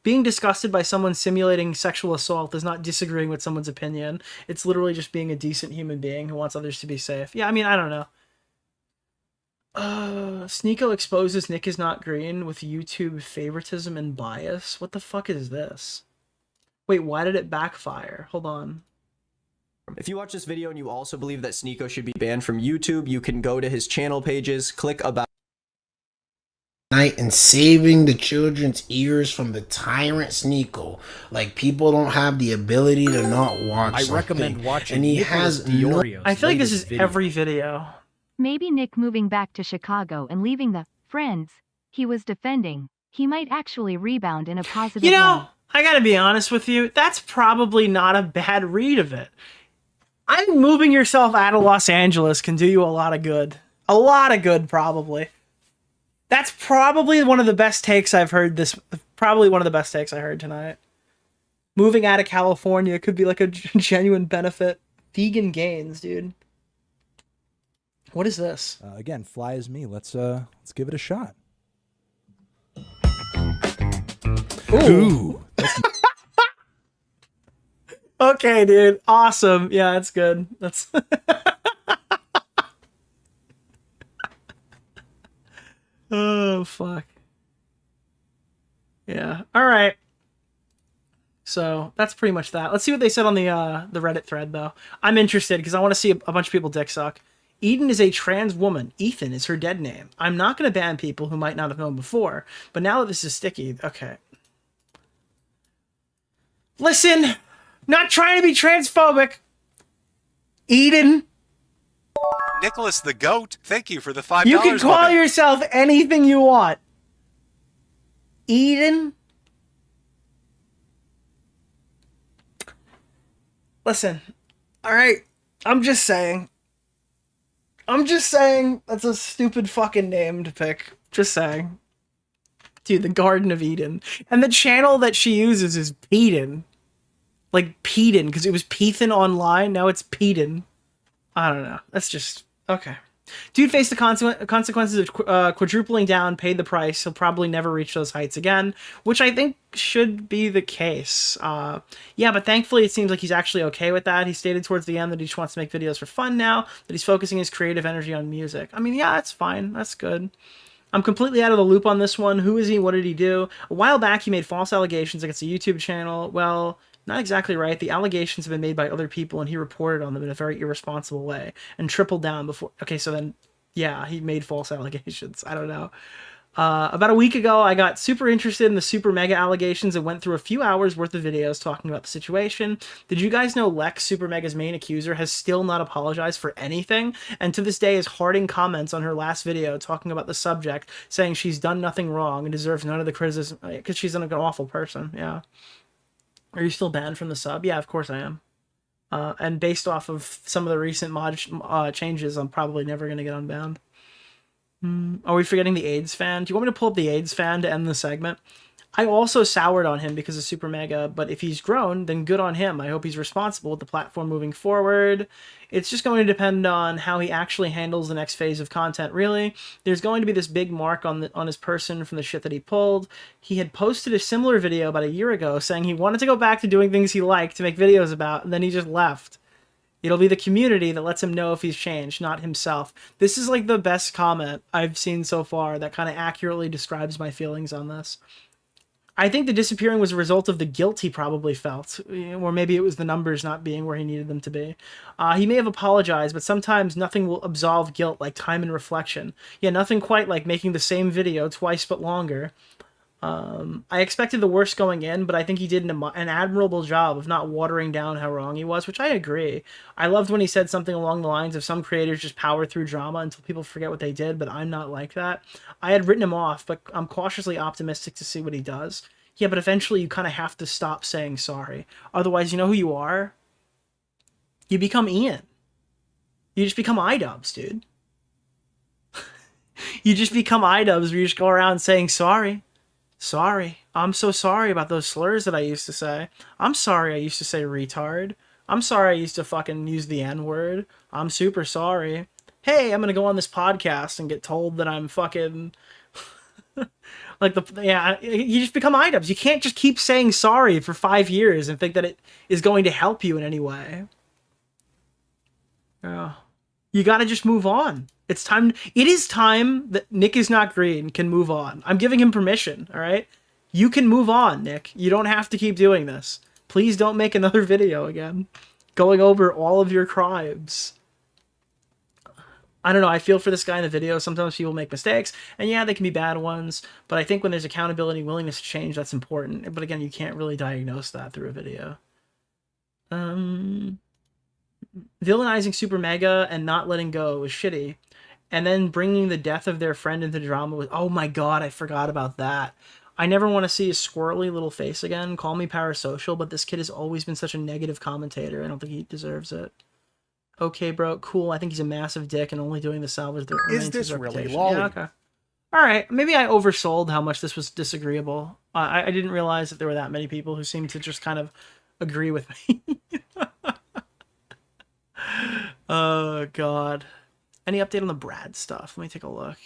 B: Being disgusted by someone simulating sexual assault is not disagreeing with someone's opinion. It's literally just being a decent human being who wants others to be safe. Yeah, I mean, I don't know. Sneeko exposes Nick is not green with YouTube favoritism and bias. What the fuck is this? Wait, why did it backfire? Hold on.
K: If you watch this video and you also believe that Sneeko should be banned from YouTube, you can go to his channel pages, click about
J: and saving the children's ears from the tyrant Sneeko. Like, people don't have the ability to not watch
H: I recommend watching
J: and he
H: Nicholas
J: has
H: DeOrio's
B: I feel like this is
H: latest video.
B: every video.
I: Maybe Nick moving back to Chicago and leaving the friends he was defending, he might actually rebound in a positive
B: You know,
I: way.
B: I gotta be honest with you, that's probably not a bad read of it. I think moving yourself out of Los Angeles can do you a lot of good. A lot of good, probably. That's probably one of the best takes I've heard probably one of the best takes I heard tonight. Moving out of California could be like a genuine benefit. Vegan gains, dude. What is this?
O: Again, fly as me. Let's give it a shot.
B: Ooh. Okay, dude. Awesome. Yeah, that's good. That's oh, fuck. Yeah. All right. So that's pretty much that. Let's see what they said on the Reddit thread, though. I'm interested because I want to see a bunch of people dick suck. Eden is a trans woman. Ethan is her dead name. I'm not going to ban people who might not have known before, but now that this is sticky, okay. Listen, not trying to be transphobic. Eden.
C: Nicholas the Goat, thank you for the $5.
B: You can call
C: limit.
B: yourself anything you want. Eden. Listen, all right, I'm just saying that's a stupid fucking name to pick. Just saying. Dude, the Garden of Eden. And the channel that she uses is Peden. Like Peden, because it was Pethan online, now it's Peden. I don't know. That's just... Okay. Dude faced the consequences of quadrupling down, paid the price. He'll probably never reach those heights again, which I think should be the case. Yeah, but thankfully it seems like he's actually okay with that. He stated towards the end that he just wants to make videos for fun now, that he's focusing his creative energy on music. I mean, yeah, that's fine. That's good. I'm completely out of the loop on this one. Who is he? What did he do? A while back, he made false allegations against a YouTube channel. Well... Not exactly right. The allegations have been made by other people, and he reported on them in a very irresponsible way and tripled down before. Okay, so then, yeah, he made false allegations. I don't know. About a week ago, I got super interested in the super mega allegations and went through a few hours worth of videos talking about the situation. Did you guys know Lex, super mega's main accuser, has still not apologized for anything, and to this day is hearting comments on her last video talking about the subject, saying she's done nothing wrong and deserves none of the criticism because she's an awful person. Yeah. Are you still banned from the sub? Yeah, of course I am. And based off of some of the recent mod changes, I'm probably never going to get unbanned. Are we forgetting the AIDS fan? Do you want me to pull up the AIDS fan to end the segment? I also soured on him because of Super Mega, but if he's grown, then good on him. I hope he's responsible with the platform moving forward. It's just going to depend on how he actually handles the next phase of content, really. There's going to be this big mark on his person from the shit that he pulled. He had posted a similar video about a year ago saying he wanted to go back to doing things he liked to make videos about, and then he just left. It'll be the community that lets him know if he's changed, not himself. This is like the best comment I've seen so far that kind of accurately describes my feelings on this. I think the disappearing was a result of the guilt he probably felt, or maybe it was the numbers not being where he needed them to be. He may have apologized, but sometimes nothing will absolve guilt like time and reflection. Yeah, nothing quite like making the same video twice but longer. I expected the worst going in, but I think he did an admirable job of not watering down how wrong he was, which I agree. I loved when he said something along the lines of some creators just power through drama until people forget what they did, but I'm not like that. I had written him off, but I'm cautiously optimistic to see what he does. Yeah, but eventually you kind of have to stop saying sorry. Otherwise, you know who you are? You become Ian. You just become iDubbbz, dude. You just become iDubbbz where you just go around saying sorry. Sorry. I'm so sorry about those slurs that I used to say. I'm sorry I used to say retard. I'm sorry I used to fucking use the N-word. I'm super sorry. Hey, I'm gonna go on this podcast and get told that I'm fucking... yeah, you just become iDubbbz. You can't just keep saying sorry for 5 years and think that it is going to help you in any way. Yeah. You gotta just move on. It's time. It is time that Nick is not green can move on. I'm giving him permission, all right? You can move on, Nick. You don't have to keep doing this. Please don't make another video again going over all of your crimes. I don't know. I feel for this guy in the video. Sometimes people make mistakes, and yeah, they can be bad ones, but I think when there's accountability, willingness to change, that's important. But again, you can't really diagnose that through a video. Villainizing Super Mega and not letting go was shitty. And then bringing the death of their friend into drama was... Oh my god, I forgot about that. I never want to see his squirrely little face again. Call me parasocial, but this kid has always been such a negative commentator. I don't think he deserves it. Okay, bro, cool. I think he's a massive dick and only doing the salvage.
H: Is this really
B: lolly? Yeah, okay. Alright, maybe I oversold how much this was disagreeable. I didn't realize that there were that many people who seemed to just kind of agree with me. Oh, God. Any update on the Brad stuff? Let me take a look.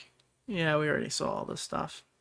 B: Yeah, we already saw all this stuff.